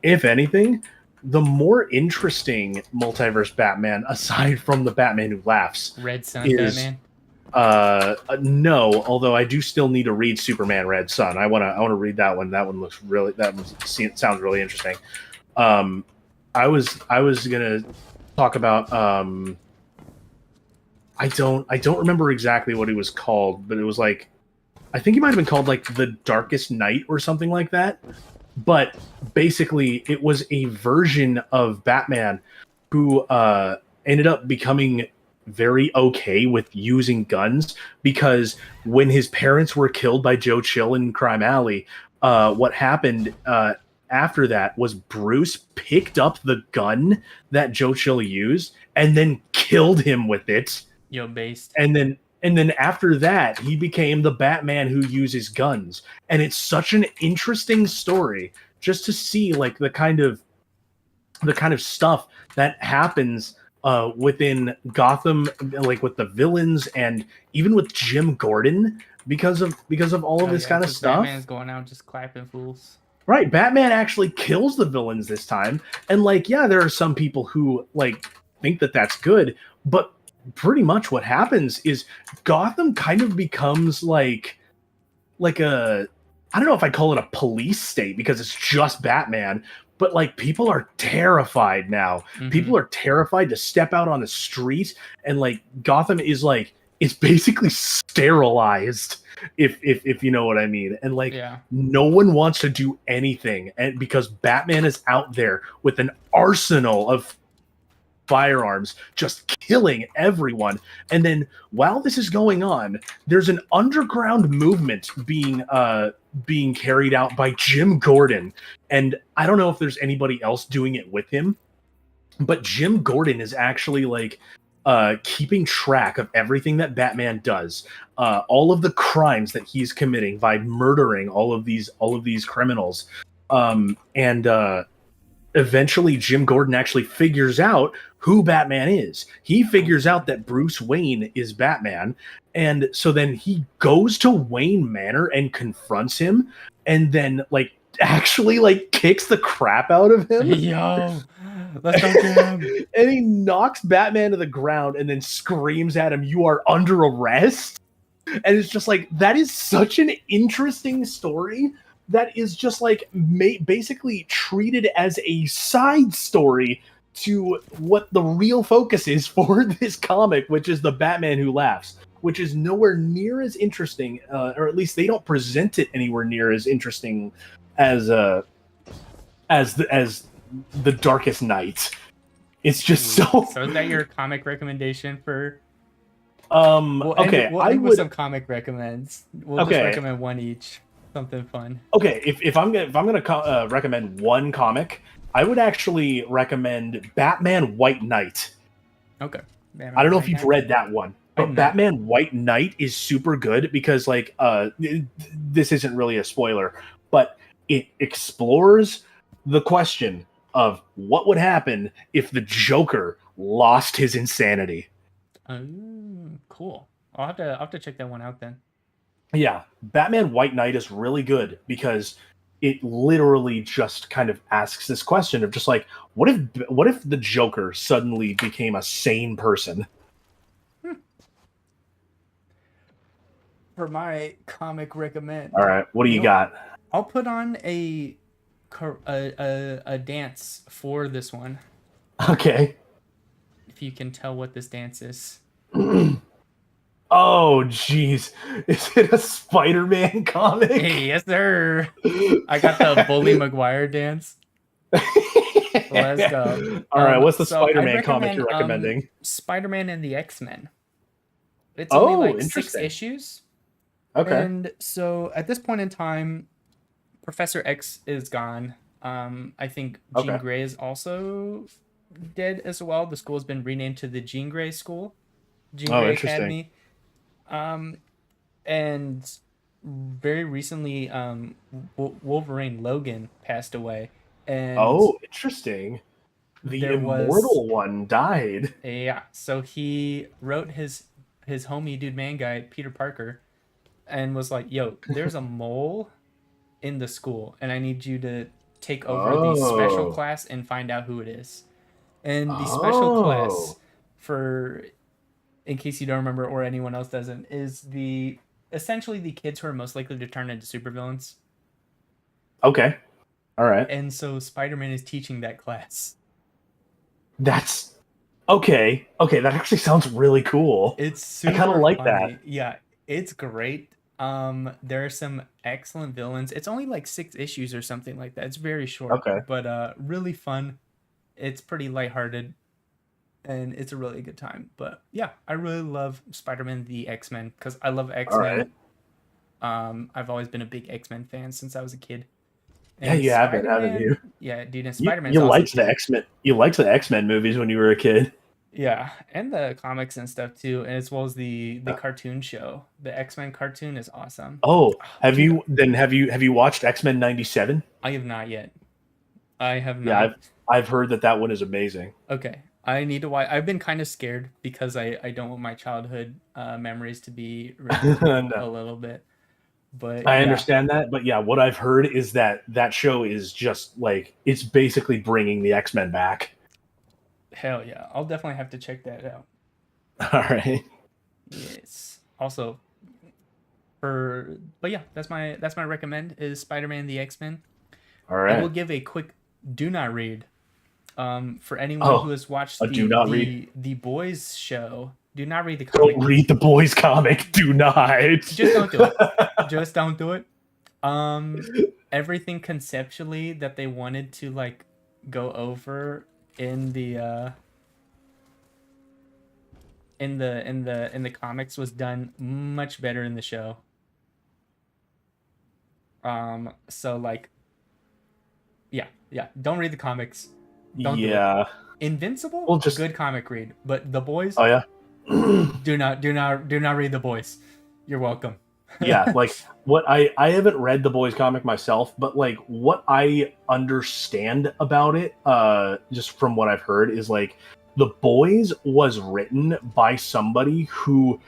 if anything, the more interesting multiverse Batman, aside from the Batman Who Laughs, Red Sun is Batman. No, although I do still need to read Superman Red Sun. I wanna read that one. That one sounds really interesting. I was gonna talk about I don't remember exactly what he was called, but it was like, I think he might have been called like The Darkest Night or something like that. But basically, it was a version of Batman who ended up becoming very okay with using guns, because when his parents were killed by Joe Chill in Crime Alley, what happened after that was Bruce picked up the gun that Joe Chill used and then killed him with it. Based. And then after that, he became the Batman who uses guns. And it's such an interesting story just to see like the kind of stuff that happens within Gotham, like with the villains and even with Jim Gordon, because of all of this kind of stuff. Batman's going out just clapping fools. Right, Batman actually kills the villains this time, and like, yeah, there are some people who like think that that's good, but pretty much what happens is Gotham kind of becomes like a, I don't know if I call it a police state because it's just Batman, but like people are terrified now. Mm-hmm. People are terrified to step out on the street, and like Gotham is like, it's basically sterilized, if you know what I mean. And like, no one wants to do anything, and because Batman is out there with an arsenal of firearms just killing everyone. And then while this is going on, there's an underground movement being carried out by Jim Gordon, and I don't know if there's anybody else doing it with him, but Jim Gordon is actually like keeping track of everything that Batman does, all of the crimes that he's committing by murdering all of these criminals, and eventually Jim Gordon actually figures out who Batman is. He figures out that Bruce Wayne is Batman, and so then he goes to Wayne Manor and confronts him, and then like actually like kicks the crap out of him. Yo, let's go get him. And he knocks Batman to the ground and then screams at him, "You are under arrest." And it's just like, that is such an interesting story that is just like basically treated as a side story to what the real focus is for this comic, which is the Batman Who Laughs, which is nowhere near as interesting, or at least they don't present it anywhere near as interesting as the Darkest Night. It's just so. So is that your comic recommendation for? Okay, we'll end with some comic recommends. We'll just recommend one each. Something fun. Okay, if I'm gonna recommend one comic, I would actually recommend Batman White Knight. Okay. I don't know if you've read that one, but Batman White Knight is super good because like this isn't really a spoiler, but it explores the question of what would happen if the Joker lost his insanity. Oh, cool. I'll have to check that one out then. Yeah, Batman White Knight is really good because it literally just kind of asks this question of just like, what if the Joker suddenly became a sane person? For my comic recommend. All right, what do you got? I'll put on a dance for this one. Okay. If you can tell what this dance is. Oh, jeez. Is it a Spider-Man comic? Hey, yes, sir. I got the Bully Maguire dance. Let's go. All right, what's the Spider-Man comic you're recommending? Spider-Man and the X-Men. It's only like 6 issues. Okay. And so at this point in time, Professor X is gone. I think Jean Grey is also did as well. The school has been renamed to the Jean Grey School, Jean Oh, Grey interesting. Academy. And very recently, Wolverine Logan passed away, and Oh, interesting. The there immortal one died. yeah. So he wrote his homie dude man guy Peter Parker, and was like, "Yo, there's a mole in the school, and I need you to take over the special Oh. class and find out who it is." And the special class, Oh. for in case you don't remember or anyone else doesn't, is essentially the kids who are most likely to turn into supervillains. Okay. All right. And so Spider-Man is teaching that class. That's okay. Okay, that actually sounds really cool. It's super I kind of like funny. that. Yeah, it's great. There are some excellent villains. It's only like 6 issues or something like that. It's very short, Okay. but really fun. It's pretty lighthearted, and it's a really good time. But yeah, I really love Spider-Man the X-Men because I love X-Men. Right. I've always been a big X-Men fan since I was a kid. Yeah, you have it, haven't you? Yeah, dude, and You, Spider-Man. you liked the X-Men. You liked the X-Men movies when you were a kid. Yeah, and the comics and stuff too, and as well as the cartoon show. The X-Men cartoon is awesome. Oh, have you watched X-Men 97? I have not yet. I have not. Yeah, I've heard that one is amazing. Okay, I need to watch. I've been kind of scared because I don't want my childhood memories to be ruined No. a little bit. But I understand that, but yeah, what I've heard is that show is just like it's basically bringing the X-Men back. Hell yeah, I'll definitely have to check that out. All right. Yes. Also, but yeah, that's my recommend is Spider-Man the X-Men. All right. I will give a quick do not read. For anyone who has watched the Boys show, do not read the comic. Don't read the Boys comic. Do not. Just don't do it. Just don't do it. Everything conceptually that they wanted to like go over in the comics was done much better in the show. So like, yeah. Don't read the comics. Don't do it. Invincible, well, just good comic read, but The Boys. Oh yeah. do not read The Boys. You're welcome. Yeah, like what I haven't read the Boys comic myself, but like what I understand about it, just from what I've heard, is like The Boys was written by somebody who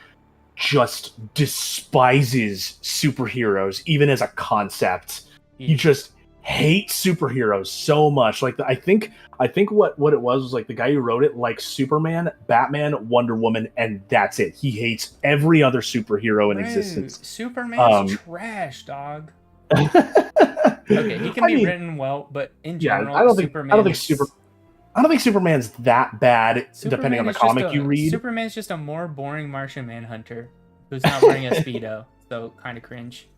just despises superheroes, even as a concept. You just hate superheroes so much. Like I think what it was like the guy who wrote it likes Superman, Batman, Wonder Woman, and that's it. He hates every other superhero in existence. Superman's trash, dog. Okay, he can be written well, but in general, I don't think Superman's that bad. Depending on the comic you read, Superman's just a more boring Martian Manhunter who's not wearing a Speedo, so kind of cringe.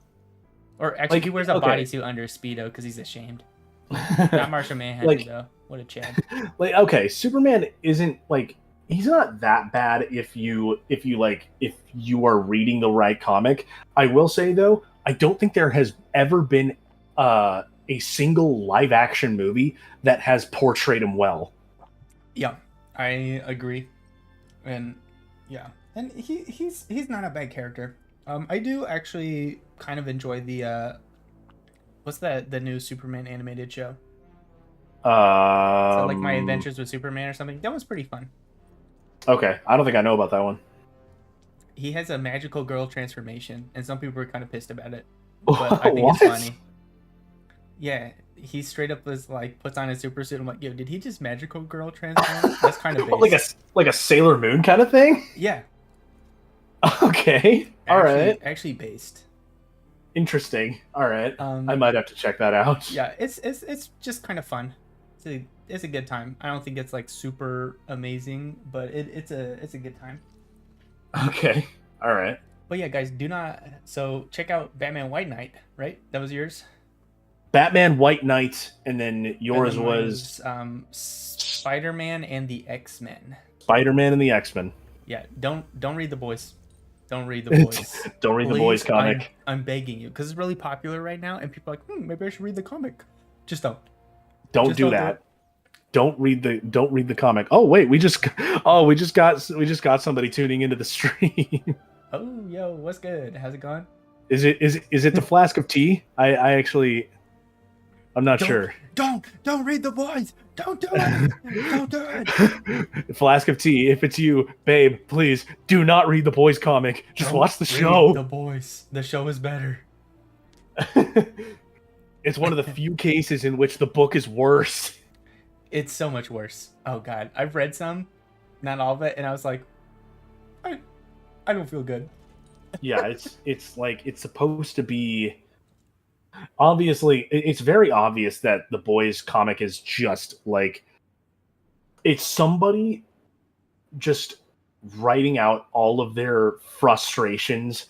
Or actually, like, he wears a bodysuit under Speedo because he's ashamed. Not Martian Manhunter, though. What a Chad. Like, okay, Superman isn't like he's not that bad if you are reading the right comic. I will say though, I don't think there has ever been a single live action movie that has portrayed him well. Yeah, I agree, and yeah, and he's not a bad character. I do actually kind of enjoy the what's the new Superman animated show? So like My Adventures with Superman or something. That was pretty fun. Okay, I don't think I know about that one. He has a magical girl transformation, and some people were kind of pissed about it, but I think it's funny. Yeah, he straight up was like puts on a super suit. I'm like, yo, did he just magical girl transform? That's kind of based. like a Sailor Moon kind of thing. Yeah. Okay. All right. Actually based. Interesting. All right. I might have to check that out. Yeah, it's just kind of fun. It's a good time. I don't think it's like super amazing, but it's a good time. Okay. All right. But yeah, guys, so check out Batman White Knight, right? That was yours? Batman White Knight, and then yours was Spider-Man and the X-Men. Spider-Man and the X-Men. Yeah, don't read The Boys. Don't read The Boys. Don't read The Boys comic. I'm begging you, because it's really popular right now, and people are like, maybe I should read the comic. Just don't. Don't do that. don't read the comic. Oh wait, we just got somebody tuning into the stream. Oh, yo, what's good? How's it going? Is it the flask of tea? I actually, I'm not sure. Don't read the boys. Don't do it. Don't do it. Flask of tea. If it's you, babe, please do not read the boys comic. Just watch the show. The boys. The show is better. It's one of the few cases in which the book is worse. It's so much worse. Oh god, I've read some, not all of it, and I was like, I don't feel good. Yeah, it's like it's supposed to be. Obviously, it's very obvious that the boys comic is just like it's somebody just writing out all of their frustrations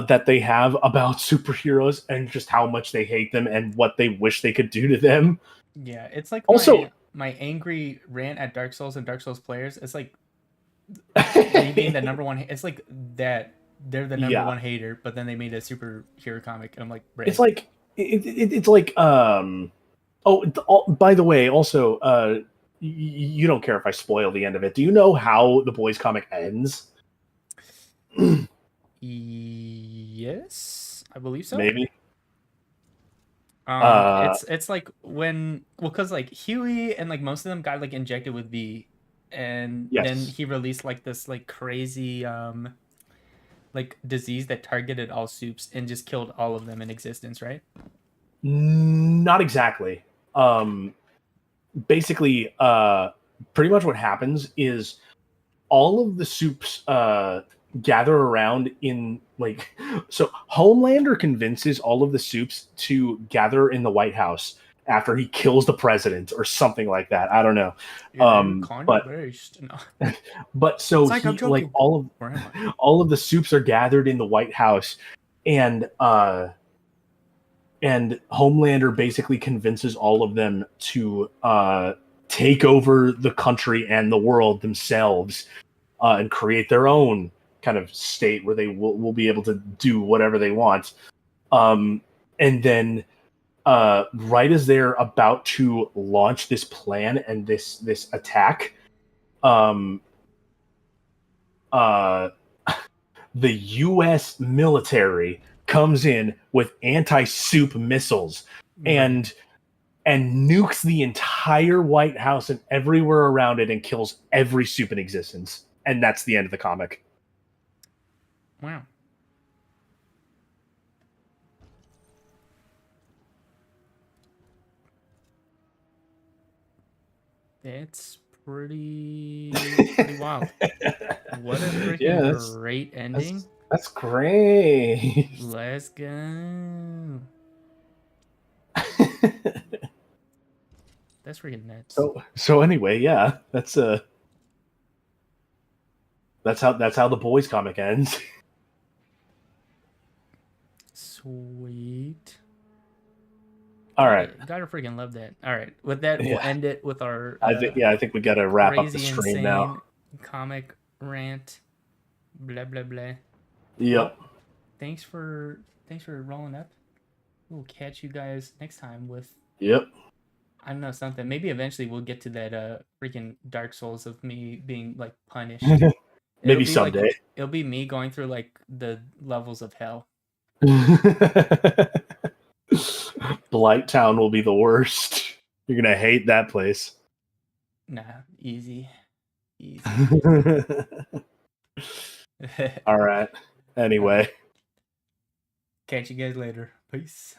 that they have about superheroes and just how much they hate them and what they wish they could do to them. Yeah, it's like also my angry rant at Dark Souls and Dark Souls players. It's like they being the number one. It's like that they're the number one hater, but then they made a superhero comic, and I'm like, Ray. It's like it's like by the way, also you don't care if I spoil the end of it. Do you know how the boys comic ends? Yes, I believe so. Maybe. It's like when because like Huey and like most of them got like injected with V, and then he released like this like crazy like disease that targeted all soups and just killed all of them in existence, right? Not exactly. Basically, pretty much what happens is all of the soups gather around in like so Homelander convinces all of the soups to gather in the White House after he kills the president or something like that. I don't know. But so like, he, like all of the soups are gathered in the White House, and Homelander basically convinces all of them to take over the country and the world themselves and create their own kind of state where they will be able to do whatever they want. And then right as they're about to launch this plan and this attack, the U.S. military comes in with anti-soup missiles and nukes the entire White House and everywhere around it and kills every soup in existence. And that's the end of the comic. Wow. It's pretty wild. What a freaking great ending. That's great. Let's go. That's freaking nuts. So anyway, yeah, that's how the boys comic ends. Sweet. All right. Gotta freaking love that. All right. With that, we'll end it with our I think we gotta wrap up the stream now. Comic rant. Blah blah blah. Yep. Thanks for rolling up. We'll catch you guys next time with I don't know, something. Maybe eventually we'll get to that freaking Dark Souls of me being like punished. Maybe someday. Like, it'll be me going through like the levels of hell. Blight Town will be the worst. You're gonna hate that place. Nah, easy. All right. Anyway. Catch you guys later. Peace.